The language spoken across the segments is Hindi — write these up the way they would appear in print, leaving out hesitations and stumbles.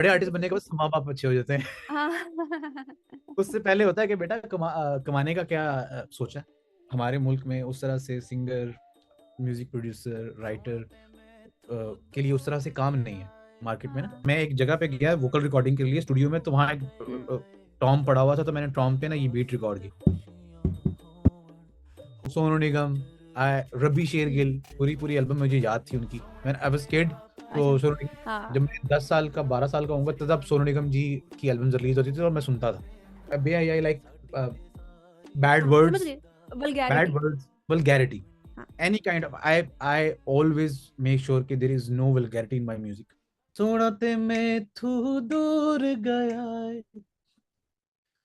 बड़े आर्टिस्ट बनने के बाद बेसिकली। माँ बाप अच्छे हो जाते हैं। हाँ। उससे पहले होता है कि बेटा कमाने का क्या सोचा है? हमारे मुल्क में उस तरह से सिंगर, म्यूजिक प्रोड्यूसर, राइटर के लिए उस तरह से काम नहीं है मार्केट में ना। हाँ। मैं एक जगह पे गया वोकल रिकॉर्डिंग के लिए स्टूडियो में, तो वहाँ एक हम्म। टॉम पड़ा हुआ था, तो मैंने टॉम पे ना ये बीट रिकॉर्ड की। सोनू निगम, रबी शेरगिल, पूरी पूरी एल्बम मुझे याद थी उनकी। मैं आई वाज किड, अच्छा। तो सोनू निगम, हाँ। जब मैं 10 साल का 12 साल का होऊंगा तब सोनू निगम जी की एल्बम रिलीज होती थी और मैं सुनता था। बे आई लाइक बैड हाँ, समझ वर्ड्स, गई। वल्गैरिटी। vulgarity, हाँ। any kind of, I always make sure कि there is no vulgarity in my music. सोना ते मैं तू दूर गया है,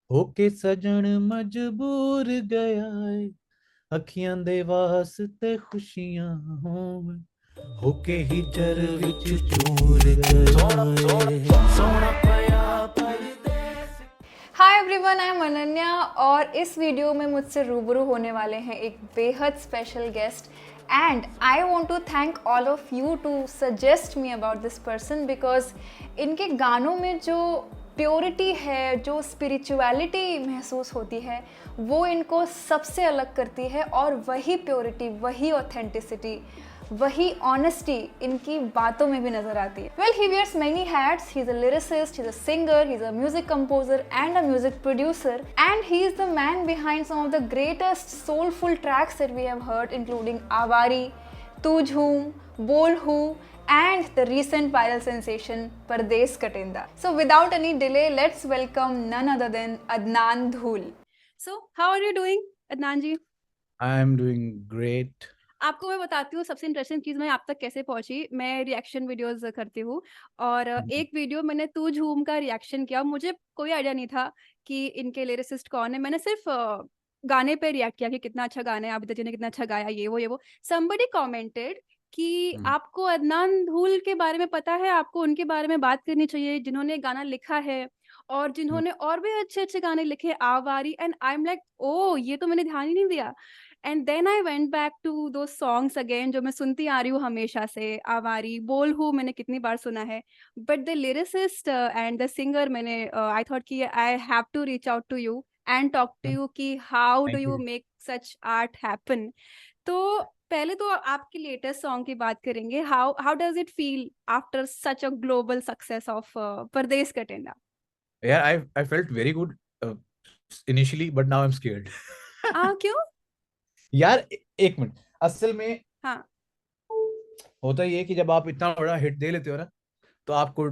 होके सजन मजबूर गया है, अखियां दे वास्ते खुशियां होवे, होके ही जर विच चूर गया है। सोना पाया परदेस। Hi everyone, I am Ananya और इस वीडियो में मुझसे रूबरू होने वाले हैं एक बेहद special guest. And I want to thank all of you to suggest me about this person, because इनके गानों में जो प्योरिटी है, जो स्पिरिचुअलिटी महसूस होती है, वो इनको सबसे अलग करती है। और वही प्योरिटी, वही ऑथेंटिसिटी, वही ऑनेस्टी इनकी बातों में भी नजर आती है। Well, he wears many hats. He is a lyricist, he is a singer, he is a music composer and a music producer, and he is the man behind some of the greatest soulful tracks that we have heard, including Awari, तू झूम, बोल हूँ, and the recent viral sensation Pardes Katenda. So without any delay, let's welcome none other than Adnan Dhul. So how are you doing, Adnan ji? I am doing great. आपको मैं बताती हूँ सबसे इंटरेस्टिंग चीज़ मैं आप तक कैसे पहुँची। मैं रिएक्शन वीडियोज़ करती हूँ और एक वीडियो मैंने तू झूम का रिएक्शन किया। मुझे कोई आइडिया नहीं था कि इनके लिरिसिस्ट कौन है। मैंने सिर्फ़ गाने पे रिएक्ट किया कि कितना अच्छा गाना है, आबिदा जी ने कितना अच्छा गाया, ये वो। समबडी कमेंटेड कि हम्म, आपको अदनान धूल के बारे में पता है, आपको उनके बारे में बात करनी चाहिए, जिन्होंने गाना लिखा है और हम्म, जिन्होंने और भी अच्छे-अच्छे गाने लिखे, Awari. And I am like, oh! ये तो मैंने ध्यान ही नहीं दिया। And then I went back to दो सॉन्ग्स अगेन जो मैं सुनती आ रही हूँ हमेशा से। आवारी, बोल हूँ मैंने कितनी बार सुना है, but the lyricist and the singer मैंने आई थॉट कि I have to reach out to you and talk to you कि how do Thank you you. Make such art happen. तो पहले तो आपकी लेटेस्ट सॉन्ग की बात करेंगे। How how does it feel after such a global success of Pardes का टेंडा? Yeah, I felt very good initially, but now I'm scared. क्यों? यार एक मिनट, असल में हाँ। होता ये है कि जब आप इतना बड़ा हिट दे लेते हो ना, तो आपको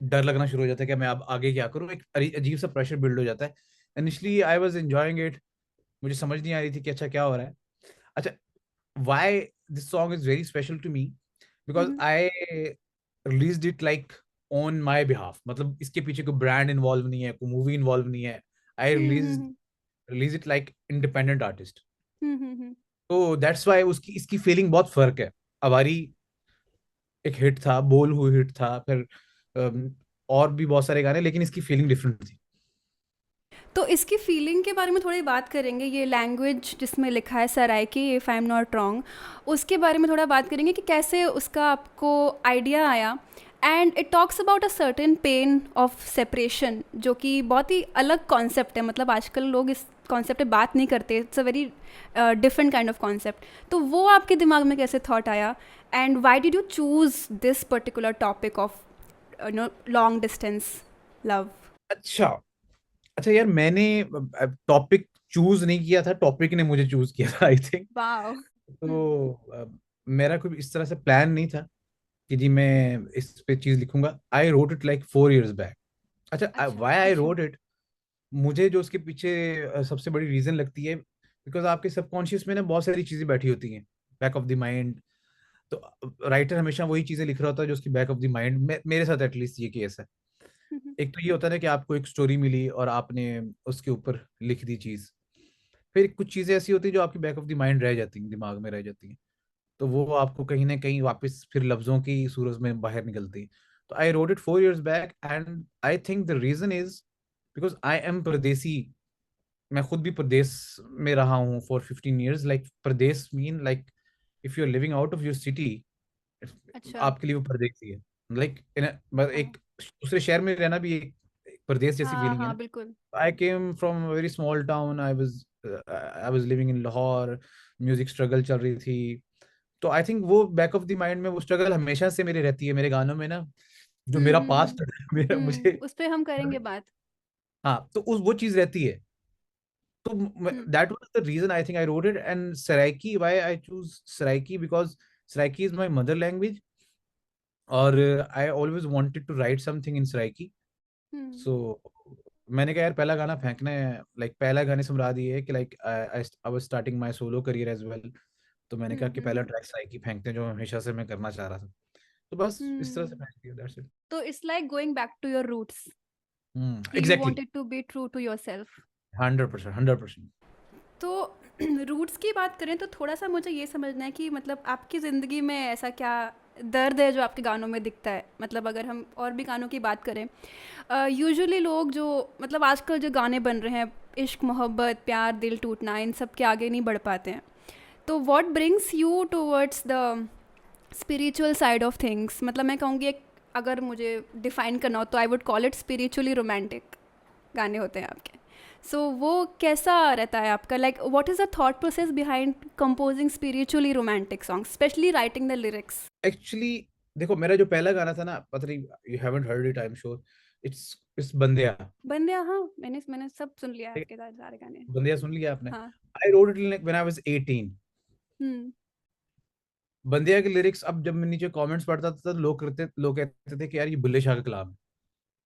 डर लगना शुरू हो जाता है कि मैं अब आगे क्या करूं। एक अजीब सा प्रेशर बिल्ड हो जाता है। Initially I was enjoying it, मुझे समझ नहीं आ रही थी कि अच्छा क्या हो रहा है। अच्छा, why this song is very special to me, because hmm. I released it like on my behalf. मतलब इसके पीछे कोई ब्रांड इन्वॉल्व नहीं है, कोई मूवी इन्वॉल्व नहीं है। I hmm. Release it like independent artist. Hmm. तो दैट्स वाई उसकी इसकी फीलिंग बहुत फर्क है। अवारी एक हिट था, बोल हुई हिट था, फिर और भी बहुत सारे गाने, लेकिन इसकी फीलिंग डिफरेंट थी। तो इसकी फीलिंग के बारे में थोड़ी बात करेंगे। ये लैंग्वेज जिसमें लिखा है Saraiki, if I am not wrong, उसके बारे में थोड़ा बात करेंगे कि कैसे उसका आपको आइडिया आया। And it talks about a certain pain of separation, जो कि बहुत ही अलग कॉन्सेप्ट है। मतलब आजकल लोग इस कॉन्सेप्ट पे बात नहीं करते। It's a very different kind of concept. तो वो आपके दिमाग में कैसे थॉट आया, and why did you choose this particular topic of long distance love? अच्छा, अच्छा यार, मैंने टॉपिक चूज नहीं किया था, टॉपिक ने मुझे चूज किया था आई थिंक। वाओ। तो मेरा कोई इस तरह से प्लान नहीं था कि जी मैं इस पे चीज लिखूंगा। आई wrote it like 4 years back. अच्छा, अच्छा। व्हाई आई रोट इट, मुझे जो उसके पीछे सबसे बड़ी रीजन लगती है, बिकॉज आपके सबकॉन्शियस में ना बहुत सारी चीजें बैठी होती हैं, बैक ऑफ द माइंड। तो राइटर हमेशा वही चीजें लिख रहा होता है जो उसकी बैक ऑफ द माइंड में, मेरे साथ एटलीस्ट ये केस है। एक तो ये होता है ना कि आपको एक स्टोरी मिली और आपने उसके ऊपर लिख दी चीज, फिर कुछ चीजें ऐसी होती हैं जो आपकी बैक ऑफ द माइंड रह जाती हैं, दिमाग में रह जाती हैं। तो वो आपको कहीं ना कहीं वापस फिर लफ्जों की सूरज में बाहर निकलती है। तो I wrote it 4 years back, and I think the reason is because I am pardesi. मैं खुद भी प्रदेश में रहा हूँ for 15 years। Like pradesh mean like if you are living out of your city, अच्छा। आपके लिए वो परदेसी है। लाइक मतलब हाँ एक दूसरे शहर में रहना भी एक प्रदेश जैसी हाँ फीलिंग है हाँ ना. बिल्कुल। I came from a very small town. I was living in Lahore. Music struggle चल रही थी. तो आई थिंक वो बैक ऑफ द माइंड में वो स्ट्रगल हमेशा से मेरी रहती है मेरे गानों में ना. जो मेरा पास्ट मेरा मुझे. उस पे हम करेंगे बात। हाँ, तो उस वो चीज रहती है. तो hmm that was the reason I think I wrote it. And Saraiki, why I choose Saraiki, because Saraiki is my mother language. और I always wanted to write something in Saraiki. Hmm so मैंने कहा यार पहला गाना फेंकना है. लाइक पहला गाने से मुराद ये है कि like I was starting my solo career as well. तो मैंने कहा कि पहला हम्म। ट्रैक सराइकी फेंकते हैं, जो हमेशा से मैं करना चाह रहा था. तो बस इस तरह से हम्म। फेंक दिया. That's it. तो it's like going back to your roots कि you exactly. Wanted to be true to yourself. 100%, 100%. तो रूट्स की बात करें तो थोड़ा सा मुझे ये समझना है कि मतलब आपकी ज़िंदगी में ऐसा क्या दर्द है जो आपके गानों में दिखता है। मतलब अगर हम और भी गानों की बात करें, यूजुअली लोग जो मतलब आजकल जो गाने बन रहे हैं, इश्क मोहब्बत प्यार दिल टूटना, इन सब के आगे नहीं बढ़ पाते हैं। तो what brings you towards the spiritual side of things? मतलब मैं कहूँगी एक, अगर मुझे डिफ़ाइन करना हो तो I would call it spiritually romantic गाने होते हैं आपके। सो वो कैसा रहता है आपका? Like what is the thought process behind composing spiritually romantic songs, specially writing the lyrics? Actually देखो, मेरा जो पहला गाना था ना, पता नहीं you haven't heard it, I am sure. It's Bandiya. Bandiya, हाँ मैंने मैंने सब सुन लिया है ठीक आपके सारे गाने। है? बंदिया सुन लिया आपने? हाँ। आई wrote it when I was 18. हम्म बंदिया के लिरिक्स, अब जब मैं नीचे कमेंट्स पढ़ता था तो लोग कहते थे कि यार ये बुल्ले शाह का कलाम है.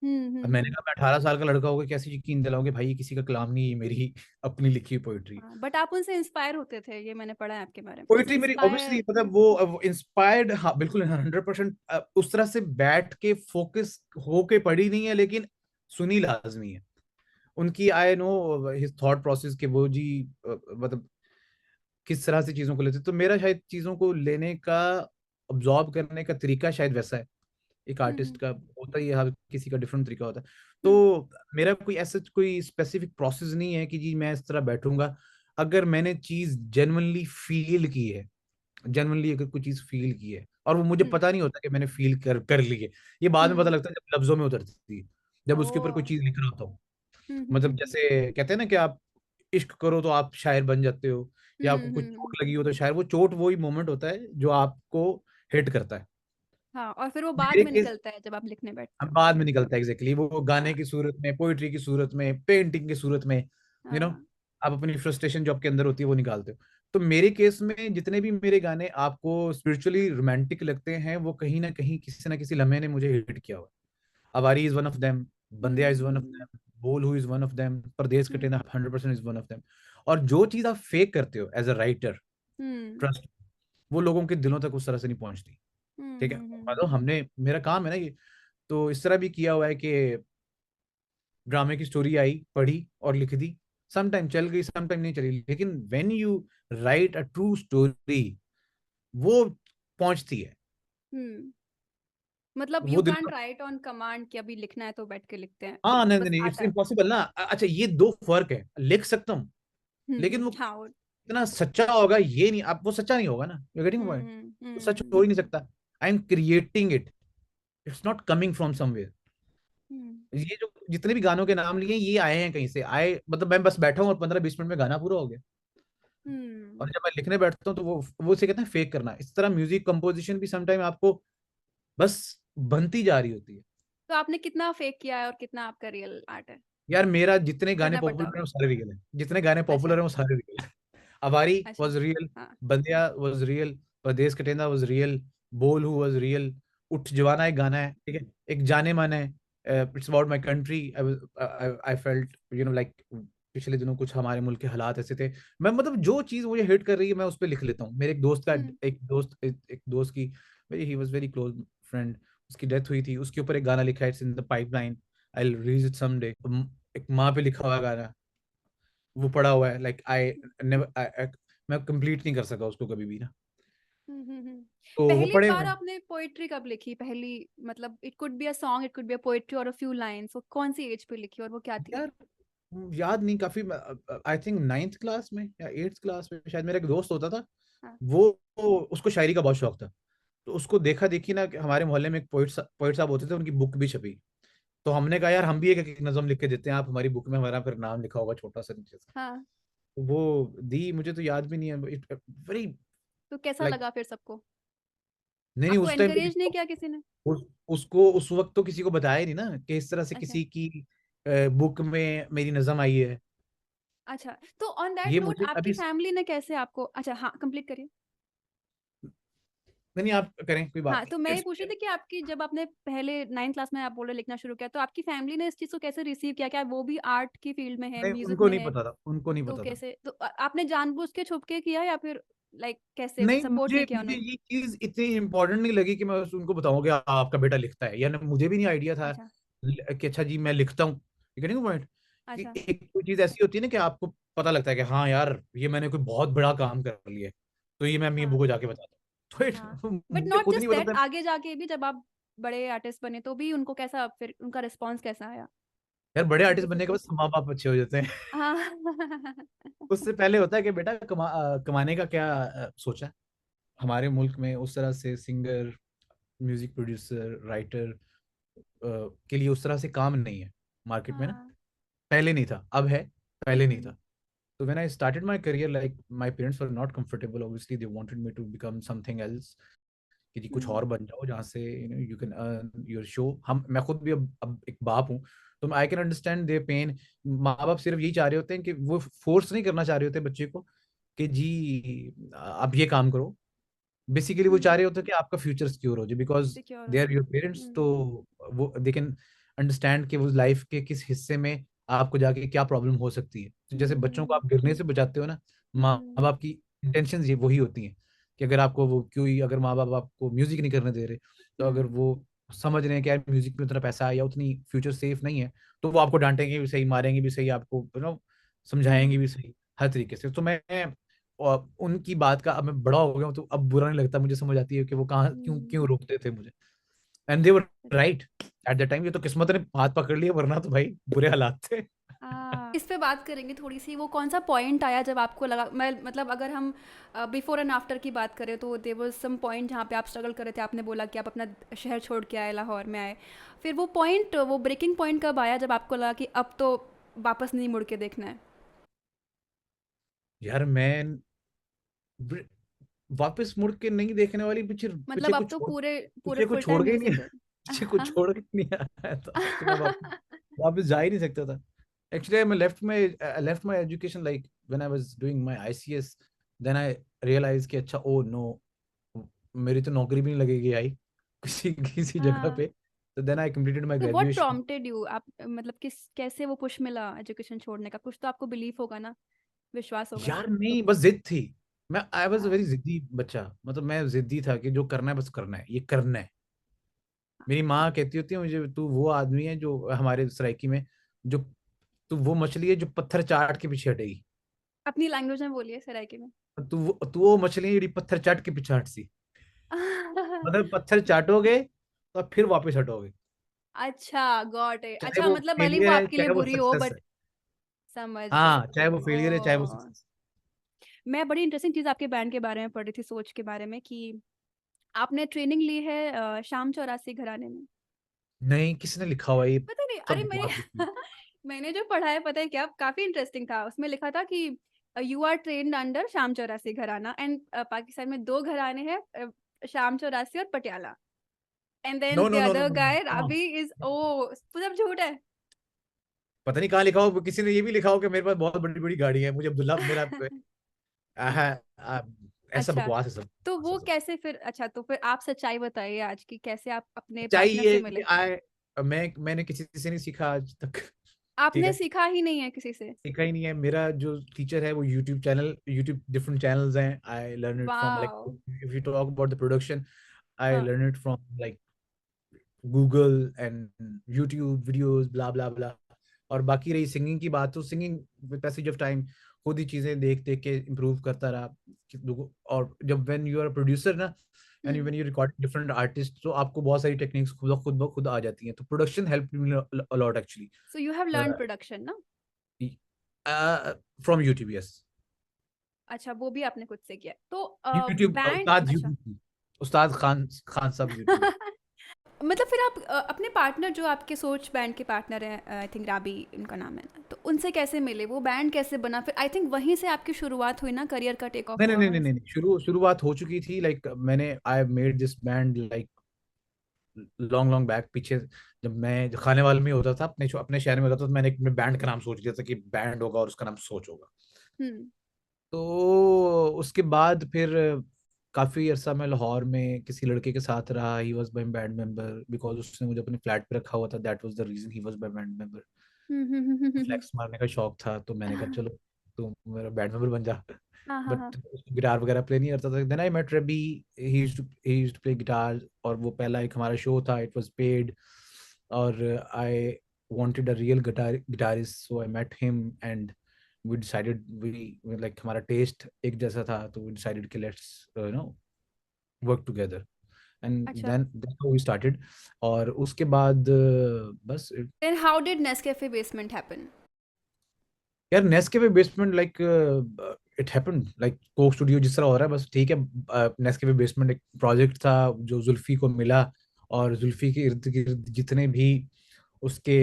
अब मैंने हम्म। कहा मैं 18 साल का लड़का होकर कैसे यकीन दिलाऊंगे भाई ये किसी का कलाम नहीं, ये मेरी अपनी लिखी हुई पोइट्री. हाँ बट आप उनसे इंस्पायर होते थे, ये मैंने पढ़ा है आपके बारे में, उनसे पोइट्री मेरी ऑब्वियसली, इंस्पायर। मतलब वो इंस्पायर्ड, हाँ बिल्कुल 100%. उस तरह से बैठ के फोकस होके पढ़ी नहीं है, लेकिन सुनी लाजमी है. उनकी I know his thought process के वो जी, मतलब किस तरह से चीजों को लेते. तो मेरा शायद चीजों को लेने का, ऑब्जॉर्व करने का तरीका शायद वैसा है. एक आर्टिस्ट हम्म का होता ही है, हर किसी का डिफरेंट तरीका होता है. हम्म तो मेरा कोई ऐसा कोई स्पेसिफिक प्रोसेस नहीं है कि जी मैं इस तरह बैठूंगा. अगर मैंने चीज जेन्युइनली फील की है, जेन्युइनली अगर कोई चीज फील की है और वो मुझे हम्म पता नहीं होता कि मैंने फील कर ली है, ये बाद में पता हम्म। लगता है जब लफ्जों में उतरती है, जब उसके ऊपर कोई ओ। चीज लिख रहा होता हूँ. हम्म हम्म मतलब हम्म जैसे कहते हैं ना कि आप इश्क करो तो आप शायर बन जाते हो, या आपको कुछ हम्म। चोट लगी हो तो शायर. वो चोट वही मोमेंट होता है जो आपको हिट करता है. हाँ, और फिर वो बाद मेरे में केस निकलता है जब आप लिखने बैठते अब हो। बाद में निकलता है. एग्जैक्टली वो गाने हाँ की सूरत में, पोइट्री की सूरत में, पेंटिंग की सूरत में. यू नो हाँ। आप अपनी फ्रस्ट्रेशन जो आपके अंदर होती है वो निकालते हो. तो मेरे केस में जितने भी मेरे गाने आपको स्पिरिचुअली रोमांटिक लगते हैं, वो कहीं ना किसी लम्हे ने मुझे हिट किया हुआ है. Awari is one of them. Bandiya is one of hmm them. Bol Hu is one of them. Pardes hmm Katena 100% is one of them. और जो चीज आप फेक करते हो as a writer, hmm trust, वो लोगों के दिलों तक उस तरह से नहीं पहुंचती. ठीक है, मतलब हम्म। हमने, मेरा काम है ना ये. तो इस तरह भी किया हुआ है कि ड्रामे की स्टोरी आई, पढ़ी और लिख दी. सम टाइम चल गई, सम टाइम नहीं चली, लेकिन when you right a true story, वो पहुंचती है. हम्म। मतलब यू वो दिल कैन तक. राइट ऑन कमांड कि अभी लिखना है तो बैठ के लिखते हैं, हाँ, नहीं नहीं बस नहीं, इट्स आता है। इम्पॉसिबल ना. अच्छा, ये दो फर्क है. लिख सकता हूँ, लेकिन वो हाँ वो। इतना सच्चा होगा ये नहीं. आप वो सच्चा नहीं होगा ना. You getting point? तो सच हो ही नहीं हम्म सकता. I am creating it. It's not coming from somewhere. Hmm ये जो जितने भी गानों के नाम लिए ये आए हैं कहीं से आए. मतलब मैं बस बैठा हूँ और 15-20 मिनट में गाना पूरा हो गया. हम्म। और जब मैं लिखने बैठता हूँ तो वो से कहते हैं फेक करना. इस तरह म्यूजिक कंपोजिशन भी समटाइम आपको बस बनती जा रही होती है. तो आपने कितना फेक किया है और कितना आपका रियल आर्ट है? यार मेरा जितने गाने करना पड़ता पॉपुलर होगा। हैं वो सारे रियल हैं. जितने गाने पॉपुलर अच्छा। हैं वो सारे रियल हैं. अवारी अच्छा। Was real. हाँ। बंदिया was real. Pradesh कटेंदा was real. बोल हु वाज रियल. उठ जवाना एक गाना है, ठीक है. एक जाने मन है, it's about my country. I felt like पिछले दिनों कुछ हमारे मुल्क के हालात ऐसे थे. मैं मतलब जो चीज मुझे हिट कर रही है मैं उस पर लिख लेता हूँ. मेरे एक दोस्त का, हम्म एक दोस्त की, very he was very close friend, उसकी डेथ हुई थी. उसके ऊपर एक गाना लिखा है, it's in the pipeline, I will release it someday. एक माँ पे लिखा हुआ गाना, वो पड़ा हुआ है. लाइक आई नेवर, मैं कंप्लीट नहीं कर सका उसको कभी भी ना. हम्म। तो वो पहली पड़े हुए बार हैं. आपने पोएट्री कब लिखी? पहली मतलब it could be a song, it could be a poetry और अ फ्यू लाइंस, वो कौन सी एज पे लिखी और वो क्या थी? यार याद नहीं, काफी. आई थिंक 9th क्लास में या 8th क्लास में शायद. मेरा एक दोस्त होता था, हाँ। वो उसको शायरी का बहुत शौक था. तो उसको देखा देखी ना कि हमारे मोहल्ले में एक पोइट साहब होते थे, उनकी बुक भी छपी। तो हमने कहा यार हम भी एक एक नज्म लिख के देते हैं, आप हमारी बुक में हमारा फिर नाम लिखा होगा छोटा सा नीचे से। हाँ, तो वो दी, मुझे तो याद भी नहीं है, वेरी तो कैसा लाइक, लगा फिर सबको? नहीं नहीं आपको उस टाइम एनकरेज नहीं तो किया किसी ने? उसको उस वक्त तो किसी को बताया ही नहीं ना कि इस तरह से अच्छा, किसी की बुक में मेरी नज्म आई है। अच्छा। तो ऑन दैट ये नोट मुझे आपकी अभी, फैमिली ने कैसे आपको, अच्छा हाँ, कंप्लीट करिए। नहीं नहीं, आप करें, कोई बात हाँ, तो मैं नहीं, ये पूछ रही थी कि आपकी जब आपने पहले 9th क्लास में आप बोल रहे लिखना शुरू किया, तो आपकी फैमिली ने इस चीज़ को कैसे रिसीव किया? क्या वो भी आर्ट की फील्ड में है, नहीं म्यूज़िक उनको में नहीं है? पता था, उनको नहीं तो पता था। कैसे, तो आपने जानबूझ के छुप के किया या फिर लाइक कैसे नहीं, सपोर्ट मुझे नहीं किया मुझे उन्होंने? ये चीज इतनी इम्पोर्टेंट नहीं लगी कि मैं उनको बताऊं कि आपका बेटा लिखता है, या ना, मुझे भी नहीं आइडिया था अच्छा, कि अच्छा जी मैं लिखता हूँ। ठीक है, नहीं पॉइंट कि अच्छा। एक कोई चीज ऐसी होती है ना कि आपको पता लगता है कि हाँ यार ये मैंने कोई बहुत बड़ा काम कर लिया है, तो ये मैं अपनी हाँ, अब्बू को जाके बताता हूँ। हाँ। तो बट मुझे नॉट खुद नहीं जस्ट पता दैट, था। आगे जाके भी जब आप बड़े आर्टिस्ट बने तो भी उनको कैसा, फिर उनका रिस्पॉन्स कैसा आया? यार बड़े उनके आर्टिस्ट बनने के सपोर्ट बाद से? माँ बाप अच्छे हो जाते हैं। हाँ। उससे पहले होता है कि बेटा कमाने का क्या सोचा है। हमारे मुल्क में उस तरह से सिंगर, म्यूजिक प्रोड्यूसर, राइटर के लिए उस तरह से काम नहीं है मार्केट में ना। हाँ। पहले नहीं था, अब है, पहले नहीं हुँ, था। So when I started my career, like my parents were not comfortable. Obviously, they wanted me to become something else. कि जी कुछ हुँ, और बन जाओ जहाँ से you can earn your show. हम मैं खुद भी अब एक बाप हूँ, तो I can understand their pain. माँ बाप सिर्फ यही चाह रहे होते हैं कि वो फोर्स नहीं करना चाह रहे होते बच्चे को कि जी आप ये काम करो। बेसिकली वो चाह हुँ, रहे होते हैं कि आपका फ्यूचर सिक्योर हो जाए, बिकॉज सिक्योर हो दे आर जाए। Your parents. तो हुँ, वो दे कैन अंडरस्टैंड कि वो लाइफ के किस हिस्से में आपको जाके क्या प्रॉब्लम हो सकती है। तो जैसे बच्चों को हुँ, आप गिरने से बचाते हो ना, माँ हुँ, बाप की इंटेंशन ये वही होती हैं कि अगर आपको वो क्यों ही, अगर माँ बाप आपको म्यूजिक नहीं करने दे रहे, तो अगर हुँ, वो समझ रहे हैं कि यार म्यूजिक में उतना पैसा है या उतनी फ्यूचर सेफ नहीं है, तो वो आपको डांटेंगे भी सही, मारेंगे भी सही, आपको समझाएंगे हुँ, भी सही, हर तरीके से। तो मैं और उनकी बात का, अब मैं बड़ा हो गया हूँ तो अब बुरा नहीं लगता, मुझे समझ आती है कि वो कहाँ क्यों हुँ। क्यों रोकते थे मुझे। And they were right at the time. ये तो किस्मत ने हाथ पकड़ लिया, वरना तो भाई बुरे हालात थे। इस पे बात करेंगे थोड़ी-सी, वो कौन-सा पॉइंट आया जब आपको लगा, मैं मतलब अगर हम बिफोर एंड आफ्टर की बात करें तो देयर वाज़ सम पॉइंट जहाँ पे आप स्ट्रगल कर रहे थे, आपने बोला कि आप अपना शहर छोड़ के आए, लाहौर में आए। फिर वो पॉइंट, वो ब्रेकिंग पॉइंट कब आया जब आपको लगा कि अब तो वापस नहीं मुड़ के देखना है? यार मैं वापस मुड़ के नहीं देखने वाली, पीछे पीछे मतलब कुछ अब तो छोड़, पूरे पूरे पीछे कुछ फुल छोड़ टाइम के ही नहीं म्यूज़िक है। कर पीछे कुछ छोड़ के ही नहीं आया था, तो मैं वापस वापस जा ही नहीं सकता था। एक्चुअली मैं left my education like when I was doing my ICS. Then I realise कि अच्छा ओ नो, मेरी तो नौकरी भी नहीं लगेगी आई किसी किसी जगह हाँ। पे। तो देन आई कंप्लीटेड माय तो व्हाट ग्रेजुएशन। प्रॉम्प्टेड यू, आप मतलब किस, कैसे वो पुश मिला एजुकेशन छोड़ने का? कुछ तो आपको बिलीफ होगा ना, विश्वास होगा। यार नहीं, बस जिद थी। मैं आई वाज अ हाँ, वेरी जिद्दी बच्चा, मतलब मैं जिद्दी था कि जो करना है बस करना है, ये करना है। मेरी माँ कहती होती है मुझे, तू वो आदमी है जो हमारे सराइकी में, जो तू वो मछली है जो पत्थर चाट के पीछे हटेगी। अपनी लैंग्वेज में बोलिए सराइकी में। तू वो मछली है जो पत्थर चाट के पीछे हट सी, मतलब पत्थर चाटोगे तो फिर वापस हटोगे। अच्छा, गॉट इट। चाहे अच्छा, वो मतलब भले ही वो फेलियर है आपके लिए चाहे वो बुरी हो, सक्सेस बट है। समझ गई। हाँ, चाहे वो फेलियर है चाहे वो ओह! सक्सेस। मैं बड़ी इंटरेस्टिंग चीज़ आपके बैंड के बारे में पढ़ रही थी, सोच के बारे में, कि आपने ट्रेनिंग ली है शाम चौरासी घराने में। नहीं, किसने लिखा हुआ ये पता नहीं, सब अरे मैंने बकवास लिखी है। मैंने जो पढ़ा है पता है क्या, काफ़ी इंटरेस्टिंग था। उसमें लिखा था कि यू आर ट्रेन्ड अंडर शाम चौरासी घराना, एंड पाकिस्तान में 2 घराने हैं, शाम चौरासी और Patiala. And no then the no no no other no, guy हाँ। Ravi is, oh! सब झूठ है। पता नहीं कहाँ लिखा हो, किसी ने ये भी लिखा हो कि मेरे पास बहुत बड़ी बड़ी गाड़ी है, मुझे अब्दुल्ला मेरा आह, आ, ऐसा अच्छा, बकवास है सब, तो बकवास वो है सब। कैसे फिर, अच्छा तो फिर आप सच्चाई बताइए आज की, कैसे आप अपने पार्टनर से चाहिए कि मिले? मैंने किसी से नहीं सीखा आज तक। ठीक आपने है, सीखा ही नहीं है किसी से? सीखा ही नहीं है। मेरा जो टीचर है वो यूट्यूब डिफरेंट चैनल्स हैं, I learn it from like, wow! If you talk about the production, I हाँ, learn it from like Google and YouTube videos bla bla bla. और बाकी रही सिंगिंग की बात, तो singing with passage of time खुद ही चीजें देख देख के इम्प्रूव करता रहा। और जब व्हेन यू आर प्रोड्यूसर ना, and hmm. When you record different artist, तो आपको बहुत सारी टेक्निक्स खुद ब खुद आ जाती हैं। तो production help me a lot actually, so you have learned production ना? From YouTube, yes. अच्छा, वो भी आपने खुद से किया। तो यूट्यूब बैंड, उस्ताद अच्छा, यूट्यूब, उस्ताद खान खान साहब यूट्यूब। मतलब फिर आप अपने पार्टनर जो आपके सोच बैंड के पार्टनर हैं, आई थिंक राबी उनका नाम है, तो उनसे कैसे मिले, वो बैंड कैसे बना, फिर आई थिंक वहीं से आपकी शुरुआत हुई ना, करियर का टेक ऑफ नहीं नहीं हुआ नहीं वहीं नहीं से। नहीं नहीं, शुरुआत हो चुकी थी। लाइक मैंने I made this band like long long back पीछे। जब खाने वाले में होता था, अपने शहर में होता था, तो मैंने एक बैंड का नाम सोच लिया था कि बैंड होगा और उसका नाम सोच होगा। हम्म। तो उसके बाद फिर काफी अरसा मैं लाहौर में किसी लड़के के साथ रहा। He was my band member because उसने मुझे अपने फ्लैट पे रखा हुआ था। That was the reason he was my band member. Hmm. Flex मारने का शौक था, तो मैंने कहा चलो तू मेरा बैंड मेंबर बन जा। हाँ हाँ हाँ। बट उसको गिटार वगैरह प्ले नहीं करता था। Then I met Rabi, he used to play guitar. और वो पहला एक हमारा शो था, इट वाज पेड। और I wanted a real guitarist, so I met him and we decided, we like हमारा टेस्ट एक जैसा था, तो वी डिसाइडेड कि लेट्स वर्क टुगेदर। एंड अच्छा। Then that's how we started. और उसके बाद बस then how did Nescafe Basement happen? यार Nescafe Basement like it happened like Coke Studio जिस तरह हो रहा है, बस ठीक है। नेस्कैफे बेसमेंट एक प्रोजेक्ट था जो जुल्फी को मिला। और जुल्फी के इर्द गिर्द जितने भी उसके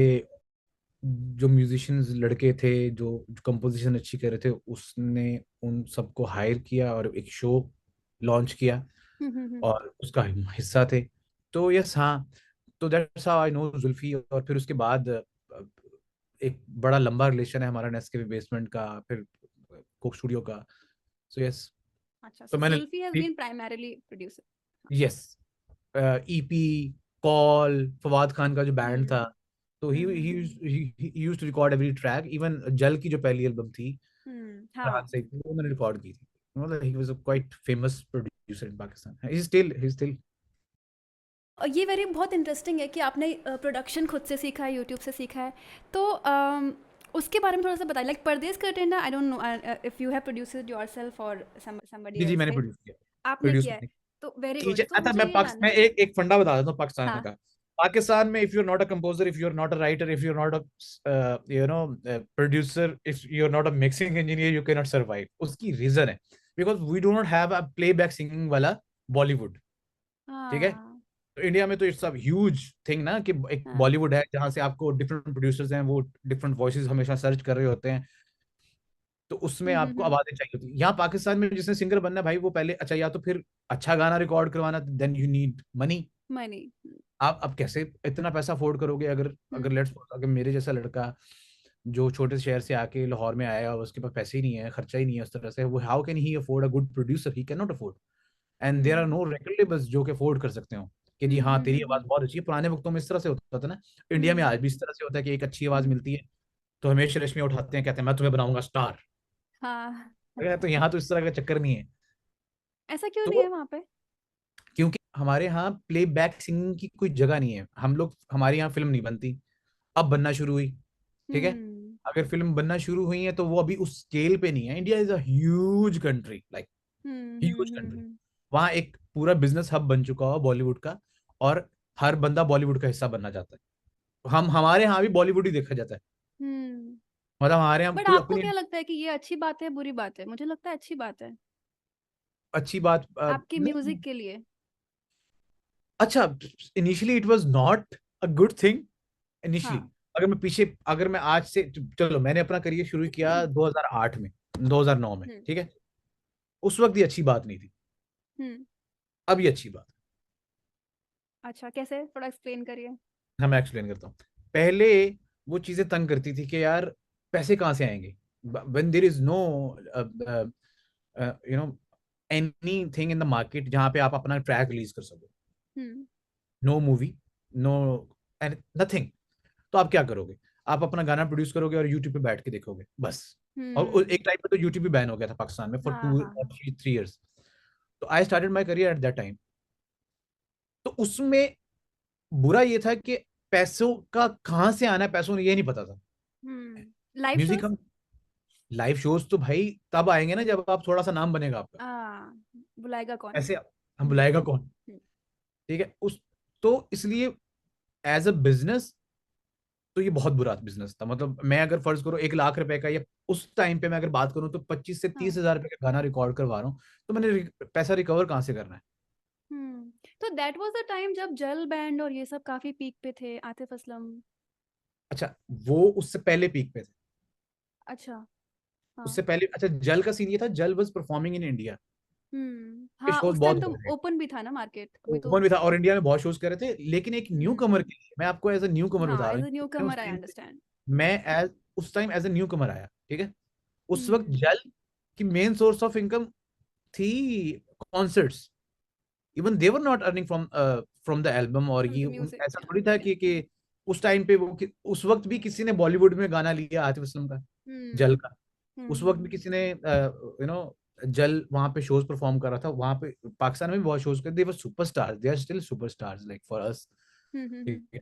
जो म्यूजिशियंस लड़के थे, जो कंपोजिशन अच्छी कर रहे थे, उसने उन सबको हायर किया और एक शो लॉन्च किया हम्म। और उसका हिस्सा थे। तो यस हाँ, तो that's how I know Zulfi. और फिर उसके बाद एक बड़ा लंबा रिलेशन है हमारा नेस्कैफे बेसमेंट का, फिर कोक स्टूडियो का। So yes. अच्छा, तो सो मैंने Xulfi has been primarily producer. Yes EP call Fawad Khan का जो बैंड था, हम्म तो he hmm hmm he used to record every track. Even Jal की जो पहली एल्बम थी हाँ। फरहाद से, वो मैंने रिकॉर्ड की थी। मतलब he was a quite famous producer in Pakistan. He still और ये वेरी बहुत इंटरेस्टिंग है कि आपने प्रोडक्शन खुद से सीखा है, यूट्यूब से सीखा है। तो उसके बारे में थोड़ा सा बताइए, like Pradesh curtain, I don't know if you have produced yourself और समबडी जी जी एल्स मैंने डिड। प्रोड्यूस किया। आपने प्रोड्यूस किया है, मैंने तो वेरी की। गुड, तो अच्छा मुझे ये जानना मैं है। एक फंडा बता देता हूँ पाकिस्तान हाँ। का। पाकिस्तान में if you are not a composer, if you are not a writer, if you are not a producer, if you are not a mixing engineer, you can not survive. उसकी रीजन है because we do not have a playback singing वाला बॉलीवुड। ठीक है। हाँ तो इंडिया में तो इट्स अ ह्यूज थिंग ना कि एक हाँ। बॉलीवुड है जहां से आपको डिफरेंट प्रोड्यूसर्स हैं, वो डिफरेंट वॉइसेस हमेशा सर्च कर रहे होते हैं। तो उसमें आपको हम्म। आवाजें चाहिए होती है। यहाँ पाकिस्तान में जिसने सिंगर बनना है भाई, वो पहले अच्छा, या तो फिर अच्छा गाना रिकॉर्ड करवाना, then you need money. Money. आप अब कैसे इतना पैसा अफोर्ड करोगे? अगर अगर लेट्स अगर मेरे जैसा लड़का जो छोटे शहर से आके लाहौर में आया और उसके पास पैसे ही नहीं है, खर्चा ही नहीं है उस तरह से, वो how can he afford a good producer? He can not afford. And there are hmm no record labels जो कि अफोर्ड कर सकते हो कि जी हाँ तेरी आवाज हम्म। बहुत अच्छी है। पुराने वक्तों में इस तरह से होता था ना, इंडिया में हम्म आज भी इस तरह से होता है कि एक अच्छी आवाज हम्म। मिलती है तो हमेशा रेशमी उठाते हैं, कहते हैं मैं तुम्हें बनाऊंगा स्टार। हाँ। तो यहाँ तो इस तरह का चक्कर नहीं है। ऐसा क्यों नहीं है तो वहाँ पे? क्योंकि हमारे यहाँ प्लेबैक सिंगिंग की कोई जगह नहीं है। हम लोग हमारे यहाँ फिल्म नहीं बनती, अब बनना शुरू हुई। ठीक है। हम्म अगर फिल्म बनना शुरू हुई है तो वो अभी उस स्केल पे नहीं है। India is a huge country, like huge country. Hmm. वहाँ एक पूरा बिजनेस हब बन चुका हो बॉलीवुड का, और हर बंदा बॉलीवुड का हिस्सा बनना चाहता है। हम हमारे यहाँ भी बॉलीवुड ही देखा जाता है। हम्म। मतलब हमारे यहाँ बट कोई आपको अपनी क्या लगता है कि ये अच्छी बात है, बुरी बात है? मुझे लगता है अच्छी बात है, अच्छी बात आपके नहीं। म्यूजिक के लिए। अच्छा, initially it was not a good thing initially. हाँ। अगर मैं आज से, चलो मैंने अपना करियर शुरू किया 2008 में, 2009 में, हम्म ठीक है। उस वक्त ये अच्छी बात नहीं थी, हम्म। अब ये अच्छी बात अच्छा, कैसे, थोड़ा एक्सप्लेन करिए। है। मैं एक्सप्लेन करता हूँ। पहले वो चीजें तंग करती थी कि यार पैसे कहाँ से आएंगे when there is no you know anything in the market जहाँ पे आप अपना ट्रैक रिलीज कर सको। Hmm no movie, no and nothing. तो आप क्या करोगे? आप अपना गाना प्रोड्यूस करोगे और यूट्यूब पे बैठ के देखोगे बस। और हम्म। एक टाइम पे तो यूट्यूब भी बैन हो गया था पाकिस्तान में फॉर हाँ टू हाँ और हाँ। Three years. तो I started my career at that time. तो उसमें बुरा ये था कि पैसों का कहाँ से आना है, पैसों ने ये नहीं पता था। Live music shows. हम लाइव शोज तो भाई तब आएंगे ना जब आप थोड़ा सा नाम बनेगा आपका। हाँ, बुलाएगा कौन। ऐसे हम बुलाएगा कौन? हम्म। ठीक है। उस तो इसलिए एज अ बिजनेस तो ये बहुत बुरा बिजनेस था। मतलब मैं अगर फर्ज करो 1 लाख रुपए का, या उस टाइम पे मैं अगर बात करूं तो 25 से हाँ 30 हजार रुपए का गाना रिकॉर्ड करवा रहा हूँ, तो मैंने पैसा रिकवर कहाँ से करना है? तो दैट वाज द टाइम जब जल बैंड और ये सब काफी पीक पे थे, आतिफ असलम। अच्छा, वो उससे पहले पीक पे थे। अच्छा। हाँ। उससे पहले, अच्छा, जल का सीन ये था, जल वाज परफॉर्मिंग इन इंडिया। ये हाँ, शोज उस बहुत टाइम तो हो रहे ओपन भी था ना मार्केट, अभी थे, तो। ओपन भी था और इंडिया में बहुत शोज कर रहे थे, लेकिन एक न्यू कमर हम्म। के लिए, मैं आपको एज अ न्यू कमर हाँ, बता रहा एज हूँ, अ न्यू मैं उस कमर आई टाइम पे, अंडरस्टैंड। मैं एज उस टाइम एज अ न्यू कमर आया, ठीक है। उस वक्त हम्म। जल की मेन सोर्स ऑफ इनकम थी concerts. Even they were not earning from the album, और फ्रॉम ये द म्यूजिक, ऐसा या थोड़ी था या। कि उस टाइम पे वो उस वक्त भी किसी ने बॉलीवुड में गाना लिया आतिफ असलम का, जल हम्म। का। उस वक्त भी हम्म। किसी ने जल वहां पे शोज परफॉर्म कर रहा था वहां पे। पाकिस्तान में भी बहुत शोज कर, they were superstars, they are still superstars like for us. Hmm. Hmm. ठीक है,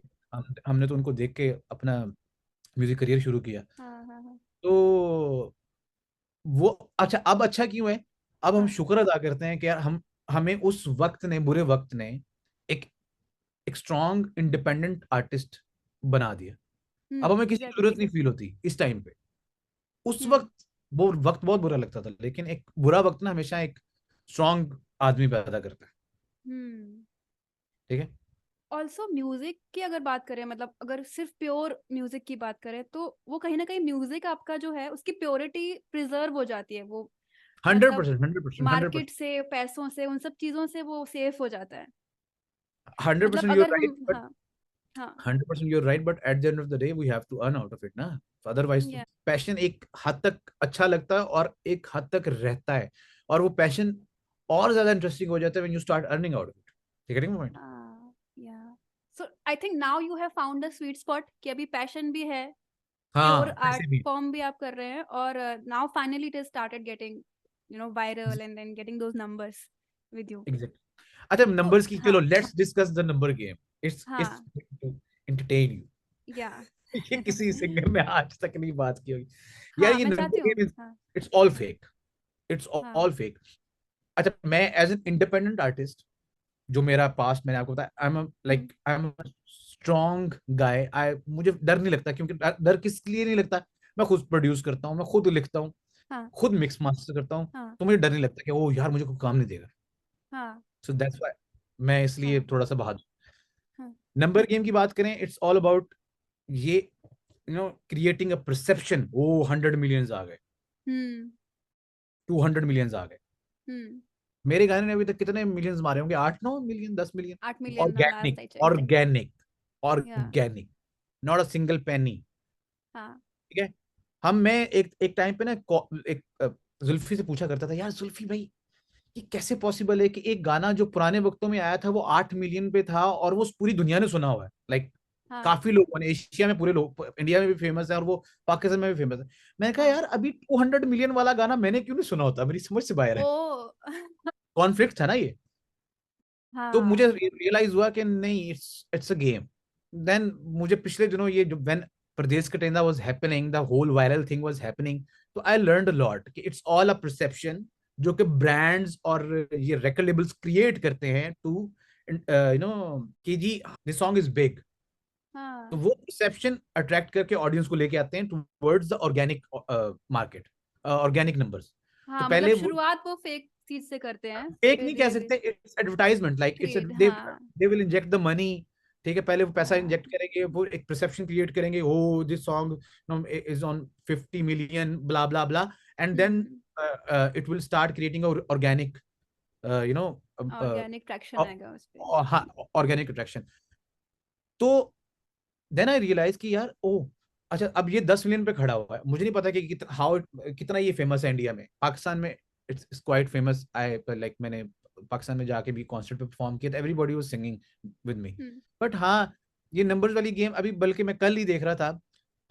हमने तो उनको देख के अपना म्यूजिक करियर शुरू किया। हाँ हाँ हाँ। तो वो, अच्छा, अब अच्छा क्यों है? अब हम हाँ। शुक्र अदा करते हैं कि यार हम, हमें उस वक्त ने, बुरे वक्त ने, एक एक स्ट्रॉन्ग इंडिपेंडेंट आर्टिस्ट बना दिया। अब हमें किसी की एग्जैक्टली। जरूरत नहीं फील होती इस टाइम पे। उस हम्म। वक्त वो वक्त बहुत बुरा लगता था, लेकिन एक बुरा वक्त ना हमेशा एक स्ट्रॉन्ग आदमी पैदा करता है। हम्म। ठीक है। ऑल्सो म्यूजिक की अगर बात करें, मतलब अगर सिर्फ प्योर म्यूजिक की बात करें, तो वो कहीं ना कहीं म्यूजिक आपका जो है उसकी प्योरिटी प्रिजर्व हो जाती है वो। हंड्रेड मतलब परसेंट 100%, हंड्रेड मार्केट परसेंट से, पैसों से, उन सब चीजों से वो सेफ हो जाता है। हंड्रेड मतलब परसेंट यूर अगर राइट, हम, बट हाँ। हाँ। 100% you're right, but at the end of the day we have to earn out of it ना। अदरवाइज तो या। पैशन एक हद तक अच्छा लगता है और एक हद तक रहता है, और वो पैशन और ज्यादा इंटरेस्टिंग हो जाता है when you start earning out of it. ठीक है, point. Yeah. So I think now you have found the sweet spot कि अभी पैशन भी है, प्योर हाँ, आर्ट पैसे भी। फॉर्म भी आप कर रहे हैं, और now finally it is started getting viral and then getting those numbers with you. Exact. अच्छा, तो नंबर्स की, हाँ। चलो let's discuss the number game. It's हाँ। Entertain you. या। ये किसी सिंगर ने आज तक नहीं बात की होगी यार, हाँ, ये मैं चाहती नंबर हूँ। गेम इज, हाँ। इट्स ऑल फेक, इट्स हाँ। All fake. अच्छा, मैं एज एन इंडिपेंडेंट आर्टिस्ट, जो मेरा पास्ट मैंने आपको बताया, हम्म। आई एम स्ट्रॉन्ग गाय। आई, मुझे डर नहीं लगता, क्योंकि डर किस लिए नहीं लगता? मैं खुद प्रोड्यूस करता हूँ, मैं खुद लिखता हूँ, हाँ। खुद मिक्स मास्टर करता हूँ। हाँ। तो मुझे डर नहीं लगता कि ओ यार मुझे कोई काम नहीं देगा। हाँ। सो दैट्स व्हाई मैं इसलिए हाँ। थोड़ा सा बहादुर। हाँ। नंबर गेम की बात करें, इट्स ऑल अबाउट ये, creating a perception. Oh 100 millions आ गए, हम्म। 200 मिलियंस आ गए। हम्म। मेरे गाने ने अभी तक कितने मिलियंस मारे होंगे? 8-9 मिलियन, 10 मिलियन। 8 मिलियन ना, organic, last I check. Organic, yeah. Organic, not a single penny. हाँ। ठीक है। मैं एक एक टाइम पे ना एक जुल्फी से पूछा करता था, यार जुल्फी भाई, ये कैसे पॉसिबल है कि एक गाना जो पुराने वक्तों में आया था वो 8 मिलियन पे था और वो पूरी दुनिया ने सुना हुआ है, लाइक हाँ। काफी लोगों ने, एशिया में पूरे लोग, इंडिया में भी फेमस है और वो पाकिस्तान में भी फेमस है। मैंने कहा हाँ। यार अभी 200 मिलियन वाला गाना मैंने क्यों नहीं सुना होता? मेरी समझ से बाहर ओ। है। कॉन्फ्लिक्ट था ना ये। तो मुझे हाँ। रियलाइज हुआ कि नहीं, इट्स अ गेम। देन मुझे पिछले दिनों ये जो when Pardes Katenda was happening, the whole viral thing was happening, तो आई लर्नड अ लॉट कि इट्स ऑल अ परसेप्शन, जो कि ब्रांड्स और ये रेकॉर्ड लेबल्स क्रिएट करते हैं टू कि जी दिस सॉन्ग इज बिग। तो हाँ। वो परसेप्शन अट्रैक्ट करके ऑडियंस को लेके आते हैं towards the organic market, organic numbers. तो हाँ, मतलब पहले वो शुरुआत वो फेक चीज से करते हैं, फेक फिर नहीं कह धीरे धीरे सकते, it's advertisement, like it's create. They हाँ। They will inject the money. ठीक है, पहले वो पैसा हाँ। इंजेक्ट करेंगे, वो एक परसेप्शन क्रिएट करेंगे, oh this song is on 50 million, bla bla bla, and then hmm. It will start creating organic, you know organic traction आएगा उस पे। हाँ, ऑर्गेनिक अट्रैक्शन। तो देन आई रियलाइज कि यार ओ, अच्छा, अब ये 10 मिलियन पे खड़ा हुआ है, मुझे नहीं पता कि कितना ये फेमस है इंडिया में। पाकिस्तान में it's quite famous. I like मैंने पाकिस्तान में जाके भी कॉन्सर्ट पे परफॉर्म किया था, everybody was singing with me. Hmm. But हाँ, ये नंबर्स वाली गेम अभी, बल्कि मैं कल ही देख रहा था,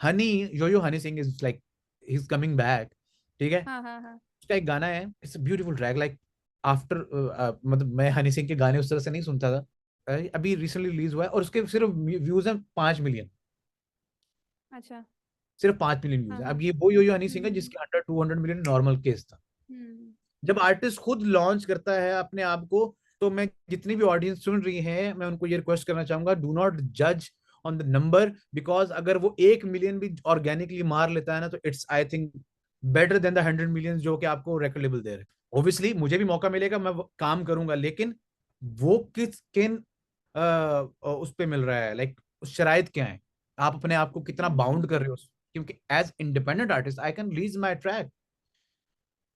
Honey, yo Honey Singh is like, he is coming back. ठीक है। हाँ। हाँ। हाँ। उसका एक गाना है, it's a beautiful track, like after, मतलब मैं हनी सिंह के गाने उस तरह से नहीं सुनता था। अभी रिसेंटली रिलीज हुआ है और उसके सिर्फ व्यूज हैं 5 मिलियन। अच्छा। सिर्फ 5 मिलियन व्यूज हाँ। है। हाँ। अब ये वो यो हनी सिंह है हम्म। जिसके अंडर 200 मिलियन नॉर्मल केस था। हम्म। जब आर्टिस्ट खुद लॉन्च करता है अपने आप को, तो मैं जितनी भी ऑडियंस सुन रही है, मैं उनको ये रिक्वेस्ट करना चाहूंगा, डू नॉट जज ऑन द नंबर, बिकॉज अगर वो 1 मिलियन भी ऑर्गेनिकली मार लेता है ना, तो it's I think better than the 100 million जो कि आपको रिकॉर्ड लेबल दे रहे हैं। ऑब्वियसली मुझे भी मौका मिलेगा, मैं वो काम करूंगा, लेकिन वो किन उस पे मिल रहा है, लाइक शराइत क्या है, आप अपने आप को कितना बाउंड कर रहे हो, क्योंकि as independent artist I can release my track,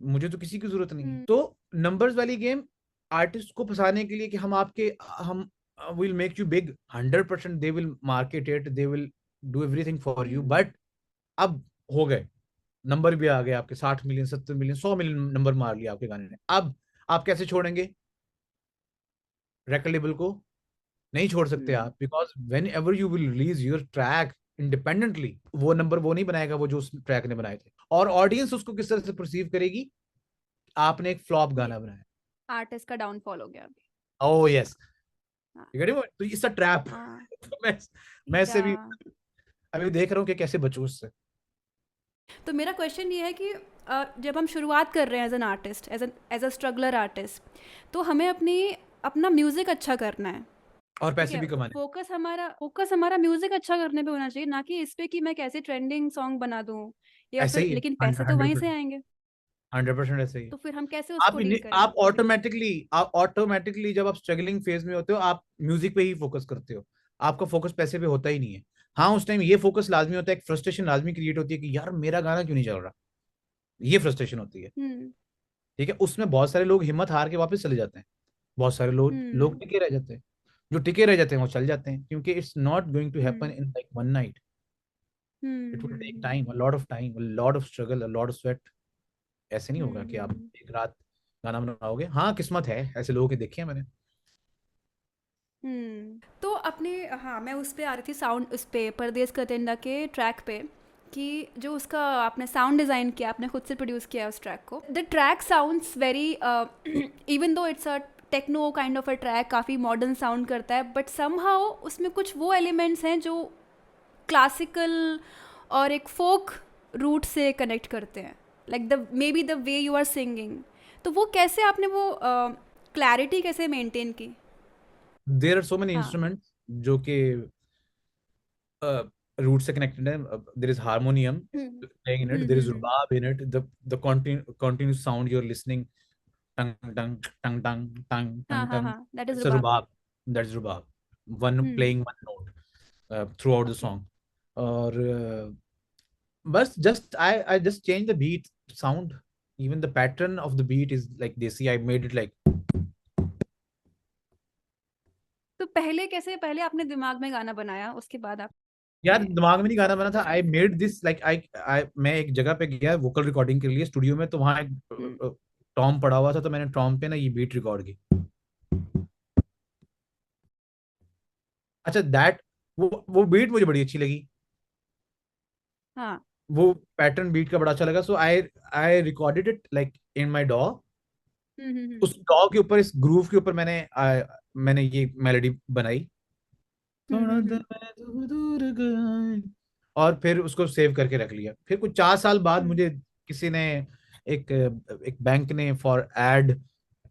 मुझे तो किसी की जरूरत नहीं है। हम्म तो नंबर्स वाली गेम आर्टिस्ट को फंसाने के लिए कि हम will make you big, 100% they will market it, they will do everything for you, hmm but अब हो गए, नंबर भी आ गए आपके, 60 मिलियन, 70 मिलियन, 100 मिलियन नंबर मार लिया आपके गाने ने, अब आप कैसे छोड़ेंगे record label को? नहीं छोड़ सकते हम्म आप, because when ever you will release your track independently, वो नंबर वो नहीं बनाएगा वो जो उस ट्रैक ने बनाए थे, और ऑडियंस उसको किस तरह से परसीव करेगी, आपने एक फ्लॉप ये गाना बनाया। आर्टिस्ट का डाउनफॉल हो गया अभी। ओह यस, हाँ तो इट्स अ ट्रैप। हाँ तो मैं इससे या भी अभी देख रहा हूँ कि कैसे बचूं उससे। तो मेरा क्वेश्चन ये है कि जब हम शुरुआत कर रहे हैं as an artist, as a struggler artist, तो हमें अपना म्यूज़िक अच्छा करना है, और ठीक पैसे है? भी कमाने। फोकस हमारा म्यूज़िक अच्छा करने पे होना चाहिए, ना कि इस पे कि मैं कैसे ट्रेंडिंग सॉन्ग बना दूँ, या ऐसे फिर ही है, लेकिन पैसे तो वहीं से 100%, आएँगे, 100% ऐसे ही है। तो फिर हम कैसे उसको डील करें? आप ऑटोमेटिकली जब आप स्ट्रगलिंग फेज में होते हो, आप म्यूजिक पे ही फोकस करते हो, आपका फोकस पैसे पे होता ही नहीं है। हाँ, उस टाइम ये फोकस लाजमी होता है, एक फ्रस्ट्रेशन लाजमी क्रिएट होती है कि यार मेरा गाना क्यों नहीं चल रहा, ये फ्रस्ट्रेशन होती है। हुँ, ठीक है, उसमें बहुत सारे लोग हिम्मत हार के वापस चले जाते हैं, बहुत सारे लोग लोग हुँ, टिके रह जाते हैं, जो टिके रह जाते हैं वो चल जाते हैं, क्योंकि it's not going to happen hmm, in like one night, hmm, it will take hmm, time, a lot of time, a lot of struggle, a lot of sweat. ऐसे नहीं हुँ, होगा कि आप हुँ। एक रात गाना बनाओगे। हाँ, किस्मत है, ऐसे लोगों के देखे हैं मैंने। तो अपने हाँ, मैं उस पे आ रही थी, साउंड उस पे परदेस कतेंडा के ट्रैक पे, कि जो उसका आपने साउंड डिज़ाइन किया, आपने खुद से प्रोड्यूस किया उस ट्रैक को। The track sounds very, even though it's a techno kind of a track, काफ़ी मॉडर्न साउंड करता है, बट समहाउ उसमें कुछ वो एलिमेंट्स हैं जो क्लासिकल और एक फोक रूट से कनेक्ट करते हैं, like the maybe the way you are singing. तो वो कैसे आपने वो क्लैरिटी कैसे मेंटेन की? देर आर सो मेनी हाँ। इंस्ट्रूमेंट जो कि रूट से कनेक्टेड है। There is harmonium hmm playing in it, there is hmm. rubab in it, the continuous sound you're listening, tang tang tang tang tang हाँ tang हाँ tang, हाँ, that is it's a Rubab. rubab, that's rubab, one hmm, playing one note throughout the okay. song, और बस I just change the beat sound, even the pattern of the beat is like desi, I made it like, तो पहले आपने दिमाग में गाना बनाया, उसके बाद यार आपने दिमाग में नहीं गाना बना सॉफ्टवेयर था, आई इंस्टॉल किया? मेड दिस लाइक आई मैं एक जगह पे गया वोकल रिकॉर्डिंग के लिए स्टूडियो में, तो वहां हुँ, एक टॉम पड़ा हुआ था, तो मैंने टॉम पे ना ये बीट रिकॉर्ड की। अच्छा दैट वो बीट मुझे बड़ी अच्छी लगी, हाँ। वो पैटर्न बीट का बड़ा अच्छा लगा, so I I recorded it like in my डॉ, हुँ। उस डॉ के ऊपर, इस ग्रूव के ऊपर मैंने ये मेलोडी बनाई, थोड़ा हुँ। दूर दूर गए, और फिर उसको सेव करके रख लिया। फिर कुछ 4 साल बाद हुँ। मुझे किसी ने, एक एक बैंक ने फॉर एड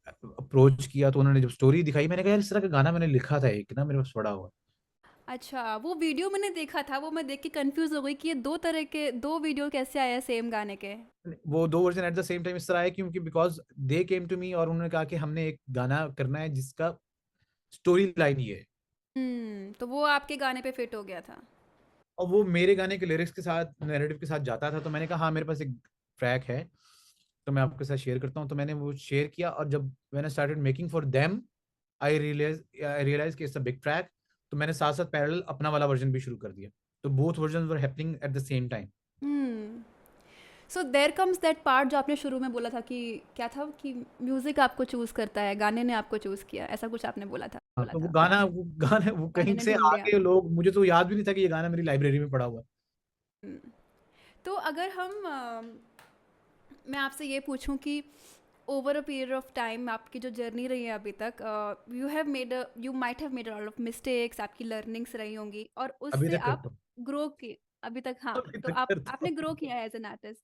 अप्रोच किया, तो उन्होंने जब स्टोरी दिखाई, मैंने कहा यार इस तरह का गाना मैंने लिखा था एक ना, मेरे पास पड़ा हुआ अच्छा, वो वीडियो मैंने देखा था, वो मैं देख के कन्फ्यूज़ हो गई कि ये 2 तरह के 2 वीडियो कैसे आए हैं सेम गाने के? है। वो दो version eight the same time इस तरह है क्योंकि because they came to me और उन्होंने कहा कि हमने एक गाना करना है जिसका स्टोरी लाइन ये है, तो वो आपके गाने पे फिट हो गया था। और वो मेरे गाने के लिरिक्स के साथ, नैरेटिव के साथ जाता था, तो मैंने कहा हाँ मेरे पास एक ट्रैक है, तो मैं आपके साथ शेयर करता हूँ, तो मैंने वो शेयर किया, और जब मैंने started making for them, I realise कि इट्स अ बिग ट्रैक, तो मैंने साथ साथ पैरेलल अपना वाला वर्जन भी शुरू कर दिया, तो both version were happening at the same time. Hmm. So there comes that part जो आपने शुरू में बोला था कि क्या था, कि म्यूज़िक आपको चूज़ करता है, गाने ने आपको चूज़ किया, ऐसा कुछ आपने हाँ, बोला तो था। वो गाने कहीं ने से ढूँढ आ लिया गए आपको। लोग, मुझे तो याद भी नहीं था कि ये गाना मेरी लाइब्रेरी में पड़ा हुआ है। हुँ। तो अगर हम मैं आपसे ये पूछूं कि over a period of time आपकी जो जर्नी रही है अभी तक, you might have made a lot of mistakes, आपकी लर्निंग्स रही होंगी, और अभी उससे तक करता आप हूँ, ग्रो किए अभी तक। हाँ, अभी तो तक करता आपने ग्रो हूँ। किया है एज एन आर्टिस्ट।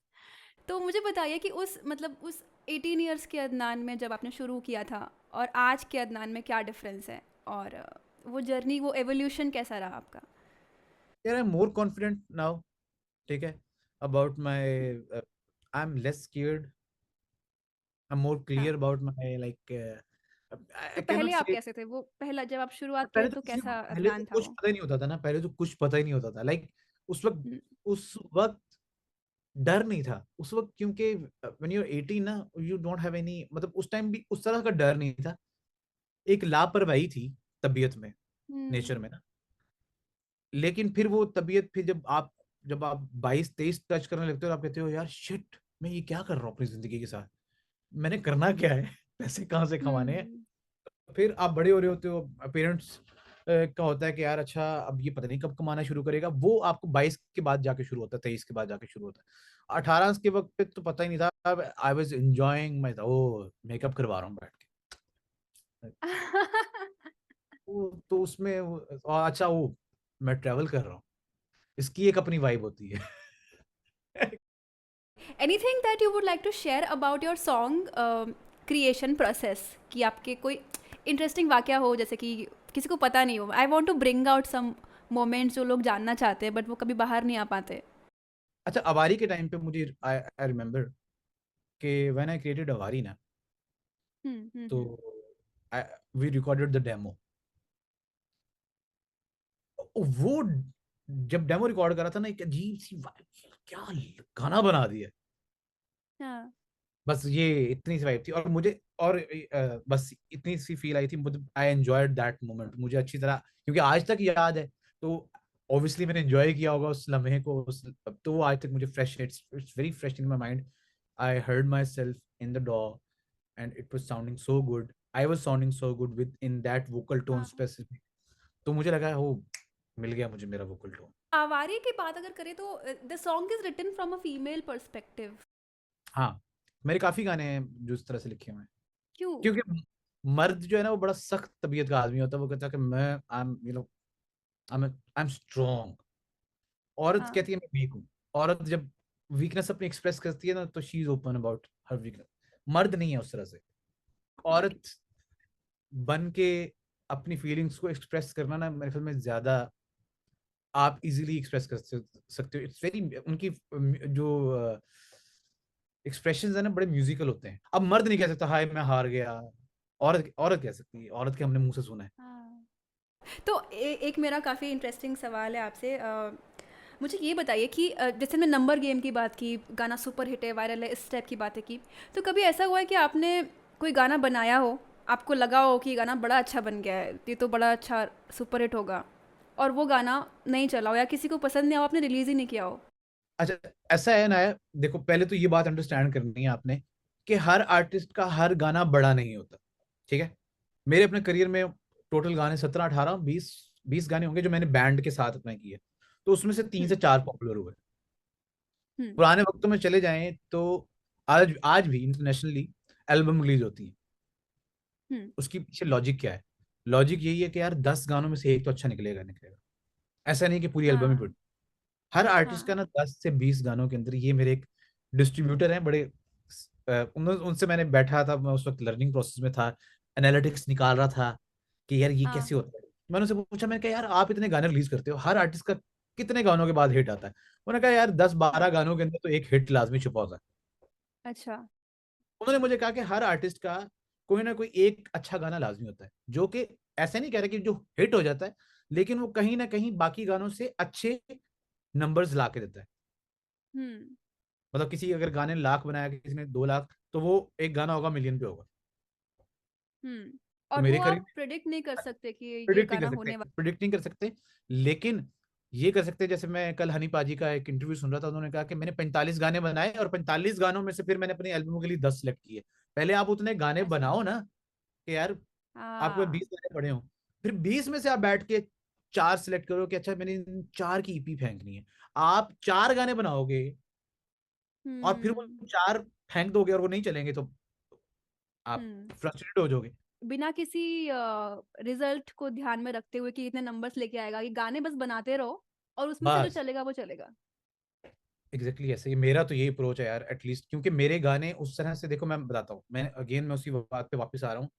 तो मुझे बताइए कि उस 18 इयर्स के अदनान में जब आपने शुरू किया था और आज के अदनान में क्या डिफरेंस है, और वो जर्नी, वो एवोल्यूशन कैसा रहा आपका? यार I am more confident now, ठीक है, about my, I am less scared, I am more हाँ। क्लियर अबाउट माई लाइक तो आई कैन पहले नॉट आप से। कैसे थे? वो पहला जब आप शुरुआत किए पहले तो तो किसी को कैसा पहले तो प्लान था कुछ वो? पता ही नहीं होता था ना, पहले तो कुछ पता ही नहीं होता था, लाइक उस वक्त हुँ, उस वक्त डर नहीं था उस वक्त, क्योंकि व्हेन यू आर 18 ना, यू डोंट हैव एनी, मतलब उस टाइम भी उस तरह का डर नहीं था, एक लापरवाही थी तबीयत में, हुँ, नेचर में ना। लेकिन फिर वो तबीयत, फिर जब आप 22-23 टच करने लगते हो, आप कहते हो यार शिट, मैं ये क्या कर रहा हूँ अपनी जिंदगी के साथ, मैंने करना क्या है, पैसे कहाँ से कमाने हैं। हुँ। फिर आप बड़े हो रहे होते हो, पेरेंट्स का होता है कि यार अच्छा अब ये पता नहीं कब कमाना शुरू करेगा, वो आपको 22 के बाद जाके शुरू होता है, 23 के बाद जाके शुरू होता है। 18 के वक्त पे तो पता ही नहीं था, I was enjoying my, oh makeup करवा रहा हूँ बैठ के, तो उसमें अच्छा वो मैं ट्रैवल कर रहा हूँ, इसकी एक अपनी वाइब होती है। Anything that you would like to share about your song creation process, कि आपके कोई इंटरेस्टिंग वाकया हो जैसे कि किसी को पता नहीं हो? I want to bring out some moments जो लोग जानना चाहते हैं बट वो कभी बाहर नहीं आ पाते। अच्छा, अवारी के टाइम पे मुझे आई रिमेम्बर कि व्हेन आई क्रिएटेड अवारी ना, तो वी रिकॉर्डेड द डेमो। वो जब डेमो रिकॉर्ड करा था ना, एक अजीब सी वाइब, क्या गाना बना दिया। हाँ। बस ये इतनी सी वाइब थी, और मुझे और बस इतनी सी फील आई थी मुझे, आई एंजॉयड दैट मोमेंट मुझे अच्छी तरह, क्योंकि आज तक याद है। तो ऑब्वियसली मैंने एंजॉय किया होगा उस लम्हे को, तो वो आज तक मुझे fresh, it's very fresh in my mind. I heard myself in the डॉ and it was sounding so good, I was sounding so good within that vocal tone हाँ। स्पेसिफिक। तो मुझे लगा हो, मिल गया मुझे मेरा वोकल टोन। आवारी की बात अगर करें तो the song is written from a female perspective. हाँ, मेरे काफी गाने हैं जो इस तरह से लिखे हुए हैं, क्यों? क्योंकि मर्द जो है ना वो बड़ा सख्त तबीयत का आदमी होता है, वो कहता है कि मैं आई एम स्ट्रॉन्ग। औरत हाँ। कहती है मैं वीक हूँ। औरत जब वीकनेस अपनी एक्सप्रेस करती है ना, तो she is open about her weakness. मर्द नहीं है उस तरह से। औरत राइट। बन के अपनी फीलिंग्स को एक्सप्रेस करना ना, मेरे ख्याल में ज्यादा आप इजीली एक्सप्रेस कर सकते हो। इट्स वेरी, उनकी जो एक्सप्रेशंस है ना, बड़े म्यूजिकल होते हैं। अब मर्द नहीं कह सकता हाय मैं हार गया, औरत औरत कह सकती है, औरत के हमने मुंह से सुना है। हाँ। तो एक मेरा काफ़ी इंटरेस्टिंग सवाल है आपसे। मुझे ये बताइए कि जैसे मैं नंबर गेम की बात की, गाना सुपर हिट है, वायरल है, इस टाइप की बातें की, तो कभी ऐसा हुआ है कि आपने कोई गाना बनाया हो, आपको लगा हो कि ये गाना बड़ा अच्छा बन गया है, ये तो बड़ा अच्छा सुपर हिट होगा, और वो गाना नहीं चला हो या किसी को पसंद नहीं हो, आपने रिलीज़ ही नहीं किया हो? अच्छा, ऐसा है ना, देखो पहले तो ये बात अंडरस्टैंड करनी है आपने कि हर आर्टिस्ट का हर गाना बड़ा नहीं होता। ठीक है, मेरे अपने करियर में टोटल गाने 17, 18, 20 गाने होंगे जो मैंने बैंड के साथ अपने किए, तो उसमें से 3 से 4 पॉपुलर हुए। हुँ, पुराने वक्तों में चले जाएं तो आज आज भी इंटरनेशनली एल्बम रिलीज होती है। हुँ, उसकी पीछे लॉजिक क्या है? लॉजिक यही है कि यार 10 गानों में से एक तो अच्छा निकलेगा निकलेगा, ऐसा नहीं कि पूरी एल्बम ही हाँ, बढ़। हर आर्टिस्ट हाँ, का ना 10 से 20 गानों के अंदर, ये मेरे एक डिस्ट्रीब्यूटर हैं बड़े, उनसे मैंने बैठा था, मैं उस वक्त लर्निंग प्रोसेस में था, एनालिटिक्स निकाल रहा था कि यार ये हाँ, कैसे होता है। मैंने उनसे पूछा, मैंने कहा यार आप इतने गाने रिलीज करते हो, हर आर्टिस्ट का कितने गानों के बाद हिट आता है? उन्होंने कहा यार 10-12 हाँ, गानों के अंदर तो एक हिट लाजमी छुपा होता है। अच्छा, उन्होंने मुझे कहा कि हर आर्टिस्ट का कोई ना कोई एक अच्छा गाना लाजमी होता है, जो कि ऐसे नहीं कह रहे कि जो हिट हो जाता है, लेकिन वो कहीं ना कहीं बाकी गानों से अच्छे नंबर्स ला के देता है। हुँ, मतलब किसी अगर गाने ने लाख बनाया, किसी ने 2 लाख, तो वो एक गाना होगा मिलियन पे होगा। हुँ, तो और मेरे वो करीब आप प्रेडिक्ट नहीं कर सकते कि ये प्रिडिक्ट नहीं कर गाना सकते, होने प्रिडिक्ट नहीं कर सकते, लेकिन ये कर सकते हैं। जैसे मैं कल हनी पाजी का एक इंटरव्यू सुन रहा था, उन्होंने कहा कि मैंने 45 गाने बनाए और 45 गानों में से फिर मैंने अपनी एल्बम के लिए 10 सेलेक्ट किए। पहले आप उतने गाने अच्छा, बनाओ ना कि यार आपको हाँ, 20 गाने पड़े हों, फिर 20 में से आप बैठ के 4 सेलेक्ट करो कि अच्छा मैंने इन 4 की ईपी फेंकनी है। आप 4 गाने बनाओगे और फिर वो हुँ, 4 फेंक दोगे और वो नहीं चलेंगे, तो आप हुँ। फ्रस्ट्रेटेड हो जाओगे। बिना किसी रिजल्ट को ध्यान में रखते हुए कि इतने नंबर्स लेके आएगा, ये गाने बस बनाते रहो और उसमें से जो बस चलेगा वो चलेगा। एग्जैक्टली ऐसे ही मेरा तो यही अप्रोच है यार, एटलीस्ट क्योंकि मेरे गाने उस तरह से, देखो मैं बताता हूँ, मैं अगेन मैं उसी बात पे वापस आ रहा हूँ हुँ,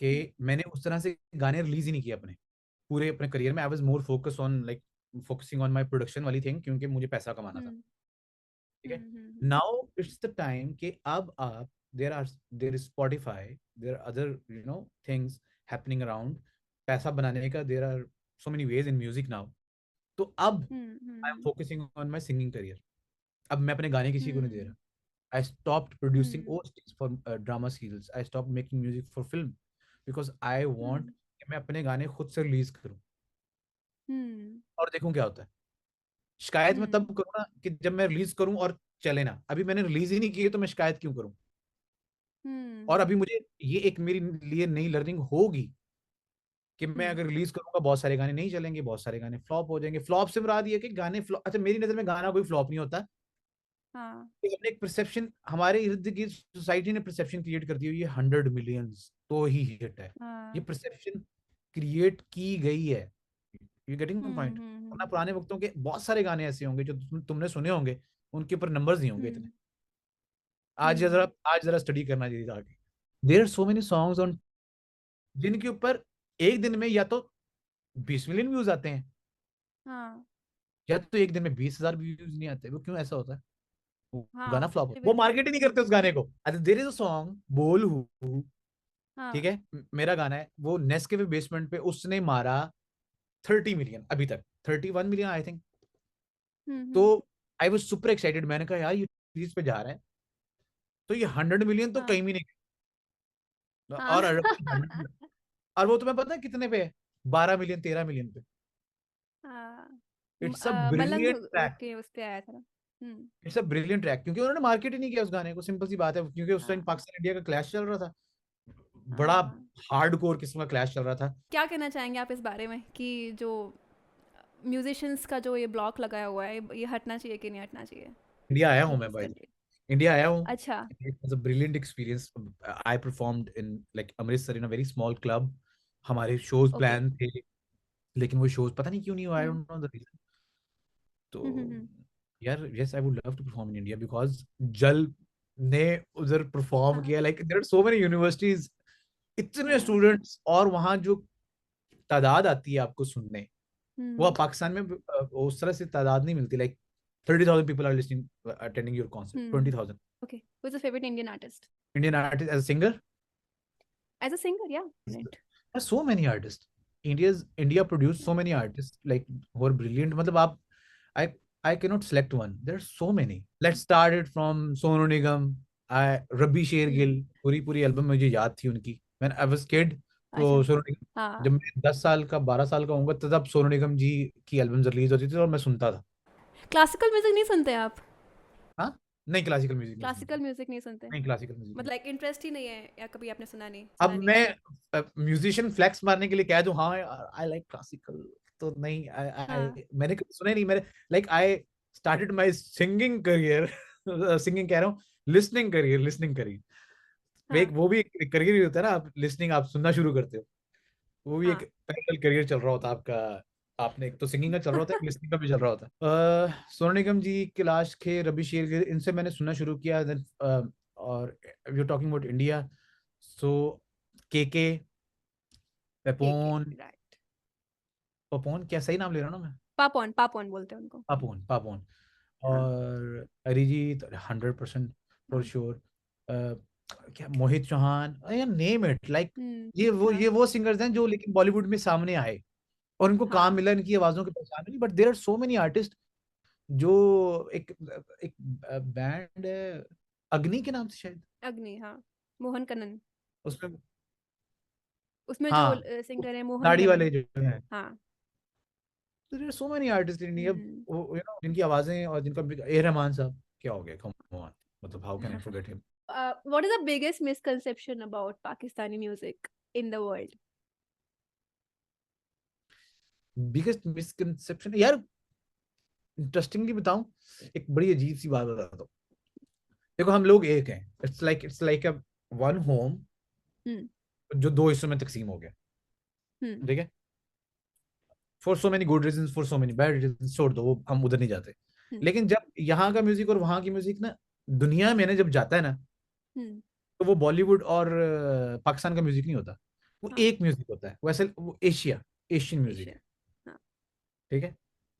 कि मैंने उस तरह से गाने रिलीज ही नहीं किए अपने पूरे अपने करियर में। I was more focus on like focusing on my production वाली थिंग, क्योंकि मुझे पैसा कमाना हुँ, था। ठीक हुँ, है, हुँ, हुँ, नाउ इट्स द टाइम कि अब आप there is Spotify, there are other things happening around. पैसा बनाने का there are so many ways in music now. तो अब I am hmm focusing on my singing career. अब मैं अपने गाने किसी को नहीं दे हम्म रहा. I stopped producing hmm OSTs for drama serials. I stopped making music for film because I want हम्म कि मैं अपने गाने खुद से रिलीज करूं हम्म और देखूं क्या होता है. शिकायत मैं हम्म तब करूँ ना कि जब मैं रिलीज करूं और चले ना. अभी मैंने रिलीज ही नहीं की है तो मैं शिकायत क्यों करूं. और हम्म अभी मुझे ये एक मेरी लिए नई लर्निंग होगी कि मैं हम्म अगर रिलीज करूंगा बहुत सारे गाने नहीं चलेंगे, बहुत सारे गाने फ्लॉप हो जाएंगे. फ्लॉप से मुराद ये है कि गाने फ्लॉप. अच्छा, मेरी नजर में गाना कोई फ्लॉप नहीं होता. हाँ तो हमने एक परसेप्शन, हमारे इर्द गिर्द सोसाइटी ने परसेप्शन क्रिएट कर दी हुई है 100 मिलियंस तो ही हिट है. ये हाँ परसेप्शन क्रिएट की गई है. You getting my point. वरना हम्म पुराने वक्तों के बहुत सारे गाने ऐसे होंगे जो तुमने सुने होंगे, उनके ऊपर नंबर्स नहीं होंगे इतने. हम्म आज जरा स्टडी करना चाहिए आगे. There are so many songs on जिनके ऊपर एक दिन में या तो 20 मिलियन व्यूज आते हैं हाँ या तो एक दिन में 20,000 व्यूज नहीं आते. वो क्यों ऐसा होता है? वो गाना हाँ फ्लॉप हो, ये वो भी मार्केट ही नहीं करते उस गाने को. अच्छा, देयर इज अ सॉन्ग बोल हूँ, ठीक हाँ है, मेरा गाना है, वो नेस्कैफे बेसमेंट पे उसने मारा 30 मिलियन अभी तक, 31 मिलियन आई थिंक. तो हम्म आई वॉज सुपर एक्साइटेड. मैंने कहा यार ये रिलीज पे जा रहा है तो ये 100 मिलियन तो हाँ कहीं भी नहीं. हाँ और 100, और वो तुम्हें पता है कितने पे है? 12 मिलियन, 13 मिलियन पे. हाँ it's a Malang brilliant track. के उस पे आया था ना इट्स अ ब्रिलियंट ट्रैक क्योंकि उन्होंने मार्केट ही नहीं किया उस गाने को. सिंपल सी बात है, क्योंकि उस टाइम हाँ पाकिस्तान इंडिया का क्लैश चल रहा था. बड़ा हाँ हार्ड कोर किस्म का क्लैश चल रहा था. क्या कहना चाहेंगे आप इस बारे में कि जो म्यूजिशियंस का जो ये ब्लॉक लगाया हुआ है ये हटना चाहिए कि नहीं हटना चाहिए इंडिया आया हूँ मैं इस भाई. कंट्री इंडिया आया हूँ. अच्छा It was a brilliant experience. I performed in like Amritsar in a very small club. हमारे शोज ओके प्लान थे लेकिन वो शोज पता नहीं क्यों नहीं हुआ. I hmm don't know the reason. तो हम्म हम्म यार yes I would love to perform in India because Jal ने उधर परफॉर्म हाँ किया. Like there are so many universities, इतने हाँ स्टूडेंट्स, और वहाँ जो तादाद आती है आपको सुनने, वो हम्म पाकिस्तान में उस तरह से तादाद नहीं मिलती. Like 30,000 people are listening, attending your concert. 20,000 okay who is a favourite Indian artist Indian artists as a singer. As a singer या right There's so many artists. India produced so many artists like who are brilliant. मतलब आप I I cannot select one. There's so many. Let's start it from Sonu Nigam. रब्बी शेरगिल, पूरी पूरी एल्बम मुझे याद थी उनकी. When I was kid, तो अच्छा सोनू निगम, हाँ जब मैं 10 साल का 12 साल का होऊंगा तब सोनू निगम जी की एल्बम्स रिलीज होती थी और मैं सुनता था. क्लासिकल म्यूजिक नहीं सुनते आप हाँ, नहीं क्लासिकल म्यूजिक नहीं सुनता. क्लासिकल म्यूजिक नहीं सुनते नहीं क्लासिकल म्यूजिक नहीं. मतलब लाइक इंटरेस्ट ही नहीं है या कभी आपने अब सुना नहीं मैं म्यूजिशियन फ्लेक्स मारने के लिए कह दूं हाँ आई लाइक क्लासिकल, तो नहीं. हाँ मैंने कभी सुना ही नहीं. मेरे like I started my singing career singing कह रहा हूँ, लिसनिंग करियर. एक हाँ वो भी एक करियर ही होता है ना. आप लिसनिंग, आप सुनना शुरू करते हो, वो भी एक हाँ पैरेलल करियर चल रहा होता है आपका. आपने एक तो सिंगिंग का चल रहा होता है, एक लिसनिंग का भी चल रहा होता है. सोनू निगम जी, कैलाश खेर, रवि शेरगिल, इनसे मैंने सुनना शुरू किया. Then, और यू टॉकिंग अबाउट इंडिया, सो के के पेपोन. राइट पपोन, क्या सही नाम ले रहा हूँ ना मैं? पापोन पापोन बोलते हैं उनको पापोन, पापोन. हाँ और अरिजीत 100% फॉर हाँ श्योर. क्या Mohit Chauhan, name it like. हाँ ये वो सिंगर्स हैं जो लेकिन बॉलीवुड में सामने आए और इनको काम हाँ मिला, इनकी आवाजों की पहचान मिली. But there are so many artist जो एक एक बैंड है अग्नि के नाम से शायद, अग्नि हाँ मोहन कनन उसमें. उसमें जो हाँ, सिंगर है मोहन दाढ़ी कनन वाले जो हैं. हाँ तो there are so many artist in India, hmm जिनकी आवाजें और जिनका. ए रहमान साहब, क्या हो गया, कम ऑन. मतलब how can I forget him. what is the biggest misconception about Pakistani music in the world biggest misconception यार, इंटरेस्टिंगली बताऊं, एक बड़ी अजीब सी बात बताता हूँ. देखो हम लोग एक हैं. It's like a one home hmm जो दो हिस्सों में तकसीम हो गया. हम्म ठीक है, for so many good reason, for so many bad reason, छोड़ दो, वो हम उधर नहीं जाते. हम्म लेकिन जब यहाँ का म्यूजिक और वहाँ की म्यूजिक ना दुनिया में ना जब जाता है ना, हम्म तो वो बॉलीवुड और पाकिस्तान का म्यूजिक नहीं होता. वो हाँ एक म्यूजिक होता है. वैसे वो एशियन म्यूजिक एशिया है. हाँ ठीक है.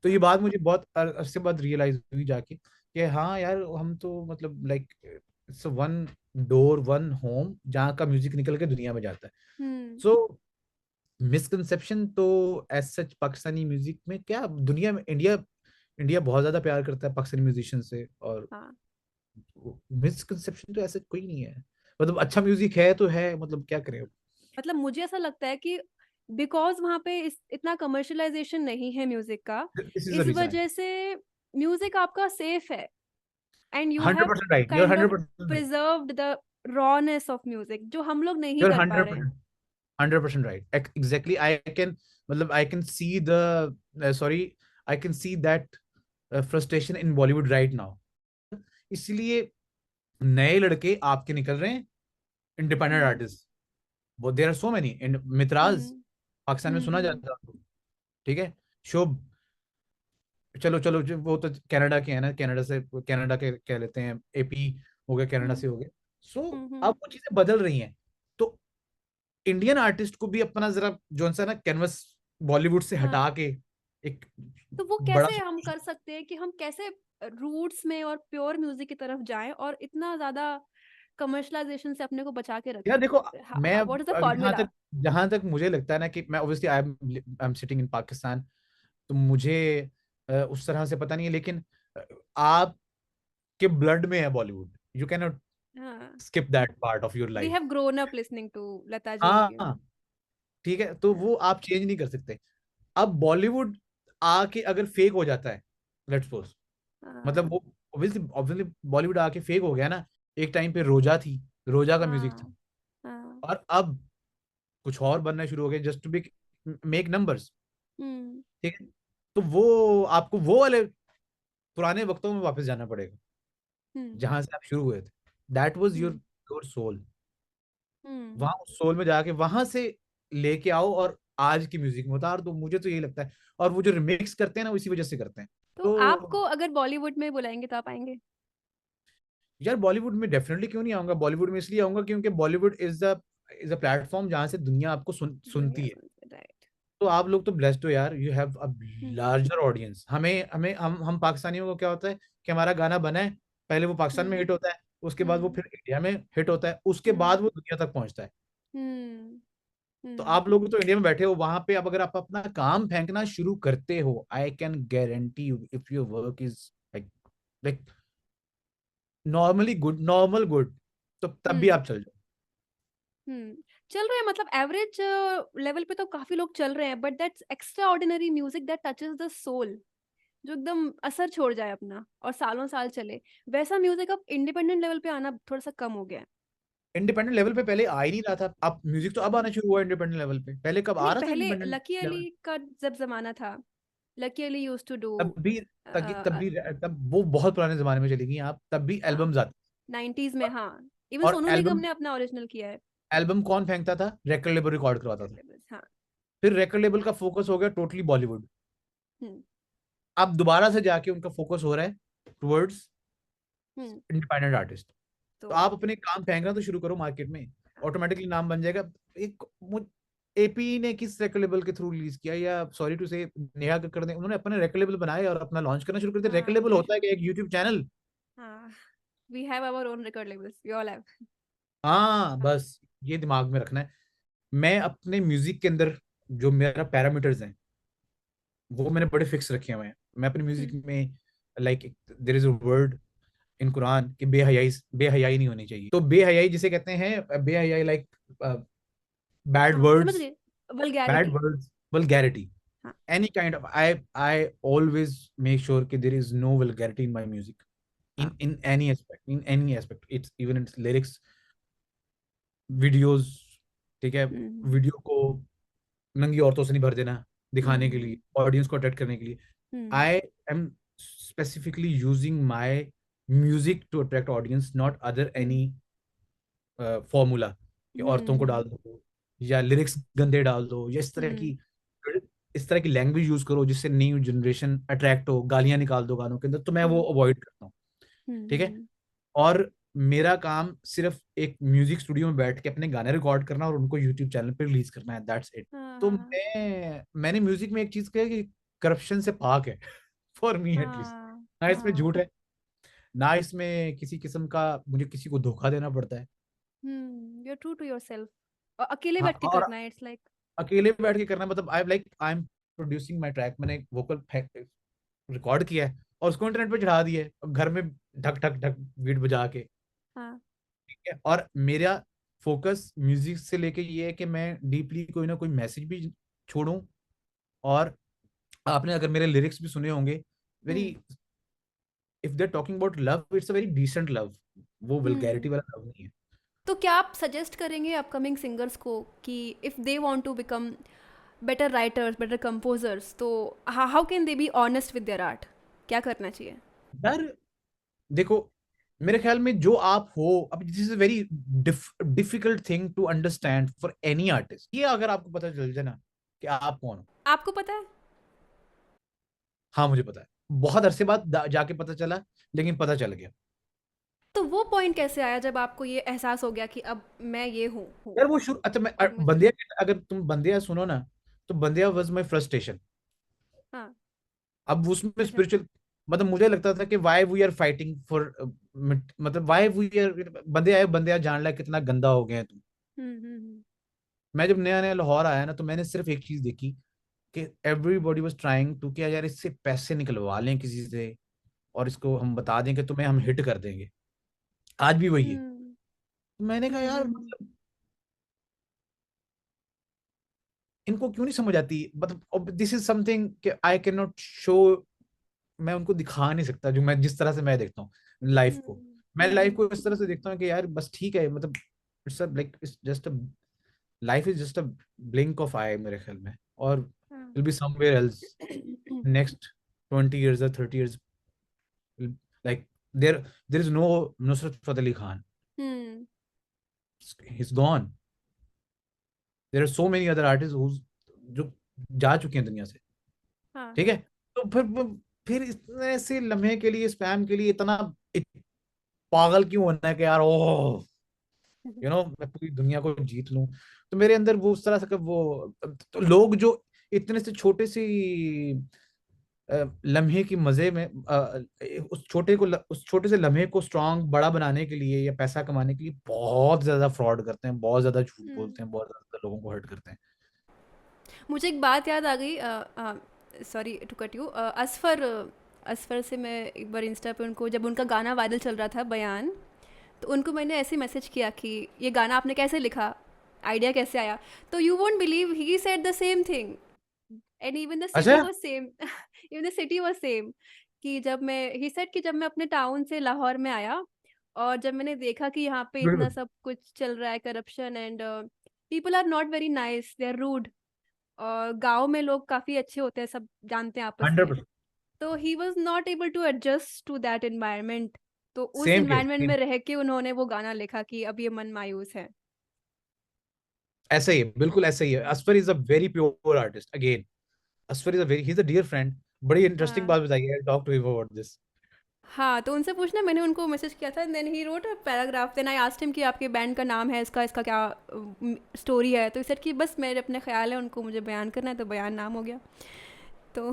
तो ये हाँ बात मुझे बहुत अरसे बाद रियलाइज हुई जाके कि हाँ यार, हम तो मतलब like it's one door, one home, जहाँ का म्यूजिक निकल के दुनिया में जाता है. हम्म. सो मिसकंसेप्शन तो एज सच पाकिस्तानी म्यूजिक में क्या, दुनिया में, इंडिया इंडिया बहुत ज्यादा प्यार करता है पाकिस्तानी म्यूजिशियन से, और हाँ. मिसकंसेप्शन तो ऐसा कोई नहीं है. मतलब अच्छा म्यूजिक है तो है, मतलब क्या करें. मतलब मुझे ऐसा लगता है कि बिकॉज वहाँ पे इतना कमर्शलाइजेशन नहीं है म्यूजिक का, दिस इज द इस रीजन. वजह से म्यूजिक आपका सेफ है, and you have 100% right, you are kind of 100% right, preserved the rawness of music जो हम लोग नहीं यू आर कर पा रहे हैं. 100%, 100% right. Exactly. I can, मतलब I can see the sorry, I can see that frustration in Bollywood right now. इसलिए नए लड़के आपके निकल रहे हैं, इंडिपेंडेंट हम्म. आर्टिस्ट. वो देयर आर सो मेनी. मितराज हम्म. पाकिस्तान में सुना हम्म. जाता है. ठीक है. शुभ, चलो चलो वो तो कनाडा के है ना, कनाडा से, कनाडा के कह लेते हैं, एपी हो गया, कनाडा हम्म. से हो गए. सो हम्म. अब वो चीजें बदल रही हैं. तो इंडियन आर्टिस्ट को भी अपना जरा जो सा ना कैनवस बॉलीवुड से हाँ. हटा के एक तो वो बड़ा कैसे हम कर सकते हैं कि हम कैसे रूट्स में और प्योर म्यूजिक की तरफ जाएं और इतना ज्यादा कमर्शलाइजेशन से अपने को बचा के यार रखें? देखो, मैं व्हाट इज द जहां फॉर्मूला? तक जहां तक मुझे लगता है ना कि मैं obviously I am sitting in Pakistan, तो मुझे उस तरह से पता नहीं है, लेकिन आपके ब्लड में है बॉलीवुड. यू कैन नॉट हाँ. Skip that part of your we life. Have grown up listening to Lata ji. हाँ, ठीक है, तो हाँ. वो आप चेंज नहीं कर सकते. अब बॉलीवुड आके अगर फेक हो जाता है, लेट्स सपोज, मतलब हाँ. वो ऑब्वियसली ऑब्वियसली बॉलीवुड आके फेक हो गया ना. एक टाइम पे रोजा थी, रोजा का म्यूजिक था, हाँ. हाँ. और अब कुछ और बनना शुरू हो गया just to be make numbers. Hmm. ठीक है. तो वो आपको वो वाले पुराने वक्तों में वापस जाना पड़ेगा, हम्म. जहां से आप शुरू हुए थे. That was your hmm. Your soul. Hmm. वहां उस सोल में जाके वहां से लेके आओ और आज की म्यूजिक में उतार दो. मुझे तो यही लगता है. और वो जो रिमिक्स करते हैं ना, इसी वजह से करते हैं. तो तो आपको अगर बॉलीवुड में बुलाएंगे तो आप आएंगे? यार बॉलीवुड में डेफिनेटली क्यों नहीं आऊंगा. बॉलीवुड में इसलिए आऊंगा क्योंकि बॉलीवुड इज अ प्लेटफॉर्म जहां से दुनिया आपको सुनती दुनिया है. सुनते, राइट. तो आप लोग तो ब्लेस्ड हो यार, you have a hmm. Larger audience. हमें हमें हम पाकिस्तानियों को क्या होता है कि हमारा गाना बना है, पहले वो पाकिस्तान में हम्म. हिट होता है, उसके बाद वो हम्म. फिर इंडिया में हिट होता है, उसके बाद हम्म. वो दुनिया तक पहुंचता है. हम्म. तो हम्म. आप लोग तो इंडिया में बैठे हो, वहां पे अब अगर आप अपना काम फेंकना शुरू करते हो, I can guarantee you, if your work is like like normally good, normal good, तो तब भी हम्म. आप चल जाओ. हम्म. चल रहे हैं, मतलब एवरेज लेवल पे तो काफी लोग चल रहे हैं, but that's extraordinary music that touches the soul, जो एकदम असर छोड़ जाए अपना और सालों साल चले, वैसा म्यूजिक अब इंडिपेंडेंट लेवल पे आना थोड़ा सा कम हो गया है. इंडिपेंडेंट लेवल पे पहले आ ही नहीं रहा था. अब म्यूजिक तो अब आना शुरू हुआ इंडिपेंडेंट लेवल पे. पहले कब आ नहीं, रहा था पहले इंडिपेंडेंट लकी अली लेवल. का जब जमाना था, Lucky Ali used to do. तब भी तब भी तब वो बहुत पुराने जमाने में चली गई आप. तब भी हाँ, एल्बम्स आती. 90s में. और, हाँ, इवन और सोनू निगम एल्बम ने अपना ओरिजिनल किया है. एल्बम कौन फेंकता था? रिकॉर्ड लेबल रिकॉर्ड करवाता Record था. labels, हाँ. फिर रिकॉर्ड लेबल का फोकस हो गया टोटली बॉलीवुड. हम्म. अब दोबारा से जाके उनका फोकस हो रहा है टुवर्ड्स हम्म. Independent artist. तो तो आप अपने काम फेंकना तो शुरू करो मार्केट में, ऑटोमेटिकली नाम बन जाएगा. एक एपी ने किस रेकॉर्ड लेबल के थ्रू रिलीज किया, या सॉरी टू से नेहा कक्कड़ ने, उन्होंने अपने रेकॉर्ड लेबल बनाए और अपना लॉन्च करना शुरू कर दिया. रेकॉर्ड हाँ, लेबल होता है कि एक यूट्यूब चैनल. हाँ, we have our own record labels, we all have. हाँ, हाँ. बस ये दिमाग में रखना है. मैं अपने म्यूजिक के अंदर जो मेरा पैरामीटर्स हैं, वो मैंने बड़े फिक्स रखे हुए हैं. मैं अपने म्यूजिक हम्म. में like there is a word in Quran कि बेहयाई, बेहयाई नहीं होनी चाहिए. तो बेहयाई जिसे कहते हैं, बेहयाई लाइक बैड हाँ, समझ वर्ड्स, गए. Bad vulgarity. वर्ड्स, वल्गैरिटी, हाँ. any kind of, I always make sure that there is no vulgarity in my music, हाँ. in any aspect, it's even in lyrics, videos. ठीक है. हम्म. वीडियो को नंगी औरतों से नहीं भर देना दिखाने के हम्म. लिए, ऑडियंस को अट्रैक्ट करने के लिए. Hmm. I am specifically using my music to attract audience, not other hmm. Any formula कि औरतों को डाल हम्म. दो, या लिरिक्स गंदे डाल दो, या हम्म. इस तरह की लैंग्वेज यूज करो जिससे न्यू जनरेशन अट्रैक्ट हो, गालियां निकाल दो गानों के अंदर. तो मैं वो हम्म. अवॉइड करता हूँ. ठीक है. हम्म. और मेरा काम सिर्फ एक म्यूजिक स्टूडियो में बैठ के अपने गाने रिकॉर्ड करना और उनको यूट्यूब चैनल पे रिलीज करना है. That's it. हाँ. तो हाँ. मैंने म्यूजिक में एक चीज कही कि करप्शन से पाक है. For me at least. हाँ. हाँ, इसमें झूठ हाँ. है, ना इसमें किसी किस्म का मुझे किसी को धोखा देना पड़ता है। You are true to yourself, और अकेले हाँ, बैठ के और करना है, इट्स लाइक। अकेले बैठ के करना मतलब I am producing my track, मैंने एक वोकल रिकॉर्ड किया है और उसको इंटरनेट पे चढ़ा दिया है और घर में ढक ढक ढक बीट बजा के, हाँ। ठीक है। और मेरा फोकस म्यूजिक से लेके ये है कि मैं डीपली कोई ना कोई मैसेज भी छोड़ूं। और आपने अगर मेरे लिरिक्स भी सुने होंगे, very, hmm. If they talking about love, it's a very decent love, वो वल्गैरिटी हम्म। वाला लव नहीं है। तो क्या आप सजेस्ट करेंगे अपकमिंग सिंगर्स को कि if they want to become better writers, better composers, तो how can they be honest with their art? क्या करना चाहिए? यार देखो, मेरे ख्याल में जो आप हो, अब this is a very difficult thing to understand for any artist. ये अगर आपको पता चल जाए ना कि आप कौन हो। आपको पता है? हाँ मुझे पता है, बहुत अरसे बाद जाके पता चला, लेकिन पता चल गया। तो वो पॉइंट कैसे आया जब आपको ये एहसास हो गया कि अब मैं ये हूँ? यार वो शुरू, अच्छा मैं अब मुझे। बंदिया, अगर तुम बंदिया सुनो ना, तो बंदिया वाज माय फ्रस्ट्रेशन। हाँ। अब उसमें अच्छा। स्पिरिचुअल, मतलब मुझे लगता था कि why we are fighting for, मतलब वाई वी आर, बंदे आए जान ला कितना गंदा हो गया है तुम। हम्म। मैं जब नया नया लाहौर आया ना, तो मैंने सिर्फ एक चीज देखी कि एवरीबॉडी वाज ट्राइंग टू, क्या यार इससे पैसे निकलवा लें किसी से, और इसको हम बता दें कि तुम्हें हम हिट कर देंगे। आज भी वही है। हम्म। तो मैंने कहा यार हम्म। मतलब इनको क्यों नहीं समझ आती, मतलब दिस इज समथिंग कि आई कैन नॉट शो, मैं उनको दिखा नहीं सकता जो मैं, जिस तरह से मैं देखता हूँ लाइफ को। मैं लाइफ को इस तरह से देखता हूँ कि यार बस ठीक है, मतलब it's like it's just a, life is just a blink of eye मेरे ख्याल में, और हाँ। Will be somewhere else next 20 years or 30 years, like there is no Nusrat Fateh Ali Khan, hmm. he's gone. There are so many other artists who's जो जा चुके हैं दुनिया से, हाँ। ठीक है। तो फिर इतने से लम्हे के लिए, स्पैम के लिए इतना पागल क्यों होना है कि यार ओह मैं पूरी दुनिया को जीत लूं। तो मेरे अंदर वो उस तरह से वो, तो लोग जो इतने से छोटे सी लम्हे की मजे में, उस छोटे से लम्हे को स्ट्रांग बड़ा बनाने के लिए या पैसा कमाने के लिए बहुत ज्यादा फ्रॉड करते हैं, बहुत ज्यादा झूठ हम्म। बोलते हैं, बहुत ज्यादा लोगों को हर्ट करते हैं। मुझे एक बात याद आ गई, sorry to cut you. Asfar, Asfar से मैं एक बार इंस्टा पे उनको, जब उनका गाना वायरल चल रहा था बयान, तो उनको मैंने ऐसे मैसेज किया कि ये गाना आपने कैसे लिखा, आइडिया कैसे आया? तो you won't believe he said the same thing, and even the city अच्छा, was same. Even the city was same, कि जब मैं, ही सेड कि जब मैं अपने टाउन से लाहौर में आया और जब मैंने देखा कि यहाँ पे इतना बिल्कुल, सब कुछ चल रहा है, corruption and people are not very nice, they are rude, और गाँव में लोग काफ़ी अच्छे होते हैं, सब जानते हैं आपस में। 100%। तो he was not able to adjust to that environment, तो उस सेम केस, एनवायरनमेंट में रह के उन्होंने वो गाना लिखा कि अब ये मन मायूस है। ऐसा ही है, बिल्कुल ऐसा ही है। Asfar is a very pure artist again. Asfar is a very, he is a dear friend. बड़ी इंटरेस्टिंग हाँ। बात बताइए, talk to you about this. हाँ, तो उनसे पूछना, मैंने उनको मैसेज किया था, then he wrote a paragraph, then I asked him कि आपके बैंड का नाम है, इसका इसका क्या स्टोरी है? तो इस कि बस मेरे अपने ख्याल है, उनको मुझे बयान करना है, तो बयान नाम हो गया। तो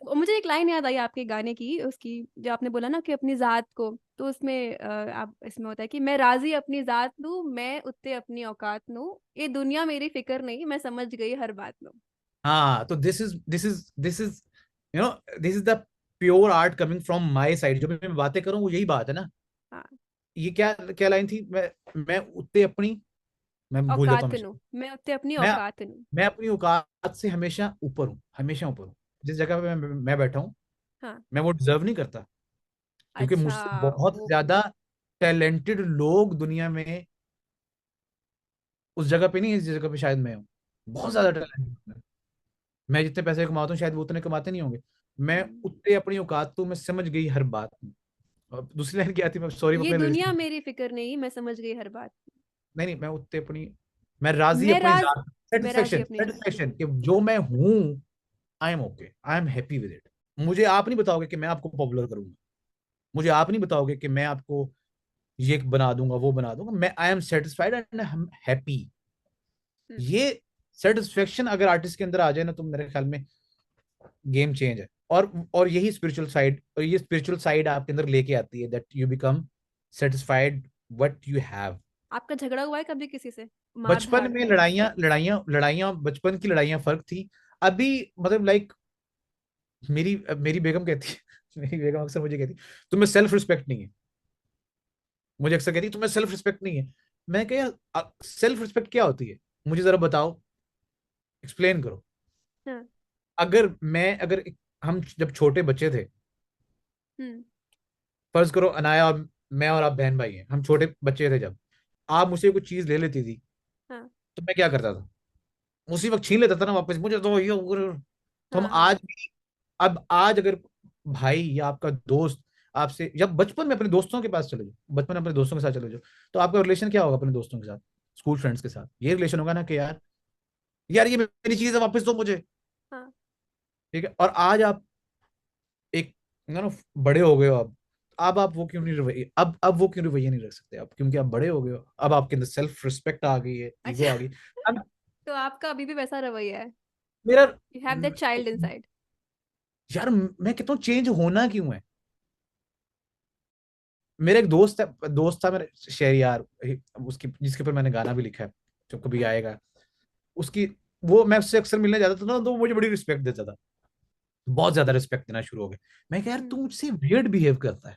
और मुझे एक लाइन याद आई आपके गाने की, उसकी, जो आपने बोला ना कि अपनी ज़ात को, तो उसमें आप, इसमें होता है कि मैं राज़ी अपनी ज़ात नू, मैं उत्ते अपनी औकात नू, ये दुनिया मेरी फ़िक्र नहीं, मैं समझ गई हर बात नू। हाँ, तो this is this is the pure art coming from my side. जो मैं बातें करूं वो यही बात है ना। हाँ। ये क्या क्या लाइन थी, मैं उत्ते अपनी, मैं भूल जाता हूँ औकात नू, हमेशा। मैं उत्ते अपनी मैं औकात नू। मैं अपनी औकात से हमेशा ऊपर हूँ, हमेशा ऊपर हूँ। जिस जगह पे मैं बैठा हूँ, हाँ। मैं वो डिजर्व नहीं करता, क्योंकि अच्छा। मुझसे बहुत वो। ज्यादा टैलेंटेड लोग दुनिया में उस जगह पे नहीं है जिस जगह पे शायद मैं हूँ। बहुत ज्यादा हुँ। टैलेंटेड। मैं जितने पैसे कमाता हूँ शायद वो उतने कमाते नहीं होंगे। मैं हुँ। उतने अपनी औकात, तो मैं समझ गई हर बात। और दूसरी लाइन क्या थी, मैं सॉरी ये अपने लिरिक्स, दुनिया मेरी फ़िक्र नहीं, मैं समझ गई हर बात। नहीं नहीं, मैं उतने अपनी, मैं राजी मैं अपनी राज़ जात, मैं राज़ी सेटिस्फेक्शन अपनी ज़ात। सेटिस्फेक्शन कि जो मैं हूँ, I am okay, I am happy with it. मुझे आप नहीं बताओगे कि मैं आपको पॉपुलर करूंगा, मुझे आप नहीं बताओगे कि मैं आपको ये बना दूंगा वो बना दूंगा। मैं I am satisfied and I am happy. हुँ। ये सेटिस्फेक्शन अगर आर्टिस्ट के अंदर आ जाए ना, तो मेरे ख्याल में गेम चेंज है। और यही स्पिरिचुअल साइड, और ये स्पिरिचुअल साइड आपके अंदर लेके आती है that you become satisfied what you have. आपका झगड़ा हुआ है कभी किसी से? बचपन मार-धाड़? में लड़ाइयाँ बचपन की लड़ाइयाँ फर्क थी। अभी मतलब लाइक मेरी मेरी बेगम कहती है मेरी बेगम अक्सर मुझे कहती है, तुम्हें सेल्फ रिस्पेक्ट नहीं है। मुझे अक्सर कहती है तुम्हें सेल्फ रिस्पेक्ट नहीं है। मैं कह यार सेल्फ रिस्पेक्ट क्या होती है, मुझे जरा बताओ, एक्सप्लेन करो। हाँ। अगर हम जब छोटे बच्चे थे, हुँ। फर्ज करो अनाया और मैं और आप बहन भाई हैं, हम छोटे बच्चे थे जब, आप मुझसे कुछ चीज ले लेती थी, हाँ। तो मैं क्या करता था, उसी वक्त छीन लेता था ना वापस, मुझे तो ये तो हम हाँ, हाँ। आज भी, अब आज अगर भाई या आपका दोस्त आपसे, जब बचपन में अपने दोस्तों के पास चले जाओ, बचपन में अपने दोस्तों के साथ चले जाओ, तो आपका रिलेशन क्या होगा अपने दोस्तों के साथ, स्कूल फ्रेंड्स के साथ? ये रिलेशन होगा ना कि यार, यार ये मेरी चीज है वापस दो मुझे। हाँ। ठीक है, और आज आप एक ना बड़े हो गए हो, अब आप वो क्यों नहीं रवैये, अब वो क्यों रवैये नहीं रख सकते आप, क्योंकि आप बड़े हो गए हो, अब आपके अंदर सेल्फ रिस्पेक्ट आ गई है, ईगो अच्छा। आ गई। अब तो आपका अभी भी वैसा रवैया है? मेरा you have that child inside? यार मैं कहता हूँ चेंज होना क्यों है। मेरा एक दोस्त था मेरा शहरियार, उसकी जिसके ऊपर मैंने गाना भी लिखा है, जो कभी हाँ। आएगा, उसकी, वो मैं उससे अक्सर मिलने जाता था ना, तो वो मुझे बड़ी रिस्पेक्ट देता था, बहुत ज्यादा रिस्पेक्ट देना शुरू हो गया। मैं कहा यार हुँ। तू मुझसे वियर्ड बिहेव करता है।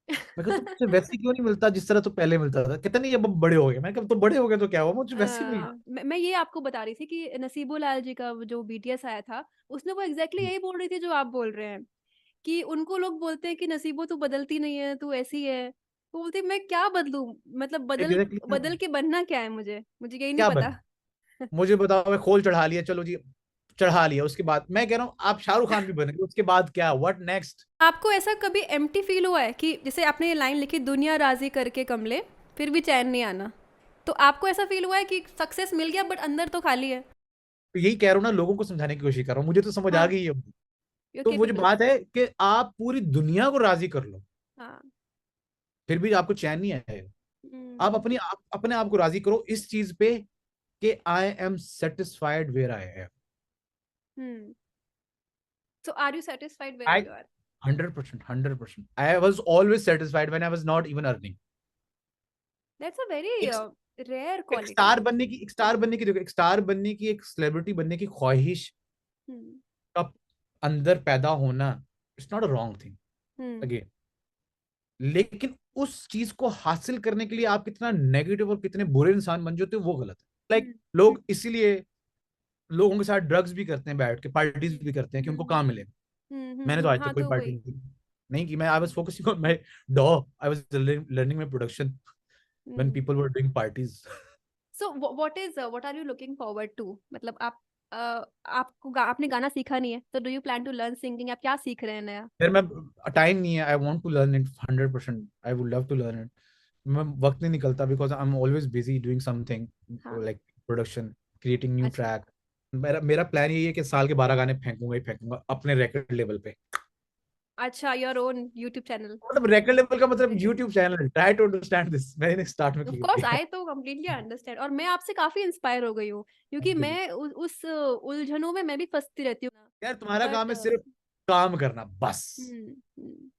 मैं कहा तू मुझसे वैसे क्यों नहीं मिलता जिस तरह तू पहले मिलता था? कहता नहीं अब हम बड़े हो गए। मैं कहा तो बड़े हो गए तो क्या हुआ, मुझे वैसे ही मिल गया। मैं ये आपको बता रही थी कि नसीबुल जी का वो जो बीटीएस आया था, उसमें वो एग्ज़ैक्टली यही बोल रही थी जो आप बोल रहे हैं, कि उनको लोग बोलते हैं कि नसीबो तू बदलती नहीं है, तू ऐसी है। वो बोलती है मैं क्या बदलूँ? मतलब बदल एग्जैक्टली, बदल के बनना क्या है मुझे? मुझे यही नहीं क्या पता। बने, मुझे बताओ, मैं खोल चढ़ा लिया, चलो जी चढ़ा लिया, उसके बाद मैं कह रहा हूँ आप शाहरुख खान भी बन गए, उसके बाद क्या, व्हाट नेक्स्ट? आपको ऐसा कभी एम्प्टी फ़ील हुआ है कि जैसे आपने ये लाइन लिखी दुनिया राज़ी करके कमले, फिर भी चैन नहीं आना। तो आपको ऐसा फ़ील हुआ है कि सक्सेस मिल गया बट अंदर तो खाली है? तो यही कह रहा हूँ ना, लोगों को समझाने की कोशिश कर रहा हूँ, मुझे तो समझ आ हाँ, गई है। यू आर तो वो जो कैपेबल। बात है कि आप पूरी दुनिया को राजी कर लो, हाँ। फिर भी आपको चैन नहीं आएगा। आप हुँ। अपने आप को राजी करो इस चीज पे कि I am satisfied where I am. Hmm. So are you satisfied where I you are? 100%, 100%, I was always satisfied when I was not even earning. That's a very एक रेयर एक क्वालिटी। स्टार बनने की एक स्टार बनने की देखो, एक स्टार बनने की, एक सेलिब्रिटी बनने की ख्वाहिश हुँ। का अंदर पैदा होना, it's not a wrong thing hmm. Again. लेकिन उस चीज को हासिल करने के लिए आप कितना नेगेटिव और कितने बुरे इंसान बन जाते हो, वो गलत है। हुँ। लाइक लोग इसीलिए लोगों के साथ ड्रग्स भी करते हैं, बैठ के पार्टीज भी करते हैं कि हुँ, उनको हुँ। काम मिले। हुँ, मैंने तो हुँ। आज तक हाँ, कोई तो पार्टी वही। नहीं की। मैं I was focusing on my डॉ, I was learning my production when hmm. People were doing parties. So what are you looking forward to? मतलब आप आपको आपने गाना सीखा नहीं है, तो do you plan to learn singing? आप क्या सीख रहे हैं नया? फिर मैं, टाइम नहीं है, I want to learn it 100%, I would love to learn it. मैं वक्त नहीं निकलता because I am always busy doing something हाँ। लाइक प्रोडक्शन, क्रिएटिंग न्यू अच्छा। ट्रैक। मेरा मेरा प्लान यही है कि साल के 12 गाने फेंकूंगा ही फेंकूंगा अपने रिकॉर्ड लेवल पे। अच्छा, योर ओन यूट्यूब चैनल। मतलब रिकॉर्ड लेवल का मतलब YouTube channel, try to understand this, मैंने स्टार्ट में ऑफ क्लियर कोर्स किया आई तो कंप्लीटली अंडरस्टैंड, और मैं आपसे काफ़ी इंस्पायर हो गई हूँ, क्योंकि है। मैं उस उलझनों में मैं भी फँसती रहती हूँ। यार तुम्हारा काम बट है सिर्फ काम करना बस, हुँ, हुँ।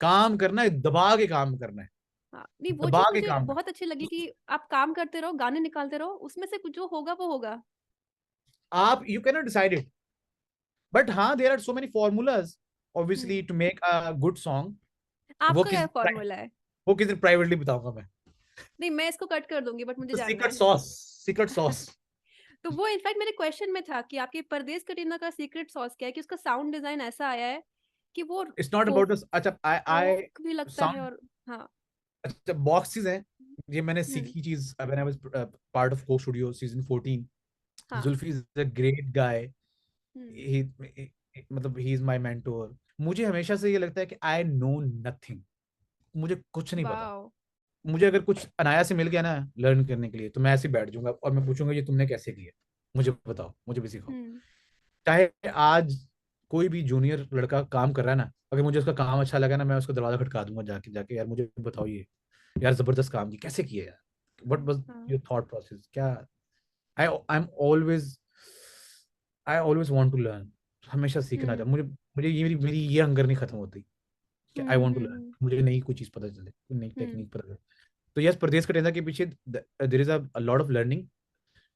काम करना है, दबा के काम करना है, हाँ, नहीं वो दबा चीज़ के मुझे काम बहुत अच्छी लगी करना। कि आप काम करते रहो, गाने निकालते रहो, उसमें से कुछ जो होगा वो होगा। आप you can not decide it, but हाँ there are so many formulas hmm. Obviously to make a good song. वो आपका किस क्या फ़ॉर्मूला है? वो किसी दिन प्राइवेटली बताऊंगा मैं। नहीं, मैं इसको कट कर दूँगी बट मुझे जानना सीक्रेट है। Sauce, secret sauce. तो वो इनफैक्ट मेरे क्वेश्चन में था कि आपके परदेस कटीना का सीक्रेट सॉस क्या है, कि उसका साउंड डिज़ाइन ऐसा आया है कि वो इट्स नॉट फ़ोक अबाउट, अच्छा आई फ़ोक भी लगता है, साउंड, और हाँ। अच्छा बॉक्सेस हैं, ये मैंने हुँ। सीखी चीज when I was part of Coke Studio season 14। हाँ। Xulfi is a great guy, hmm. He मतलब ही इज माय मेंटोर। मुझे हमेशा से ये लगता है कि आई नो नथिंग, मुझे कुछ नहीं पता। वॉव! मुझे अगर कुछ अनाया से मिल गया ना लर्न करने के लिए, तो मैं ऐसे ही बैठ जाऊंगा और मैं पूछूंगा ये तुमने कैसे किया, मुझे बताओ, मुझे भी सिखाओ। हुँ। चाहे आज कोई भी जूनियर लड़का काम कर रहा है ना, अगर मुझे उसका काम अच्छा लगा ना, मैं उसका दरवाजा खटका दूंगा जाके जाके, यार मुझे बताओ ये, यार जबरदस्त काम की कैसे किया यार, व्हाट वाज हाँ। योर थॉट प्रोसेस क्या। I am always, I always want to learn, हमेशा सीखना था हम्म मुझे। मुझे ये मेरी ये हंगर नहीं खत्म होती कि आई वांट टू लर्न, हम्म मुझे नई कोई चीज पता चले, कोई नई हम्म टेक्निक पता चले। तो यस, परदेश कटेंदा के पीछे there is a lot of learning,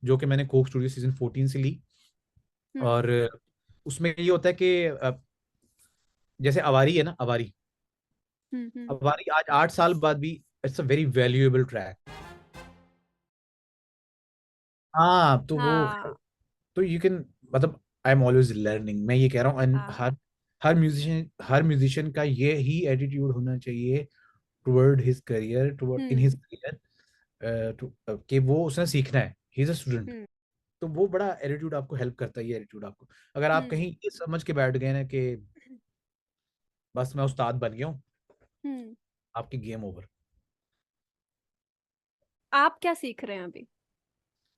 जो कि मैंने कोक स्टूडियो सीजन 14 से ली। हम्म और उसमें ये होता है कि जैसे अवारी है ना, अवारी, हम्म। अवारी आज 8 साल बाद भी it's a very valuable track. हाँ, तो वो, हाँ तो यू कैन, मतलब आई एम ऑलवेज लर्निंग, मैं ये कह रहा हूँ। एंड हाँ हर म्यूजिशियन का ये ही एटीट्यूड होना चाहिए टुवर्ड हिज करियर, टुवर्ड इन हम्म हिज करियर, कि वो उसने सीखना है, ही इज अ स्टूडेंट। हम्म तो वो बड़ा एटीट्यूड आपको हेल्प करता है, ये एटीट्यूड आपको। अगर आप हम्म कहीं ये समझ के बैठ गए ना कि बस मैं उस्ताद बन गया हूँ, हम्म। आपकी गेम ओवर। आप क्या सीख रहे हैं अभी?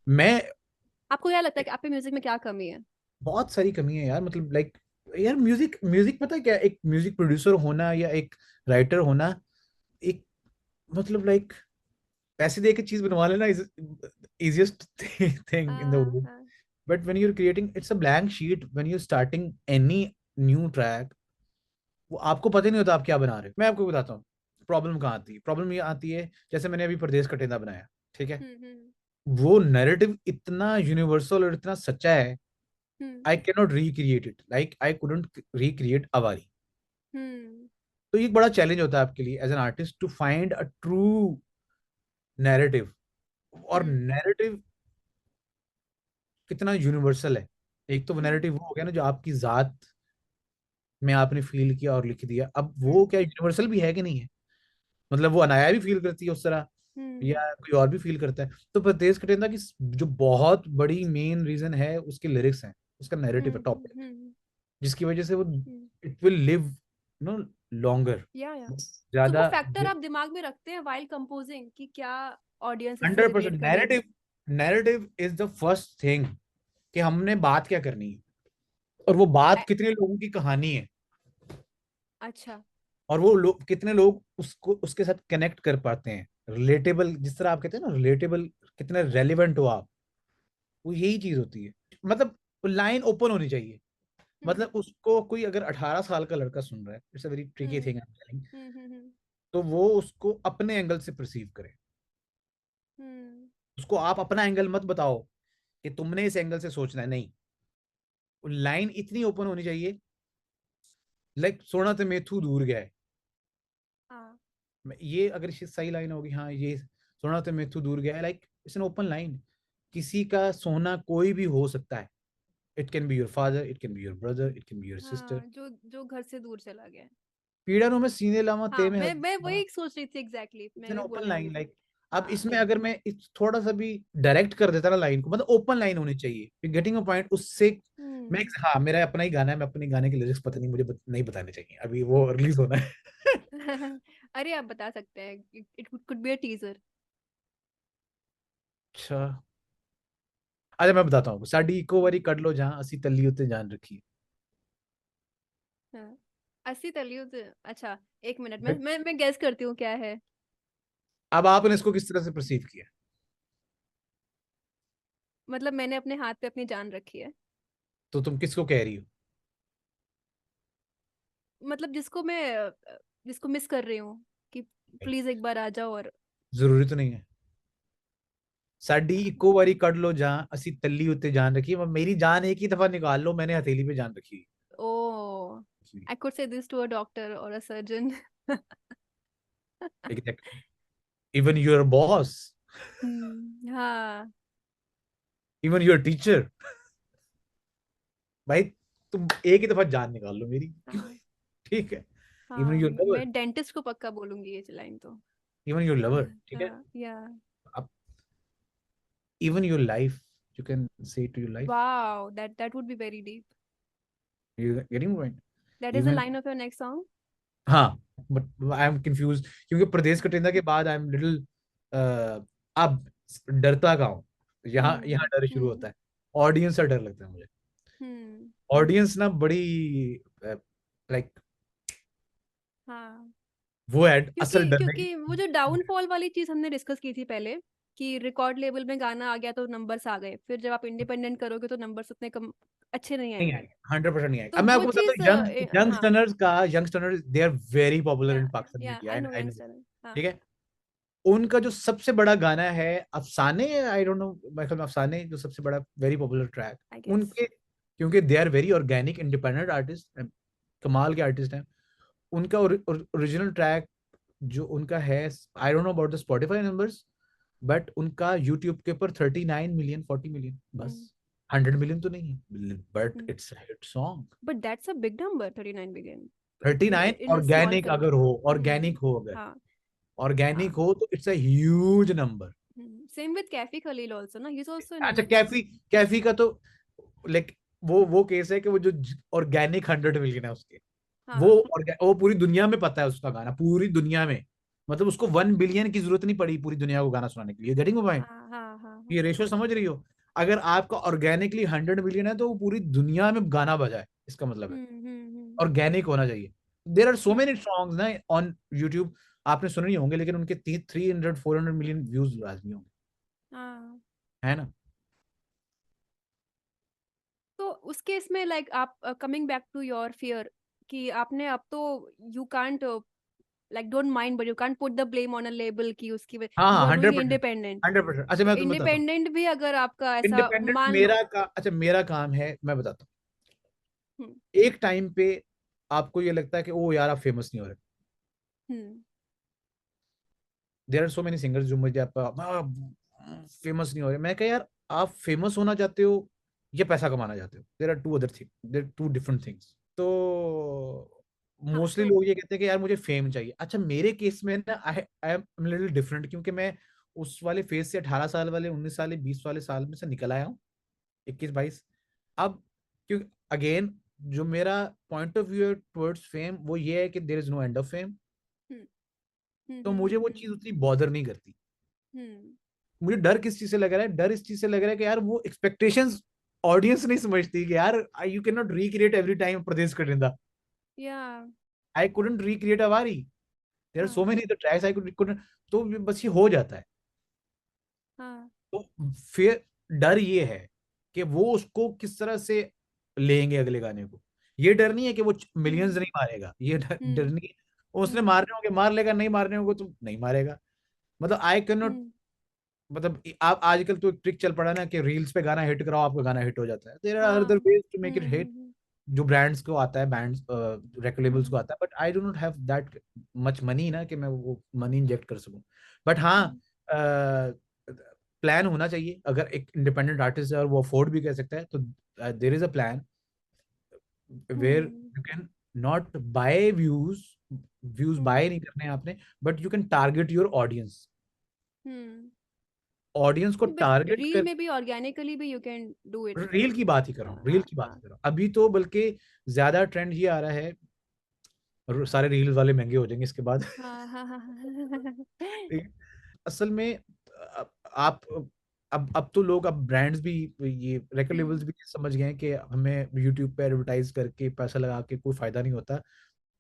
मैं, आपको क्या लगता है कि आपके म्यूजिक में क्या कमी है? बहुत सारी कमी है यार, मतलब लाइक, यार म्यूजिक म्यूजिक पता है क्या, एक म्यूजिक प्रोड्यूसर होना या एक राइटर होना, एक, मतलब लाइक, पैसे दे के चीज बनवा लेना is easiest thing in the हाँ वर्ल्ड। हाँ but when you are creating, it's a blank sheet when you starting any new track. वो आपको पता ही नहीं होता आप क्या बना रहे हो। मैं आपको बताता हूँ प्रॉब्लम कहाँ आती है। प्रॉब्लम ये आती है, जैसे मैंने अभी परदेश कटेंदा बनाया, ठीक है, हम्म। वो नैरेटिव इतना यूनिवर्सल और इतना सच्चा है, hmm I can not recreate it, like I couldn't recreate Awari. Hmm तो ये एक बड़ा चैलेंज होता है आपके लिए as an artist to find a true narrative. और हम्म नैरेटिव कितना यूनिवर्सल है। एक तो वो हम्म नैरेटिव वो हो गया ना जो आपकी जात में आपने फील किया और लिख दिया, अब वो हम्म क्या यूनिवर्सल भी है कि नहीं है, मतलब वो अनाया भी फील करती है उस तरह, हम्म या कोई और भी फील करता है। तो परदेश कटेंदा की जो बहुत बड़ी मेन रीजन है उसके लिरिक्स हैं, उसका नैरेटिव है, टॉपिक, हम्म जिसकी वजह से वो हम्म। It will live no longer, या तो वो ज्यादा। फैक्टर आप दिमाग में रखते हैं वाइल कंपोजिंग कि क्या ऑडियंस इससे 100% रिलेट नैरेटिव, करेगी? Narrative is the first thing, कि हमने बात क्या करनी है, और वो बात अ- कितने लोगों की कहानी है, अच्छा। और वो लोग कितने लोग उसको उसके साथ कनेक्ट कर पाते हैं, रिलेटेबल, जिस तरह आप कहते हैं ना रिलेटेबल, कितने रेलिवेंट हो आप, वो यही चीज होती है। मतलब लाइन ओपन होनी चाहिए, हम्म मतलब उसको कोई अगर 18 साल का लड़का सुन रहा है, it's a very tricky hmm thing I am telling, hmm. तो वो उसको अपने एंगल से परसीव करे। हम्म उसको आप अपना एंगल मत बताओ कि तुमने इस एंगल से सोचना है, नहीं, लाइन इतनी ओपन होनी चाहिए, लाइक सोना ते मेथू दूर गया है, हाँ ये अगर सही लाइन होगी, हाँ ये सोना ते मेथू दूर गया है, like it's an open line. किसी का सोना कोई भी हो सकता है, it can be your father, it can be your brother, it can be your sister. हाँ, जो जो घर से दूर चला गया है। पीड़ारों में सीने लावा ते हाँ, में मैं वही सोच रही थी एग्जैक्टली, इट्स मैं एन भी ओपन बोलने वाली लाइन, थी। लाइक, अब हाँ इसमें अगर मैं थोड़ा सा भी डायरेक्ट कर देता ना लाइन को, मतलब ओपन लाइन होनी चाहिए, गेटिंग अ पॉइंट उससे। मैं हम्म। हाँ, मेरा अपना ही गाना है, मैं अपने गाने के लिरिक्स पता नहीं, मुझे नहीं बताने चाहिए, अभी वो रिलीज होना है। अरे आप बता सकते हैं, it could be a teaser. अच्छा, अच्छा मैं बताता हूँ, साडी इको बारी कट लो जहां असी तली उत्ते जान रखी। हाँ, 80 तलियों से। अच्छा, एक मिनट, है। मैं गेस करती हूँ क्या है। अब आपने इसको किस तरह से परसीव किया? मतलब मैंने अपने हाथ पे अपनी जान रखी है। तो तुम किसको कह रही हो? मतलब जिसको मिस कर रही हूँ कि प्लीज एक बार आ जाओ। और जरूरी तो नहीं है। साडी इको बारी कट लो जहां असी तली उत्ते जान रखी, मेरी जान एक ही दफा निकाल लो, मैंने हथेली पे जान रखी ओ, है। I could say this to a doctor और a surgeon. Exactly, even your boss, हाँ इवन योर टीचर, भाई तुम एक ही दफा जान निकाल लो मेरी, क्यों? हाँ ठीक है। इवन हाँ, योर लवर, मैं डेंटिस्ट को पक्का बोलूंगी ये लाइन तो। इवन योर लवर, ठीक है। हाँ या। अब even your life, you can say to your life, wow, that would be very deep. You getting point? That is the even, line of your next song. हाँ, बट आई एम कंफ्यूज, क्योंकि प्रदेश कटेंदा के बाद आई एम लिटिल, अब डरता का हूँ, यहाँ हम्म यहाँ डर शुरू हम्म होता है, ऑडियंस से डर लगता है मुझे। हम्म। ऑडियंस ना बड़ी, लाइक, हाँ, वो है असल क्योंकि डरने की। क्योंकि वो जो डाउनफॉल वाली चीज हमने डिस्कस की थी पहले, कि रिकॉर्ड लेबल में गाना आ गया तो नंबर्स आ गए, फिर जब आप इंडिपेंडेंट करोगे तो नंबर्स उतने कम अच्छे नहीं नहीं आएंगे। आएंगे, 100% नहीं आएंगे। तो अब मैं वो आपको बताता चीज़ हूँ, हाँ, youngsters they are very popular in या पाकिस्तान या media, I know I know. Youngster. हाँ, ठीक है, उनका जो सबसे बड़ा गाना है अफसाने, आई डोंट नो, मेरे ख्याल में अफसाने जो सबसे बड़ा very popular track I guess. उनके, क्योंकि they are very organic independent artist, कमाल के आर्टिस्ट हैं। उनका ओरिजिनल ट्रैक जो उनका है, आई don't know about the Spotify numbers, but उनका यूट्यूब के ऊपर 39 मिलियन, 40 मिलियन, बस। 100 मिलियन तो नहीं है, but it's hit song. But that's a big number, 39 billion 39 in a small organic अगर कंट्री। हो, ऑर्गेनिक हो, अगर हाँ, हाँ। ऑर्गेनिक हो तो it's a huge number. Same with Kaifi Khalil also ना, ही इज आल्सो इन अच्छा, यूएस। कैफी, कैफी का तो लाइक वो केस है कि वो जो ऑर्गेनिक 100 मिलियन है उसके, वो हाँ, वो पूरी दुनिया में पता है उसका गाना, पूरी दुनिया में। मतलब उसको 1 बिलियन की जरूरत नहीं पड़ी पूरी दुनिया को गाना सुनाने के लिए। Getting point? हाँ, हाँ, हाँ, हाँ। ये रेशो समझ रही हो? अगर आपका ऑर्गेनिकली 100 मिलियन है तो वो पूरी दुनिया में गाना बजा है, इसका मतलब है ऑर्गेनिक होना चाहिए। देर आर सो या मेनी सॉन्ग्स ना ऑन यूट्यूब, आपने सुने नहीं होंगे, लेकिन उनके 300-400 मिलियन व्यूज लाजमी होंगे, हाँ। है ना? तो उस केस में लाइक आप coming back to your fear कि आपने अब तो you can't like don't mind but you can't put the blame on a label की उसकी हाँ यू हाँ, आर डूइंग 100%, इंडिपेंडेंट। 100%। अच्छा, तो मैं तुम्हें बताता हूँ, इंडिपेंडेंट भी अगर आपका ऐसा इंडिपेंडेंट मान लो। मेरा का, अच्छा मेरा काम है, मैं बताता हम्म, हूँ। एक टाइम पे आपको ये लगता है कि ओ यार आप फेमस नहीं हो रहे। Hmm, there are so many singers जो मुझे फेमस नहीं हो रहे। मैं कहा यार, आप फेमस होना चाहते हो या पैसा कमाना चाहते हो? There are two other thing, there two different things. तो हाँ। मोस्टली तो लोग ये कहते हैं कि यार मुझे फेम चाहिए। अच्छा, मेरे केस में ना आई आई एम लिटिल डिफरेंट, क्योंकि मैं उस वाले फेज से 18 साल वाले, 19 साल, 20 वाले साल में से निकल आया हूँ, 21-22। अब क्यों, अगेन, जो मेरा पॉइंट ऑफ व्यू है टुवर्ड्स फेम, वो ये है कि there is no end of fame. Hmm, hmm, तो हम्म, मुझे वो चीज उतनी बॉदर नहीं करती। हम्म, मुझे डर किस चीज से लग रहा है? डर इस चीज से लग रहा है कि यार वो एक्सपेक्टेशंस ऑडियंस नहीं समझती कि यार you can not recreate every time प्रदेश कटिंदा। या आई कुडंट रिक्रिएट अ वारी, देयर आर सो हाँ, many the tracks I couldn't. तो बस ये हो जाता है। हाँ, तो फिर डर ये है कि वो उसको किस तरह से लेंगे अगले गाने को। ये डर नहीं है कि वो मिलियंस हम्म, नहीं मारेगा, ये डर हम्म, नहीं है। उसने हम्म, मारने होंगे मार लेगा, नहीं मारने होंगे तो नहीं मारेगा। मतलब आई कैन नॉट, हम्म, मतलब आप आजकल तो एक ट्रिक चल पड़ा ना कि रील्स पे गाना हिट कराओ, आपका गाना हिट हो जाता है। देयर आर हाँ, other ways to make it hmm, hit, जो ब्रांड्स को आता है, बैंड्स रेकॉर्ड लेबल्स को हम्म, आता है, but I do not have that much money ना कि मैं वो मनी इंजेक्ट कर सकूं। बट हाँ, प्लान होना चाहिए। अगर एक इंडिपेंडेंट आर्टिस्ट है और वो अफोर्ड भी कर सकता है, तो there is a plan where hmm, you can not buy views, views hmm, buy नहीं करने हैं आपने, but you can target your audience. Hmm. Audience को बट टारगेट रील कर, में भी ऑर्गेनिकली भी you can do it. Reel की बात ही कर रहा हाँ, हूँ, रील हाँ, की बात हाँ, ही कर रहा हूँ अभी तो। बल्कि ज्यादा ट्रेंड ये आ रहा है, सारे रील वाले महंगे हो जाएंगे इसके बाद। हाँ, हाँ, हाँ, ठीक है? असल में आप, अब तो लोग, अब ब्रांड्स भी, ये रेकॉर्ड लेबल्स भी समझ गए हैं कि हमें यूट्यूब पे एडवर्टाइज करके पैसा लगा के कोई फायदा नहीं होता।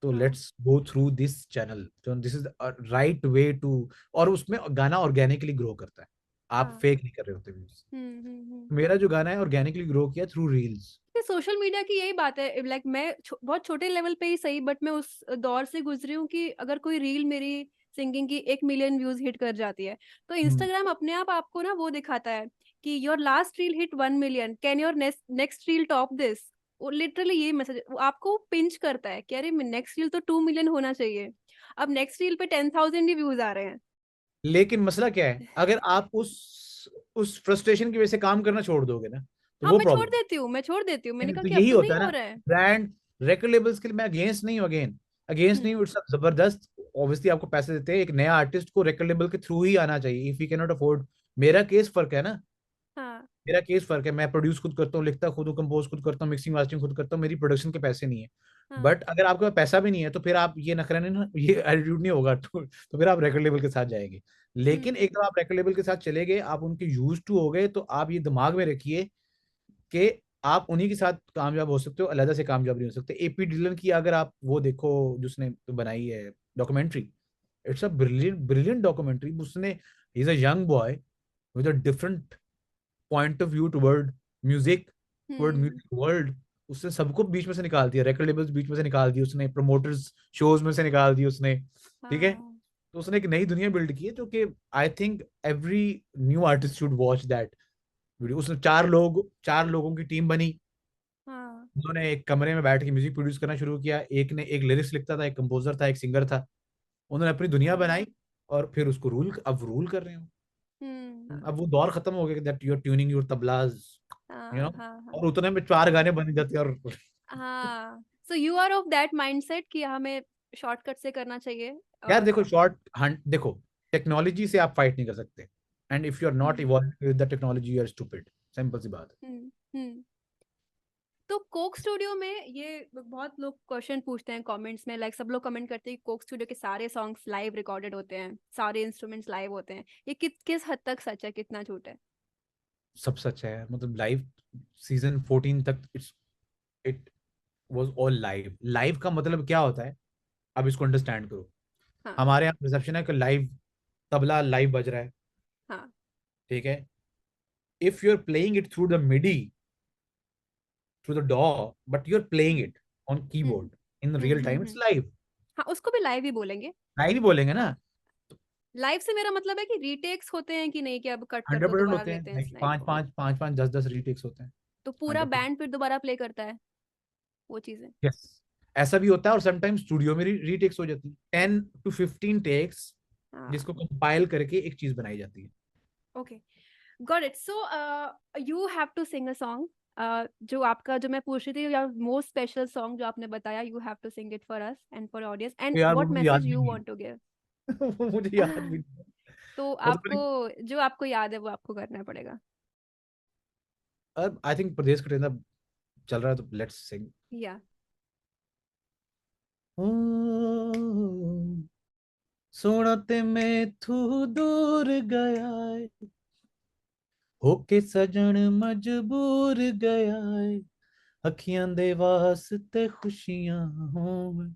तो हाँ, let's go through this channel, तो this is right way to. और उसमें गाना ऑर्गेनिकली ग्रो करता है, आप हाँ, फेक नहीं कर रहे होते व्यूज। हम्म, हम्म। मेरा जो गाना है ऑर्गेनिकली ग्रो किया थ्रू रील्स। सोशल मीडिया की यही बात है, लाइक मैं बहुत छोटे लेवल पे ही सही, बट मैं उस दौर से गुजरी हूँ कि अगर कोई रील मेरी सिंगिंग की 1 मिलियन व्यूज हिट कर जाती है, तो इंस्टाग्राम अपने आप आपको ना वो दिखाता है कि your last reel hit 1 million, can your next reel top this. वो लिटरली ये मैसेज आपको पिंच करता है कि अरे नेक्स्ट रील तो 2 मिलियन होना चाहिए, अब नेक्स्ट रील पे 10,000 ही व्यूज आ रहे हैं। लेकिन मसला क्या है, अगर आप उस फ्रस्ट्रेशन की वजह से काम करना छोड़ दोगे ना, तो हाँ, वो मैं छोड़ प्रॉब्लम है। देती हूँ, मैं छोड़ देती हूँ, मैंने कहा तो कि अब यही तो नहीं होता है हो ना, रहा है। ब्रांड रेकॉर्ड लेबल्स के लिए मैं अगेंस्ट नहीं हूँ, अगेंस्ट नहीं हम्म, हूँ। इट्स जबरदस्त, ऑब्वियसली आपको पैसे देते हैं, एक नया आर्टिस्ट को रेकॉर्ड लेबल के थ्रू ही आना चाहिए if you can not afford. मेरा केस फर्क है ना, हाँ, मेरा केस फर्क है। मैं प्रोड्यूस खुद करता हूँ, लिखता खुद हूँ, कंपोज खुद करता हूँ, मिक्सिंग मास्टरिंग खुद करता हूँ, मेरी प्रोडक्शन के पैसे नहीं है। हाँ, बट अगर आपके पास पैसा भी नहीं है तो फिर आप ये नखरा नहीं ना, ये एटीट्यूड नहीं होगा, तो फिर आप रेकॉर्ड लेबल के साथ जाएंगे। लेकिन हम्म, एक बार आप रेकॉर्ड लेबल के साथ चले गए, आप उनके यूज टू हो गए, तो आप ये दिमाग में रखिए कि आप उन्हीं के साथ कामयाब हो सकते हो, अलग से कामयाब नहीं हो सकते। एपी डिलन की अगर आप वो देखो, जिसने बनाई है documentary, it's a brilliant brilliant documentary. उसने, is a young boy with a different point of view toward music, word hmm. Music world, उसने सबको बीच में से निकाल दिया, रिकॉर्ड लेबल्स बीच में से निकाल दिए उसने, प्रमोटर्स शोज में से निकाल दिए उसने, ठीक है। हाँ तो उसने एक नई दुनिया बिल्ड की है जो कि I think every new artist should watch that video. उसने चार लोगों की टीम बनी, हाँ। उन्होंने एक कमरे में बैठ के म्यूजिक प्रोड्यूस करना शुरू किया, एक ने एक लिरिक्स लिखता था, एक कंपोजर था, एक सिंगर था, उन्होंने अपनी दुनिया हाँ। बनाई और फिर उसको अब रूल कर रहे हो। हम्म। अब वो दौर खत्म हो गया that you are tuning your tablas, you know, हाँ हाँ हाँ और उतने में चार गाने बन जाते हैं और हाँ। So you are of that mindset कि हमें शॉर्टकट से करना चाहिए यार और देखो शॉर्ट हंट देखो, टेक्नोलॉजी से आप फाइट नहीं कर सकते, and if you are not hmm evolving with the technology you are stupid, simple सी बात है। हम्म। तो कोक स्टूडियो में ये बहुत लोग क्वेश्चन पूछते हैं कमेंट्स में, लाइक सब लोग कमेंट करते हैं कि कोक स्टूडियो के सारे सॉन्ग्स लाइव रिकॉर्डेड होते हैं, सारे इंस्ट्रूमेंट्स लाइव होते हैं, ये किस हद तक सच है, कितना झूठ है? सब सच है, मतलब लाइव सीजन 14 तक it was all live. Live का मतलब क्या होता है, अब इसको अंडरस्टैंड करो। हाँ हमारे यहाँ रिसेप्शन है कि लाइव तबला लाइव बज रहा है, हाँ। ठीक है। If you are playing it through the MIDI, through the डॉ, but you are playing hmm it on keyboard in real time, it's hmm. Live. हाँ, उसको भी लाइव ही बोलेंगे। लाइव ही बोलेंगे ना। हाँ, लाइव से मेरा मतलब है कि रीटेक्स होते हैं कि नहीं, कि अब कट कर दो 100% दोबारा होते हैं, लेते हैं इस लाइक लाइन पाँच को, पाँच पाँच पाँच 10 10 रीटेक्स होते हैं। तो पूरा 100%। बैंड फिर दोबारा प्ले करता है वो चीजें? यस, ऐसा भी होता है, और समटाइम्स स्टूडियो में रीटेक्स हो जाती है, 10 to 15 टेक्स, हाँ। जिसको कंपाइल करके एक चीज बनाई जाती है। Okay, got it. So you have to sing a song, जो आपका, जो मैं पूछ रही थी, योर मोस्ट स्पेशल सॉन्ग जो आपने बताया, you have to sing it for us and for audience, तो एंड यार वो व्हाट मुझे मैसेज याद भी यू नहीं वांट टू गिव। है। वो मुझे याद भी नहीं है। तो वो तो आपको, मैंने, जो आपको याद है वो आपको करना पड़ेगा। अब आई थिंक प्रदेश का ट्रेंड चल रहा है, तो लेट्स सिंग। या। सोना ते मैथू दूर गया है, होके सजन मजबूर गया है, अखियां दे वास्ते खुशियां होवे,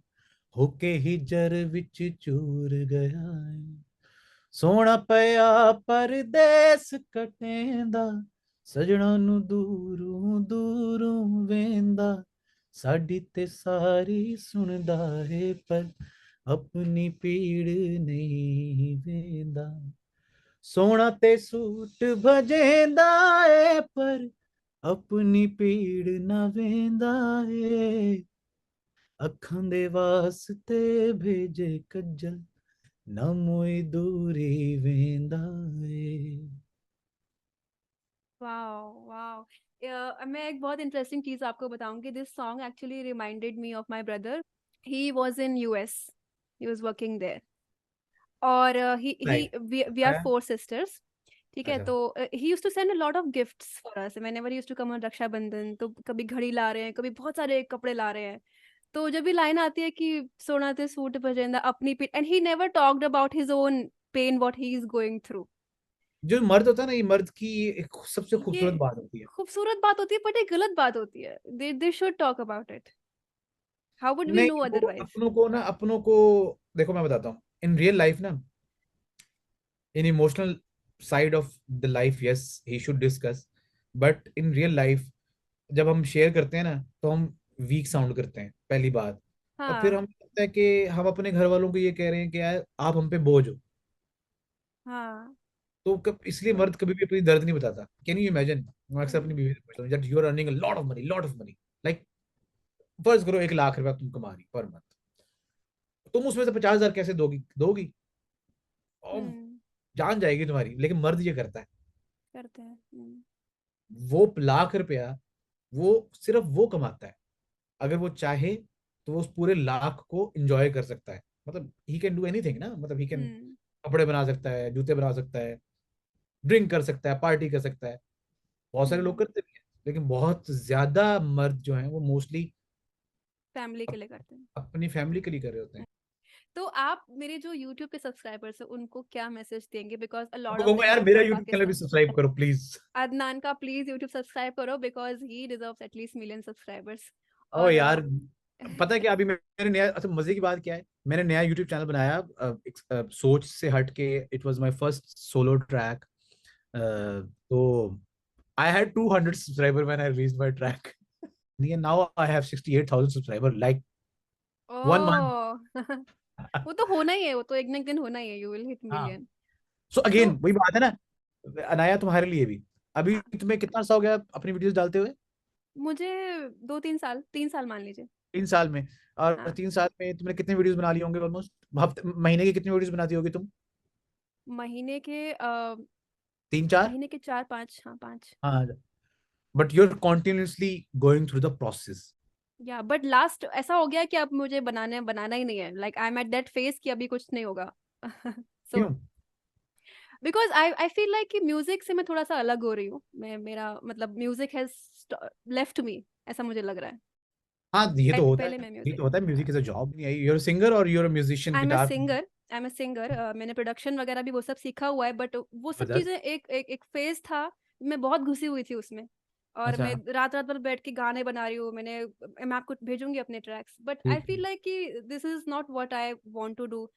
होके ही जर विच चूर गया है। सोना पिया परदेस कटेंदा, सजना नु दूरों दूरों वेंदा, साडी ते सारी सुनदा है पर अपनी पीड़ नहीं वेंदा। सोना ते सूट भजेंदा है पर अपनी पीड़ ना वेंदा है, अखां दे वास्ते भेजे कज्जल, ना मोई दूरी वेंदा है। Wow wow. मैं एक बहुत इंटरेस्टिंग चीज आपको बताऊंगी, this song actually reminded me of my brother. He was in US, he was working there, और ही वी आर आया। फोर सिस्टर्स, ठीक है। अच्छा, तो he used to send a lot of gifts for us whenever he used to come on Rakshabandhan, तो कभी घड़ी ला रहे हैं, कभी बहुत सारे कपड़े ला रहे हैं। तो जब भी लाइन आती है कि सोना ते सूट पजेंदा अपनी पीठ, and he never talked about his own pain what he is going through. जो मर्द होता है ना, ये मर्द की एक सबसे ये खूबसूरत बात होती है। खूबसूरत बात होती है, बट ये गलत बात होती है, they should talk about it, how would we नहीं, नो वो अदरवाइज? अपनों को देखो, मैं बताता हूँ, इन रियल लाइफ ना, in emotional side of the life, yes he should discuss, but in real life जब हम शेयर करते हैं ना, तो हम वीक साउंड करते हैं, पहली बात। और फिर हाँ हम लगता है कि हम अपने घर वालों को ये कह रहे हैं कि यार आप हम पे बोझ हो। हाँ। तो इसलिए मर्द कभी भी अपनी दर्द नहीं बताता। कैन यू इमेजिन, मैं अक्सर अपनी हम्म बीवी से पूछता हूँ, that you are earning a lot of money, like फर्ज करो 1 लाख रुपया तुम कमा रही पर मंथ, तुम उसमें से 50,000 कैसे दोगी दोगी, और हम्म। जान जाएगी तुम्हारी। लेकिन मर्द ये करता है, करते हैं। वो 1 लाख रुपया वो सिर्फ वो कमाता है, अगर वो चाहे तो वो उस पूरे लाख को एंजॉय कर सकता है। मतलब ही कैन डू एनीथिंग ना, मतलब ही कैन हम्म कपड़े बना सकता है, जूते बना सकता है, ड्रिंक कर सकता है, पार्टी कर सकता है। बहुत सारे लोग हम्म। करते भी हैं, लेकिन बहुत ज्यादा मर्द जो हैं वो मोस्टली फैमिली के लिए करते हैं। अपनी फैमिली के लिए कर रहे होते हम्म। हैं। तो आप मेरे जो यूट्यूब के सब्सक्राइबर्स हैं उनको क्या मैसेज देंगे, बिकॉज अ लॉट उनको ऑफ कहूंगा देम यार आर मेरा फ्रॉम यूट्यूब चैनल भी पाकिस्तान। सब्सक्राइब करो प्लीज। अदनान का प्लीज यूट्यूब सब्सक्राइब करो, because he deserves at least million subscribers. ओ और यार, पता है क्या, अभी मेरे नया, अच्छा मजे की बात क्या है, मैंने नया यूट्यूब चैनल बनाया, सोच से हट के, it was my first solo trek. तो I had 200 subscriber when I released my track. And now I have 68,000 subscriber like 1 month. ओह! वो तो होना ही है, वो तो एक ना एक दिन होना ही है, यू विल हिट हाँ, मिलियन। सो तो अगेन वही बात है ना, अनाया तुम्हारे लिए भी अभी हाँ, तुम्हें कितना सा हो गया अपनी वीडियोस डालते हुए? मुझे 2-3 साल, 3 साल मान लीजिए। 3 साल में, और हाँ, 3 साल में तुमने कितने वीडियोस बना लिए होंगे ऑलमोस्ट? हफ्ते महीने की कितनी वीडियोस बनाती होगी तुम? महीने के 3 4? महीने के 4-5, हाँ 5। हाँ, but you are continuously going through the process. या बट लास्ट ऐसा हो गया कि अब मुझे बनाना ही नहीं है, like I M at that phase कि अभी कुछ नहीं होगा। सो क्यों? बिकॉज आई फील लाइक कि म्यूजिक से मैं थोड़ा सा अलग हो रही हूँ, मैं मेरा मतलब म्यूजिक हैज लेफ्ट मी, ऐसा मुझे लग रहा है। हाँ, ये तो लाइक होता है, पहले मैं ये म्यूजिक तो होता है, म्यूजिक इज अ जॉब नहीं है, यूर अ सिंगर और you're a musician, I am a guitar. Singer, मैंने प्रोडक्शन वगैरह भी वो सब सीखा हुआ है, बट वो सब जबरदस्त। चीज़ें एक फेज था, मैं बहुत घुसी हुई थी उसमें, और मैं अच्छा। रात रात भर बैठ के गाने बना रही हूँ। मैं आपको भेजूंगी अपने ट्रैक्स, बट आई ठीक है। फील लाइक कि this is not what I want to do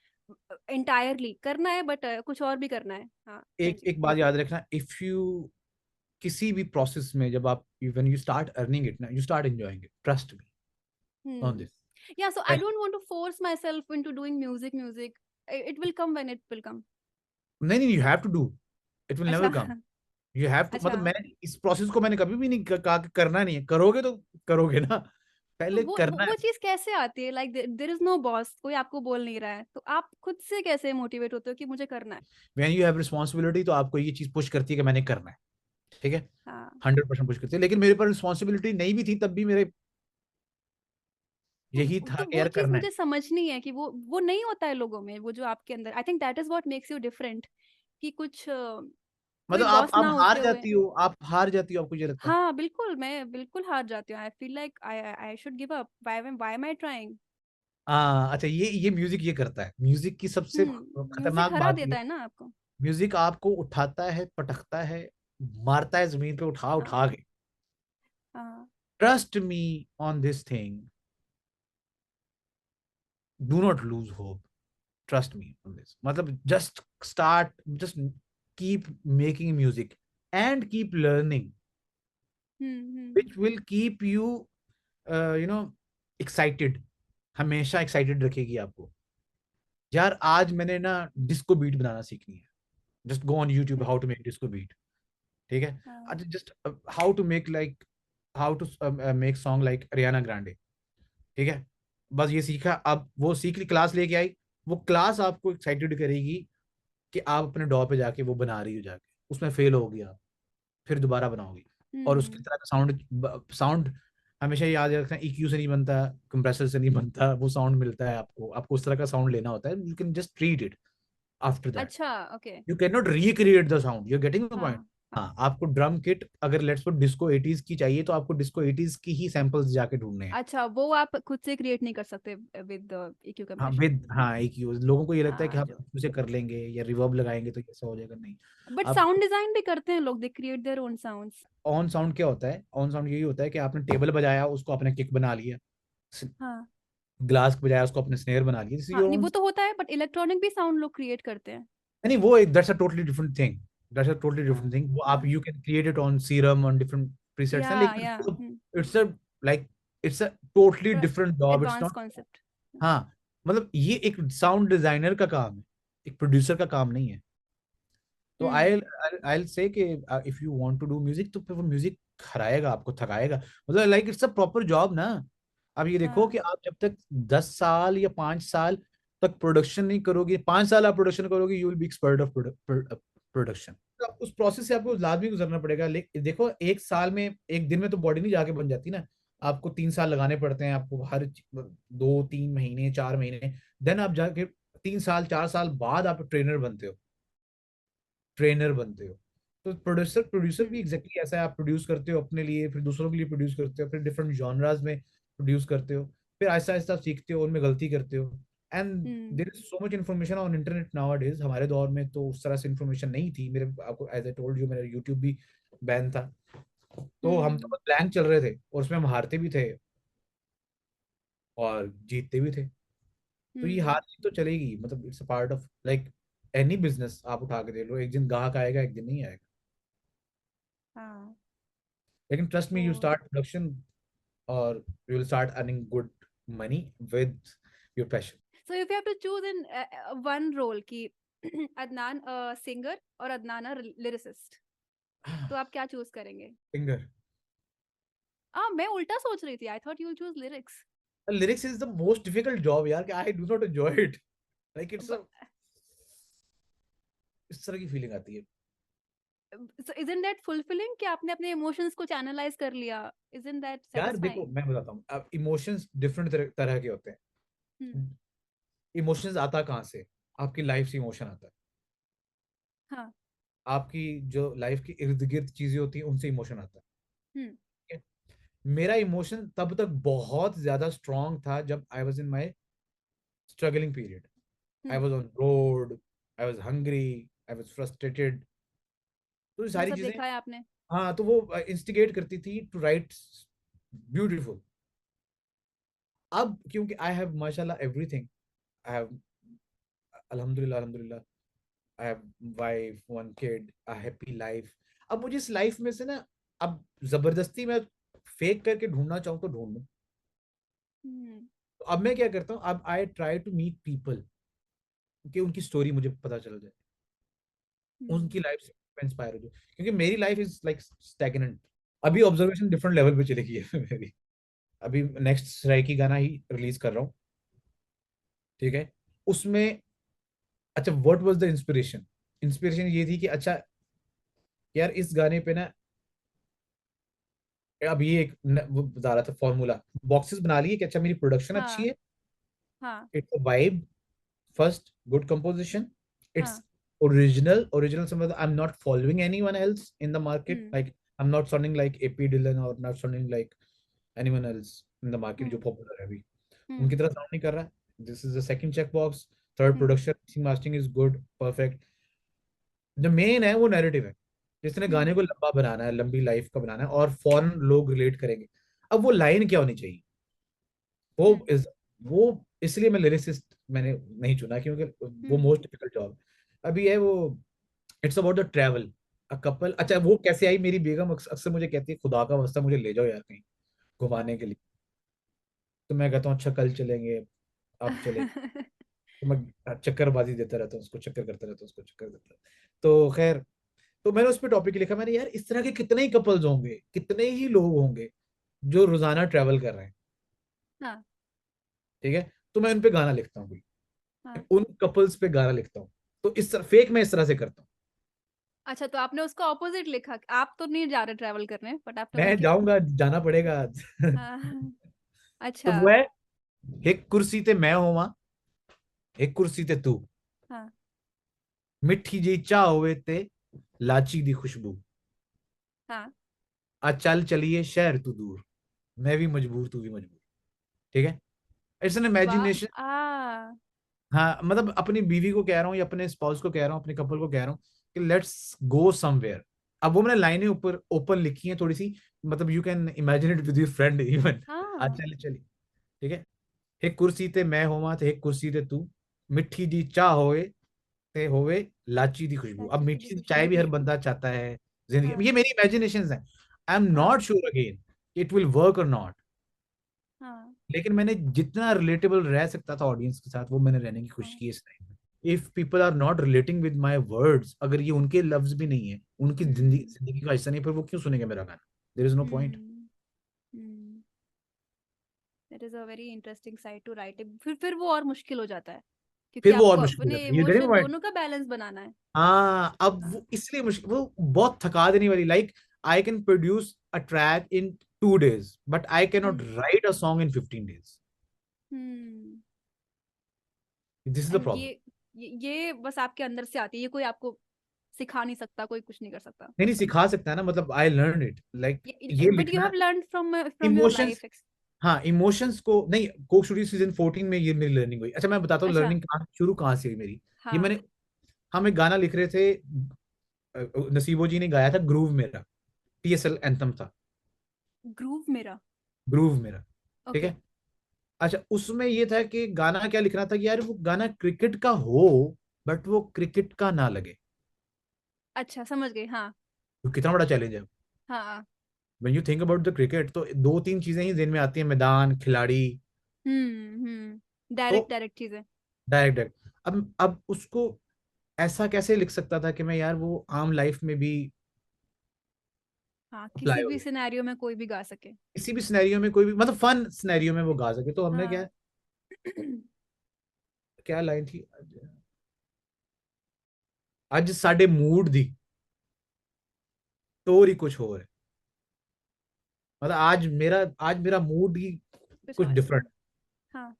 entirely करना है, बट कुछ और भी करना है। हाँ, एक थैंक यू। एक बात याद रखना, इफ यू किसी भी प्रोसेस में जब आप when you start earning it ना, you start enjoying it, trust me on Hmm. This. Yeah, so I don't want to force myself into doing music. It will come when it will come. नहीं नहीं, you have to do, it will never अच्छा। कम। यू हैव टू, अच्छा, मतलब मैं इस प्रोसेस को मैंने कभी भी नहीं कहा कि करना नहीं है, करोगे तो करोगे ना, तो पहले करना है। वो चीज़ कैसे आती है? Like there is no boss, कोई आपको बोल नहीं रहा है, तो आप खुद से कैसे मोटिवेट होते हो कि मुझे करना है? व्हेन यू हैव रिस्पॉन्सिबिलिटी तो आपको ये चीज पुश करती है कि मैंने करना है, ठीक है, हाँ, 100% पुश करती है। लेकिन मेरे पर रिस्पॉन्सिबिलिटी नहीं भी थी तब भी मेरे यही था तो कि वो यार चीज़ करना है। मुझे समझनी है कि वो नहीं होता है लोगों में, वो जो आपके अंदर, I think that is what makes you different, कि कुछ कोई मतलब आप बॉस आप ना हार होते हुए। जाती हो, आप हार जाती हो, आपको ये लगता है? हाँ, बिल्कुल, मैं बिल्कुल हार जाती हूँ। I feel like I should give up, why am I trying? हाँ, अच्छा, ये म्यूजिक ये करता है, म्यूजिक की सबसे म्यूजिक खतरनाक हरा बात ये देता है, है ना आपको। म्यूजिक आपको उठाता है, पटकता है, मारता है जमीन पे उठा हाँ, उठा के। हाँ। Trust me on this thing, do not lose hope, trust me on this, मतलब just start, just keep making music and keep learning, hmm. Which will keep you you know excited, हमेशा एक्साइटेड रखेगी आपको। यार आज मैंने ना डिस्को बीट बनाना सीखनी है, just go on YouTube how to make disco beat, ठीक है। हाँ, अच्छा, just how to make like, how to make song like Ariana Grande, ठीक है, बस ये सीखा, अब वो सीख ली, क्लास लेके आई, वो क्लास आपको एक्साइटेड करेगी कि आप अपने डॉ पे जाके वो बना रही हो, जाके उसमें फेल होगी आप, फिर दोबारा बनाओगी, और उसकी हुँ। तरह का साउंड हमेशा याद रखना, EQ से नहीं बनता, कंप्रेसर से नहीं बनता, वो साउंड मिलता है आपको, आपको उस तरह का साउंड लेना होता है, you can just treat it after that, अच्छा, okay. You can not recreate the sound, you are getting the point. हाँ, हाँ। हाँ, आपको ड्रम किट अगर लेट्स सपोज डिस्को 80s की चाहिए तो आपको डिस्को 80s की ही सैंपल्स जाके ढूंढने हैं। अच्छा, वो आप खुद से क्रिएट नहीं कर सकते विद ईक्यू हाँ, कंप्रेशन। विद, हाँ, एक ही लोगों को ये लगता है कि हाँ, हम जो उसे कर लेंगे या रिवर्ब लगाएंगे तो ऐसा हो जाएगा, नहीं। बट आप साउंड डिज़ाइन भी करते हैं लोग, they create their own sounds. On sound क्या होता है, ऑन साउंड यही होता है कि आपने टेबल बजाया उसको आपने किक बना लिया, हाँ, ग्लास बजाया उसको आपने स्नेयर बना लिया, दिस इज हाँ, योर नहीं ओन। वो तो होता है, बट इलेक्ट्रॉनिक भी साउंड लोग क्रिएट करते हैं। नहीं, वो एक that's a totally different thing, that's a totally हाँ, डिफरेंट थिंग, वो आप हाँ। You can create it on Serum on different presets हैं, लेकिन या हुँ, it's a like it's a totally थोड़ा different job, it's advance not. Concept. हाँ, मतलब ये एक साउंड डिजाइनर का काम है, एक प्रोड्यूसर का काम नहीं है। तो हुँ, आई से कि if you want to do music तो फिर वो म्यूजिक खराएगा आपको, थकाएगा, मतलब like it's a proper job ना। अब ये देखो हाँ, कि आप जब तक 10 साल या 5 साल तक प्रोडक्शन नहीं करोगे, 5 साल आप प्रोडक्शन करोगे, you will be expert of production. तो उस प्रोसेस से आपको लाजमी गुजरना पड़ेगा, लेकिन देखो 1 साल में, एक दिन में तो बॉडी नहीं जाके बन जाती ना, आपको 3 साल लगाने पड़ते हैं, आपको हर 2 3 महीने 4 महीने, देन आप जाके 3 साल 4 साल बाद आप ट्रेनर बनते हो, ट्रेनर बनते हो। तो प्रोड्यूसर प्रोड्यूसर भी हुँ, एग्जैक्टली ऐसा है, आप प्रोड्यूस करते हो अपने लिए, फिर दूसरों के लिए प्रोड्यूस करते हो, फिर डिफरेंट जॉनराज में प्रोड्यूस करते हो, फिर आहिस्ता आहिस्ता आप सीखते हो, उनमें गलती करते हो, and hmm, there is so much information on internet nowadays. हमारे दौर में तो उस तरह से इन्फॉर्मेशन नहीं थी, मेरे आपको एज आई टोल्ड यू मेरा यूट्यूब भी बैन था, तो हम तो हुँ, बस ब्लैंक चल रहे थे, और उसमें हम हारते भी थे और जीतते भी थे। तो ये हार हुँ, जीत तो चलेगी, मतलब it's a part of like any business, आप उठा के दे लो, एक दिन गाहक आएगा, एक दिन नहीं आएगा। हाँ। लेकिन trust me, you oh! Start production और you will start earning good money with your passion. So if you have to choose in one role कि अदनान सिंगर और अदनान लिरिसिस्ट, तो आप क्या चूज करेंगे? सिंगर. मैं उल्टा सोच रही थी, I thought you will choose lyrics. Lyrics is the most difficult job यार, कि I do not enjoy it. Like it's इस तरह की फीलिंग आती है. So isn't that fulfilling कि आपने अपने इमोशंस को चैनलाइज कर लिया? Isn't that यार देखो, satisfying? मैं बताता हूँ, अब इमोशंस डिफरेंट तरह के होते हम्म, हैं. इमोशंस आता कहाँ से? आपकी लाइफ से इमोशन आता है. हाँ, आपकी जो लाइफ की इर्द गिर्द चीजें होती हैं उनसे इमोशन आता है. हम्म, ठीक है? मेरा इमोशन तब तक बहुत ज्यादा स्ट्रांग था जब I was in my struggling period. I hmm, was on road, I was hungry, I was frustrated. तो ये वो सारी सब चीजें, देखा है आपने? हाँ, तो वो इंस्टिगेट करती थी टू राइट ब्यूटीफुल. अब क्योंकि आई हैव माशाल्लाह एवरीथिंग, आई हैव अल्हम्दुलिल्लाह अल्हम्दुलिल्लाह, I have wife, one kid, a happy life. अब मुझे इस लाइफ में से ना, अब जबरदस्ती मैं फेक करके ढूंढना चाहूँ तो ढूंढ लूँ. हम्म, तो अब मैं क्या करता हूँ, अब I try to meet people कि उनकी स्टोरी मुझे पता चल जाए, हम्म, उनकी लाइफ से इंस्पायर हो जाए, क्योंकि मेरी लाइफ इज लाइक स्टैग्नेंट. अभी ऑब्जर्वेशन डिफरेंट लेवल पे चली गई है मेरी. अभी नेक्स्ट सराइकी गाना ही रिलीज कर रहा हूँ. ठीक है? उसमें, अच्छा, what was the inspiration? Inspiration ये थी कि अच्छा यार, इस गाने पे ना, अब ये एक वो बता रहा था फॉर्मूला, बॉक्सेस बना लिए कि अच्छा मेरी प्रोडक्शन अच्छी हाँ, है, हाँ, it's a vibe, first good composition, it's हाँ, ओरिजिनल से मतलब I am not following anyone else in the market, hmm, like I am not sounding like AP Dhillon और not sounding like anyone else in the market जो हम्म, पॉपुलर है अभी. हम्म, उनकी तरह साउंड नहीं कर रहा. This is the second check box. Third, hmm, production mastering is good, perfect. जो मेन है वो नैरेटिव है. जिसने गाने हम्म, को लंबा बनाना है, लंबी लाइफ का बनाना है और फौरन लोग रिलेट करेंगे. अब वो लाइन क्या होनी चाहिए, वो हम्म, इस वो इसलिए मैं लिरिसिस्ट मैंने नहीं चुना, क्योंकि वो हम्म, मोस्ट डिफिकल्ट जॉब अभी है वो. It's about the travel, a couple. अच्छा, हाँ, वो कैसे आई? मेरी बेगम अक्सर मुझे कहती है, खुदा का वास्ता मुझे ले जाओ यार कहीं हाँ। घुमाने के लिए. तो मैं कहता हूँ अच्छा कल चलेंगे, अब चलेंगे. तो मैं चक्करबाजी देता रहता हूँ उसको, चक्कर करता रहता हूँ उसको, चक्कर देता रहता हूँ. तो खैर, तो मैंने उस पर टॉपिक लिखा. मैंने, यार इस तरह के कितने ही कपल्स होंगे, कितने ही लोग होंगे जो रोजाना ट्रैवल कर रहे हैं. हाँ, ठीक है? तो मैं उन पे गाना लिखता हूँ, हाँ। उन कपल्स पे गाना लिखता हूँ. तो इस तरह फेक मैं इस तरह से करता हूँ. अच्छा, तो आपने उसका ऑपोजिट लिखा। आप तो नहीं जा रहे ट्रैवल करने, बट आपने मैं उनके जाऊंगा, जाना पड़ेगा आज. हाँ, तो अच्छा, वो है, एक कुर्सी ते मैं होवा, एक कुर्सी ते तू, हाँ, मिठी जी चाह होवे ते लाची दी खुशबू, हाँ, आ चल चलिए शहर तू दूर, मैं भी मजबूर तू भी मजबूर. ठीक है? इट्स एन वाह! इमेजिनेशन. आ हाँ, मतलब अपनी बीवी को कह रहा हूँ या अपने स्पाउस को कह रहा हूँ, अपने कपल को कह रहा हूँ कि लेट्स गो समवेयर. अब वो मैंने लाइनें ऊपर ओपन लिखी हैं थोड़ी सी, मतलब you can imagine it with your friend even. आज हाँ, चले चली. ठीक है? एक कुर्सी ते मैं होवा ते एक कुर्सी ते तू, मिठी दी चाह होवे लाची दी खुशबू. अब चाची की दी मीठी चाय खुशबू। भी हर बंदा चाहता है जिंदगी में. हाँ, ये मेरी इमेजिनेशंस हैं. आई एम हाँ, not sure again it will work और नॉट. हाँ, लेकिन मैंने जितना रिलेटेबल रह सकता था ऑडियंस के साथ, वो मैंने रहने की कोशिश हाँ, की इस टाइम में. If people are not relating with my words, अगर ये उनके लफ्ज भी नहीं है, उनकी जिंदगी हुँ, जिंदगी का हिस्सा नहीं, फिर वो क्यों सुनेंगे मेरा गाना? There is no point. Hmm, hmm. That is a very interesting side to write it. फिर वो और मुश्किल हो जाता है, क्योंकि फिर वो और आपको मुश्किल हो अपने जाता है. ये गेटिंग इमोशन पॉइंट. दोनों का बैलेंस बनाना है। हाँ, अब हाँ, वो इसलिए मुश्किल, वो बहुत थका देने वाली. Like I can produce a track in 2 days, but I can not hmm, right a song in 15 days. Hmm. This is the end problem. ये बस आपके अंदर से आती है, ये कोई आपको सिखा नहीं सकता, कोई कुछ नहीं कर सकता। नहीं नहीं, सिखा सकता है ना, मतलब आई लर्न इट, लाइक ये बट यू लिखना. Have learned from your emotions, life x हाँ, इमोशंस को नहीं. कोक स्टूडियो सीजन 14 में ये मेरी लर्निंग हुई. अच्छा, मैं बताता हूँ अच्छा, लर्निंग कहाँ शुरू कहाँ से हुई मेरी. ये हाँ, मैंने, हम एक गाना लिख रहे थे, नसीबो जी ने गाया था, ग्रूव मेरा, TSL एंथम था, ग्रूव मेरा, ग्रूव मेरा. ठीक ओके, है? अच्छा, उसमें ये था कि गाना क्या लिखना था कि यार वो गाना क्रिकेट का हो, बट वो क्रिकेट का ना लगे. अच्छा समझ गई, हाँ, तो कितना बड़ा चैलेंज है. हाँ, when you think about the cricket, तो दो तीन चीजें ही दिन में आती हैं, मैदान, खिलाड़ी। तो डायरेक्ट डायरेक्ट चीजें। डायरेक्ट डायरेक्ट, अब उसको ऐसा कैसे लिख सकता था कि मैं यार वो आम लाइफ में भी हाँ, अप्लाई किसी हो भी जाए, सिनेरियो में कोई भी गा सके। किसी भी सिनेरियो में, कोई भी मतलब फन सिनेरियो में वो गा सके। तो हमने क्या हाँ। क्या लाइन थी, आज साडे मूड दी तोरी कुछ हो रहा है, मतलब आज मेरा मूड ही कुछ कुछ और है। डिफरेंट। हाँ।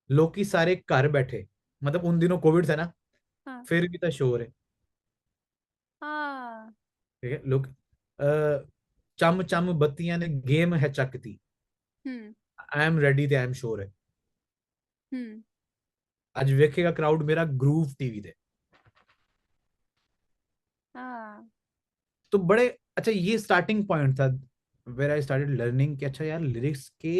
लोग की सारे घर बैठे, मतलब उन दिनों कोविड था ना, हाँ। फिर भी तो शोर है। हाँ। ठीक है, लोग चम चम बत्तियां ने गेम है चकती, हम्म। I am ready, I am sure है। हम्म। आज वेखेगा क्राउड मेरा ग्रूव टीवी दे। हाँ। तो बड़े अच्छा, ये स्टार्टिंग पॉइंट था वेर आई स्टार्टेड लर्निंग कि अच्छा यार, लिरिक्स के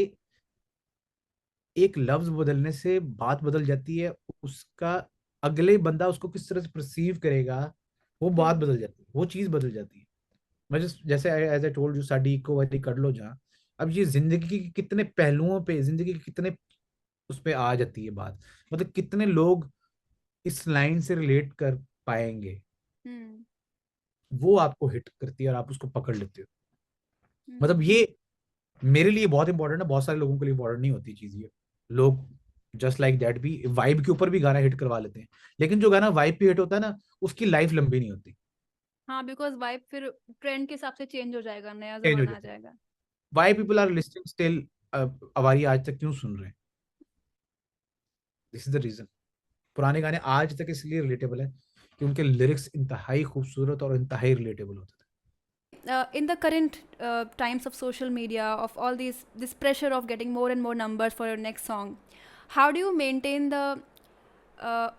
एक लफ्ज बदलने से बात बदल जाती है, उसका अगले बंदा उसको किस तरह से परसीव करेगा, वो बात हम्म। बदल जाती है, वो चीज बदल जाती है। मैं जैसे एज आई टोल्ड यू, साडी इको वाली कर लो जहाँ, अब ये जिंदगी के कितने पहलुओं पे, जिंदगी के कितने उस पे आ जाती है बात, मतलब कितने लोग इस लाइन से रिलेट कर पाएंगे, हम्म। वो आपको हिट करती है और आप उसको पकड़ लेते हो। मतलब हम्म। ये मेरे लिए बहुत इंपॉर्टेंट है, बहुत सारे लोगों के लिए इंपॉर्टेंट नहीं होती चीज ये। लोग जस्ट लाइक दैट भी वाइब के ऊपर भी गाना हिट करवा लेते हैं, लेकिन जो गाना वाइब पे हिट होता है ना, उसकी लाइफ लंबी नहीं होती, हाँ, बिकॉज वाइब फिर ट्रेंड के हिसाब से चेंज हो जाएगा, नया चेंज हो जमाना आ जाती है। जाएगा। Why people are listening still, Awaari आज तक क्यों सुन रहे हैं, दिस इज द रीजन। पुराने गाने आज तक इसलिए रिलेटेबल है कि उनके लिरिक्स इंतहाई खूबसूरत और इंतहाई रिलेटेबल होते थे। In the current times of social media, of all this pressure of getting more and more numbers for your next song, how do you maintain the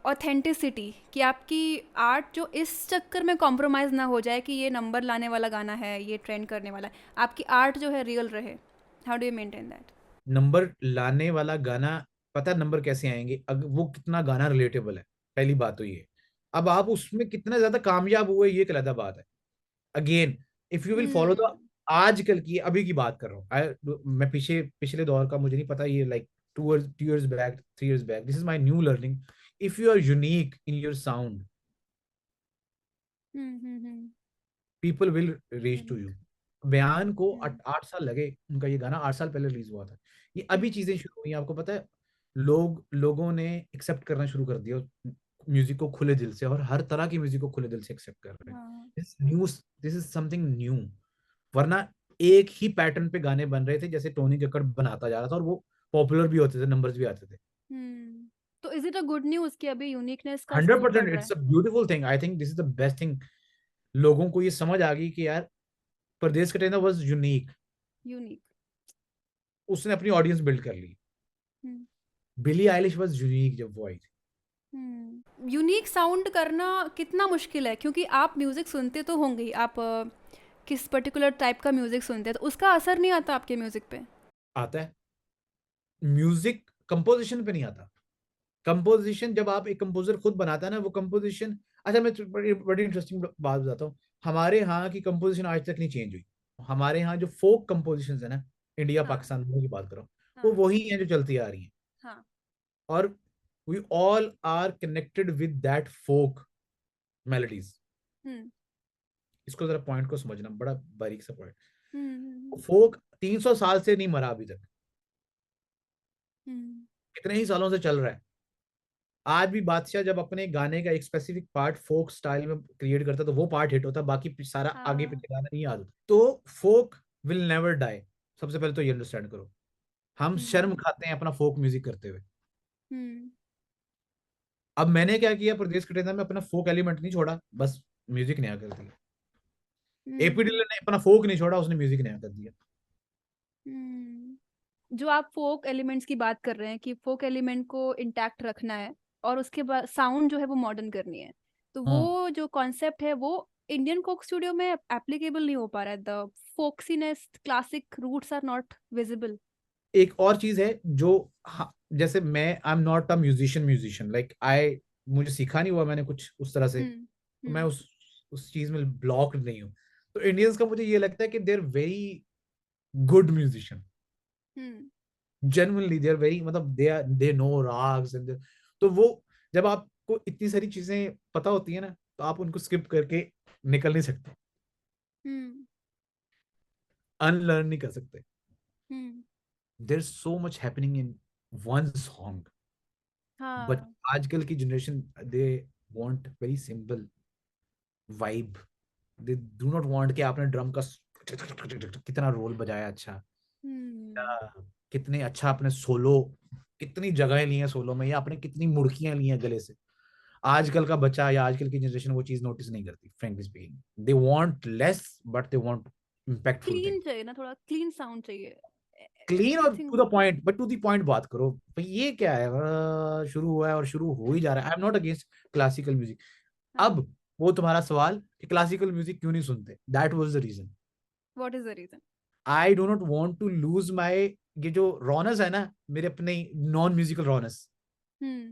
authenticity कि आपकी आर्ट जो इस चक्कर में कॉम्प्रोमाइज़ ना हो जाए कि ये नंबर लाने वाला गाना है, ये ट्रेंड करने वाला है, आपकी आर्ट जो है रियल रहे? How do you maintain that? Number लाने वाला गाना, पता है नंबर कैसे आएंगे, अगर वो कितना गाना रिलेटेबल है, पहली बात तो ये। अब आप उसमें कितना ज्यादा कामयाब हुए, ये एक अलग बात है। Again, if you will follow the, हम्म। आजकल की अभी की बात कर रहा हूँ, मैं पिछले दौर का मुझे नहीं पता, ये like 2 years back, 3 years back, this is my new learning. If you are unique in your sound, hmm. People will reach to you. Unique. बयान को हम्म। 8 साल लगे, उनका ये गाना 8 साल पहले रिलीज हुआ था, ये अभी हम्म। चीजें शुरू हुई हैं, आपको पता है। लोगों ने एक्सेप्ट करना शुरू कर दिया म्यूजिक को खुले दिल से, और हर तरह की म्यूजिक को खुले दिल से एक्सेप्ट कर रहे हैं। हाँ। This is something new. वरना एक ही पैटर्न पे गाने बन रहे थे, जैसे टोनी कक्कड़ बनाता जा रहा था, और वो पॉपुलर भी होते थे, नंबर्स भी आते थे। तो is it a good news कि अभी यूनिकनेस का हंड्रेड स्कोप बढ़ परसेंट रहा इट्स है? A beautiful thing, I think this is the best thing. लोगों को ये समझ आ गई कि यार, परदेश कटेना वॉज यूनिक, यूनिक। उसने अपनी ऑडियंस बिल्ड कर ली। बिली आइलिश वॉज यूनिक जब वो आई थी। यूनिक साउंड करना कितना मुश्किल है, क्योंकि आप म्यूज़िक सुनते तो होंगे ही, आप किस पर्टिकुलर टाइप का म्यूज़िक सुनते हैं, तो उसका असर नहीं आता आपके म्यूज़िक पे? आता है, म्यूजिक कंपोजिशन पे नहीं आता। कंपोजिशन जब आप एक कंपोजर खुद बनाता है ना, वो कंपोजिशन, अच्छा मैं बड़ी बड़ी इंटरेस्टिंग बात बताता हूँ। हमारे यहाँ की कंपोजिशन आज तक नहीं चेंज हुई। हमारे यहाँ जो फोक कंपोजिशन है ना, इंडिया हाँ। पाकिस्तान दोनों की बात करो, वो हाँ। वही है जो चलती आ रही है। हाँ। और we all are connected with that folk melodies. हम्म। इसको जरा पॉइंट को समझना, बड़ा बारीक सा पॉइंट। हम्म। फोक 300 साल से नहीं मरा अभी तक, हम्म। कितने ही सालों से चल रहा है। आज भी बादशाह जब अपने गाने का एक स्पेसिफिक पार्ट फोक स्टाइल में क्रिएट करता तो वो पार्ट हिट होता, बाकी सारा आगे हाँ। पीछे गाना नहीं याद होता। तो फोक विल नेवर डाई, सबसे पहले तो ये अंडरस्टैंड करो। हम हम्म। शर्म खाते हैं अपना फोक म्यूजिक करते हुए। हम्म। अब मैंने क्या किया, प्रदेश कटेरिया में अपना फोक एलिमेंट नहीं छोड़ा, बस म्यूजिक नया कर दिया। एपी हम्म। डिलर ने अपना फोक नहीं छोड़ा, उसने म्यूजिक नया कर दिया। जो आप फोक एलिमेंट्स की बात कर रहे हैं कि फोक एलिमेंट को इंटैक्ट रखना है और उसके बाद साउंड जो है वो मॉडर्न करनी है, तो हाँ, वो जो कॉन्सेप्ट है वो इंडियन कोक स्टूडियो में एप्लीकेबल नहीं हो पा रहा है। The folksiness, classic roots are not visible. एक और चीज है जो, हाँ, जैसे मैं I am not a musician musician like I, मुझे सीखा नहीं हुआ मैंने कुछ उस तरह से, हम्म। तो मैं हम्म। उस चीज में ब्लॉक नहीं हूँ। तो इंडियंस का मुझे ये लगता है कि they are very good musician, genuinely they are very, मतलब दे नो राग्स एंड, तो वो जब आपको इतनी सारी चीजें पता होती है ना, तो आप उनको स्किप करके निकल नहीं सकते, हम्म अनलर्न नहीं कर सकते। Hmm there so much happening in one song. But हाँ आजकल की generation, they want very simple vibe, they do not want कि आपने ड्रम का कितना रोल बजाया, अच्छा हम्म या कितने अच्छा आपने सोलो, कितनी जगह ली है सोलो में, या आपने कितनी मुड़कियां ली हैं गले से। आजकल का बच्चा या आजकल की जनरेशन वो चीज नोटिस नहीं करती, frankly speaking. They want less but they want impactful thing, clean चाहिए ना, थोड़ा क्लीन साउंड चाहिए, क्लीन और to everything. The point, but to the point बात करो भाई। ये क्या है, शुरू हुआ है और शुरू हो ही जा रहा है। आई am not against classical music. हाँ, अब वो तुम्हारा सवाल कि क्लासिकल म्यूजिक क्यों नहीं सुनते, that was the reason. What is the reason? I do not want to lose my, ये जो रॉनस है ना, मेरे अपने नॉन म्यूजिकल रॉनस, hmm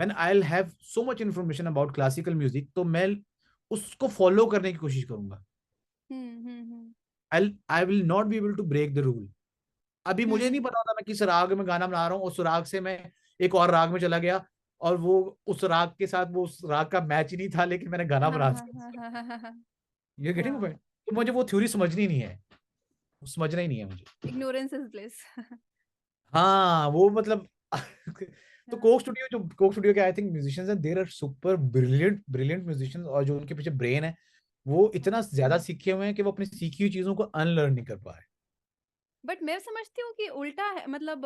when I will have so much information about classical music, तो मैं उसको फॉलो करने की कोशिश करूंगा। Hmm I will not be able to break the rule. अभी मुझे नहीं हम्म पता था मैं किस राग में गाना बना रहा हूँ, उस राग से मैं एक और राग में चला गया, और वो उस राग के साथ वो उस राग का मैच ही नहीं था, लेकिन मैंने गाना हाँ बना हाँ हाँ दिया। हाँ हाँ हाँ हाँ, ये गेटिंग पॉइंट? तो मुझे वो थ्योरी समझनी नहीं है, समझना ही नहीं है मुझे। Ignorance is bliss. हाँ वो मतलब तो कोक स्टूडियो के आई थिंक म्यूजिशियंस हैं, there are super brilliant brilliant musicians, और जो उनके पीछे ब्रेन है वो इतना ज्यादा सीखे हुए हैं कि वो अपनी सीखी हुई चीजों को अनलर्न नहीं कर पा रहे। बट मैं समझती हूँ कि उल्टा है, मतलब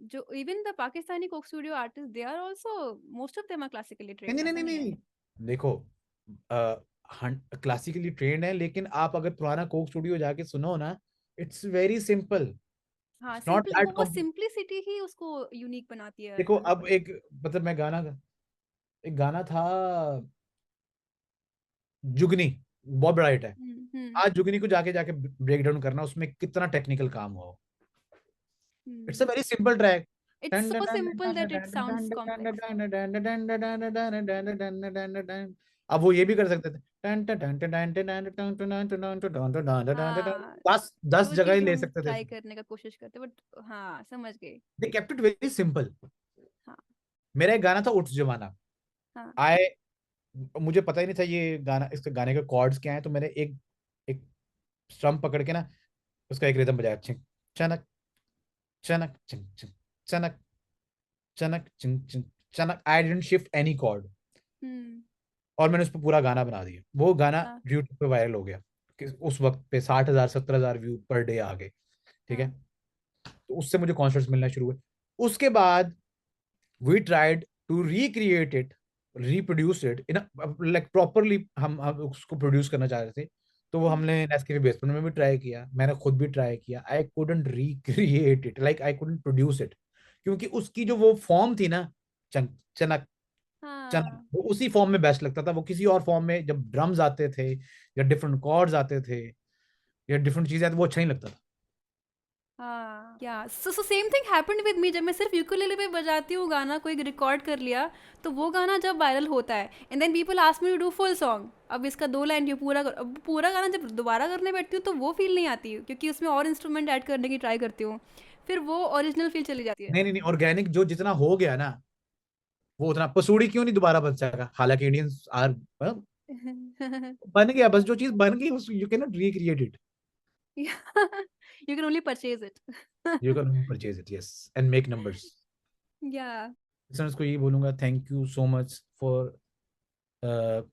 जो even the Pakistani Coke Studio artist, they are also, most of them are classically नहीं ट्रेन्ड, नहीं ऐसा नहीं नहीं नहीं है? नहीं। देखो, क्लासिकली ट्रेंड है, लेकिन आप अगर पुराना कोक स्टूडियो जाके सुनो ना, इट्स वेरी सिंपल, हाँ, इट्स नॉट सिंपल, दैट वो कॉम्प्लिकेटेड। सिंपलिसिटी ही उसको यूनिक बनाती है देखो अलग अब बनाती एक, मतलब मैं गाना, एक गाना था जुगनी, बहुत बड़ा हिट है। है। हम्म आज जुगनी को जाके जाके ब्रेक डाउन करना, उसमें कितना टेक्निकल काम हुआ हो। It's a hmm very simple track. It's so simple that it sounds complex. अब वो ये भी कर सकते थे, हाँ, 10 10 जो जगह ही चीज ले हम सकते थे ट्राई इसमें। करने का कोशिश करते, बट हाँ, समझ गई। They kept it very simple. हाँ मेरा एक गाना था उठ जमाना, हाँ आए, मुझे पता ही नहीं था ये गाना, इसके गाने के कॉर्ड्स क्या हैं, तो मैंने एक एक स्ट्रम पकड़ के ना उसका एक रिदम बजाया, छिक चनक चनक चिंक चिंक चनक चनक चिंक चिंक चनक। I didn't shift any chord, hmm और मैंने उस पर पूरा गाना बना दिया। वो गाना हाँ यूट्यूब पे वायरल हो गया कि उस वक्त पे 60,000 70,000 व्यू पर डे आ गए। ठीक है, हाँ तो उससे मुझे कॉन्सर्ट्स मिलना शुरू हुए। उसके बाद we tried to recreate it, reproduce it in like properly, हम उसको प्रोड्यूस करना चाह रहे थे। तो वो हम्म हमने नेस्कैफे बेसमेंट में भी ट्राई किया, मैंने खुद भी ट्राई किया। आई couldn't recreate it, like I couldn't produce it, क्योंकि उसकी जो वो फॉर्म थी ना, चनक चनक, हाँ वो उसी फॉर्म में बेस्ट लगता था। वो किसी और फॉर्म में जब ड्रम्स आते थे या डिफरेंट कॉर्ड्स आते थे या डिफरेंट चीजें आती, वो अच्छा नहीं लगता था। हाँ, या so same thing happened with me. जब मैं सिर्फ यूकुलेले पे बजाती हूँ गाना, कोई रिकॉर्ड कर लिया, तो वो गाना जब वायरल होता है, and then people ask me to do full song, अब इसका 2 लाइन क्यों पूरा कर, अब पूरा गाना जब दोबारा करने बैठती हूँ तो वो फील नहीं आती, क्योंकि उसमें और इंस्ट्रूमेंट ऐड करने की ट्राई करती हूँ, फिर वो ओरिजिनल फील चली जाती है। नहीं नहीं नहीं, ऑर्गेनिक जो जितना हो गया ना, वो उतना पसूड़ी क्यों नहीं दोबारा बन सका, हालांकि इंडियंस आर, बन गया बस, जो चीज बन गई you can not recreate it, you can only purchase it. You can purchase it, yes, and make numbers. या लिसनर्स को यही बोलूंगा, thank you so much for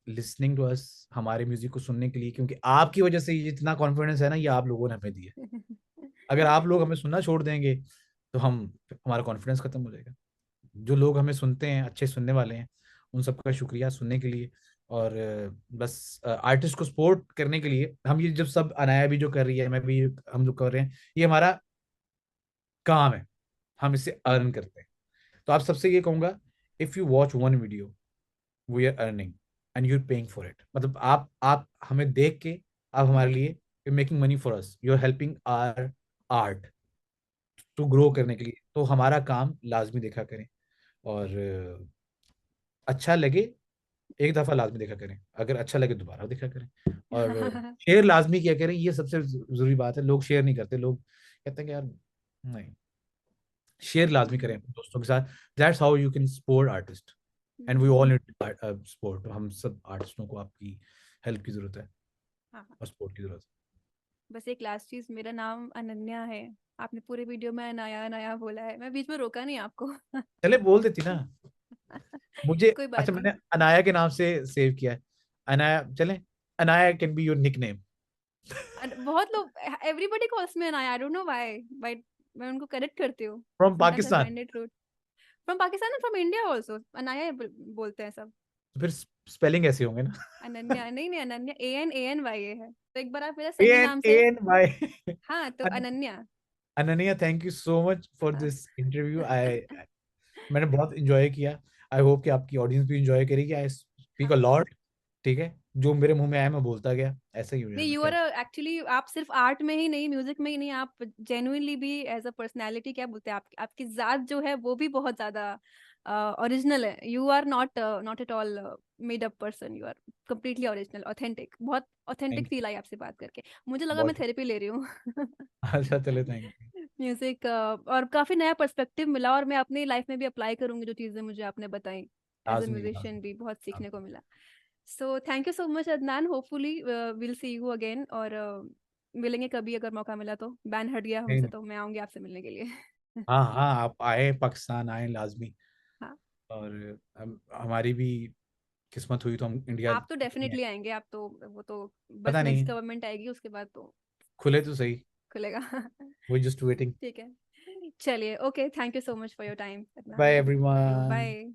listening to us, हमारे म्यूजिक को सुनने के लिए, क्योंकि आपकी वजह से ये जितना कॉन्फिडेंस है ना, ये आप लोगों ने हमें दिया। अगर आप लोग हमें सुनना छोड़ देंगे तो हम, हमारा कॉन्फिडेंस खत्म हो जाएगा। जो लोग हमें सुनते हैं, अच्छे सुनने वाले हैं, उन सबका शुक्रिया सुनने के लिए। और बस आर्टिस्ट को सपोर्ट करने के लिए हम ये जब सब, अनाया भी जो कर रही है, मैं भी, हम जो कर रहे हैं, ये हमारा काम है, हम इससे अर्न करते हैं। तो आप सबसे ये कहूंगा, if you watch one video, we are earning and you are paying for it, मतलब आप हमें देख के, आप हमारे लिए, you making money for us, you are helping our art to grow करने के लिए। तो हमारा काम लाजमी देखा करें, और अच्छा लगे एक दफा लाजमी देखा करें, अगर अच्छा लगे दोबारा देखा करें, और शेयर लाजमी किया करें, ये सबसे जरूरी बात है। लोग शेयर नहीं करते, लोग कहते हैं कि यार नहीं, शेयर लाजमी करें अपने दोस्तों के साथ। That's how you can support artist, and we all need support. हम सब आर्टिस्टों को आपकी हेल्प की जरूरत है हाँ, और सपोर्ट की जरूरत बस एक लास्ट चीज, मेरा नाम अनन्या है। आपने पूरे वीडियो में अनाया अनाया बोला है, मैं बीच में रोका नहीं आपको। है। चले बोल देती ना मुझे। कोई अच्छा, बात नहीं। मैंने अनाया के नाम से सेव किया है, अनाया चले, Anaya can be your nickname. बहुत लोग, everybody calls me Anaya, I don't know why, but मैं उनको करेक्ट करती हूँ। From sometimes I Pakistan, find it rude. From Pakistan and from India also Anaya बोलते हैं सब। तो फिर स्पेलिंग ऐसे होंगे ना। अनन्या नहीं नहीं, अनन्या ANANYA है, तो एक बार आप मेरा ए सही एन नाम ए से। एन वाई हाँ, तो Ananya. Ananya, thank you so much for हाँ। This interview. आई मैंने बहुत इंजॉय किया। आई होप कि आपकी ऑडियंस भी इंजॉय करेगी। आई स्पीक अ हाँ। लॉट, ठीक है, जो मेरे मुंह में आया मैं बोलता गया, ऐसा ही हो नहीं, जाना यू आर क्या। एक्चुअली, आप सिर्फ आर्ट में ही नहीं, म्यूजिक में ही नहीं, आप जेन्युइनली भी एज अ पर्सनालिटी, क्या बोलते हैं, आप आपकी जात जो है वो भी बहुत ज्यादा ओरिजिनल है। You are not at all made up person, you are completely original, authentic. बहुत ऑथेंटिक थैंक फील आई आपसे बात करके। मुझे लगा मैं बहुत थेरेपी ले रही हूँ। अच्छा चले, थैंक यू। म्यूजिक, और काफी नया पर्सपेक्टिव मिला, और मैं अपनी लाइफ में भी अप्लाई करूंगी जो चीजें मुझे आपने बताई। एज अ लाजमी म्यूजिशियन लाजमी भी बहुत सीखने को लाजमी। मिला। So thank you so much Adnan, hopefully will see you again, और मिलेंगे कभी, अगर मौका मिला तो। बैन हट गया हमसे नहीं, तो मैं आऊंगी आपसे मिलने के लिए। हाँ हाँ, आप आए, पाकिस्तान आए लाजमी। हाँ, और हमारी भी किस्मत हुई तो हम इंडिया आप तो आएंगे। डेफिनेटली आएंगे, आप तो, वो तो बस पता नेक्स्ट नहीं, गवर्नमेंट आएगी उसके बाद तो खुले तो सही, खुलेगा। वो जस्ट वेटिंग। ठीक है, चलिए, okay, thank you so much for your time bye Adnan. Everyone. Bye.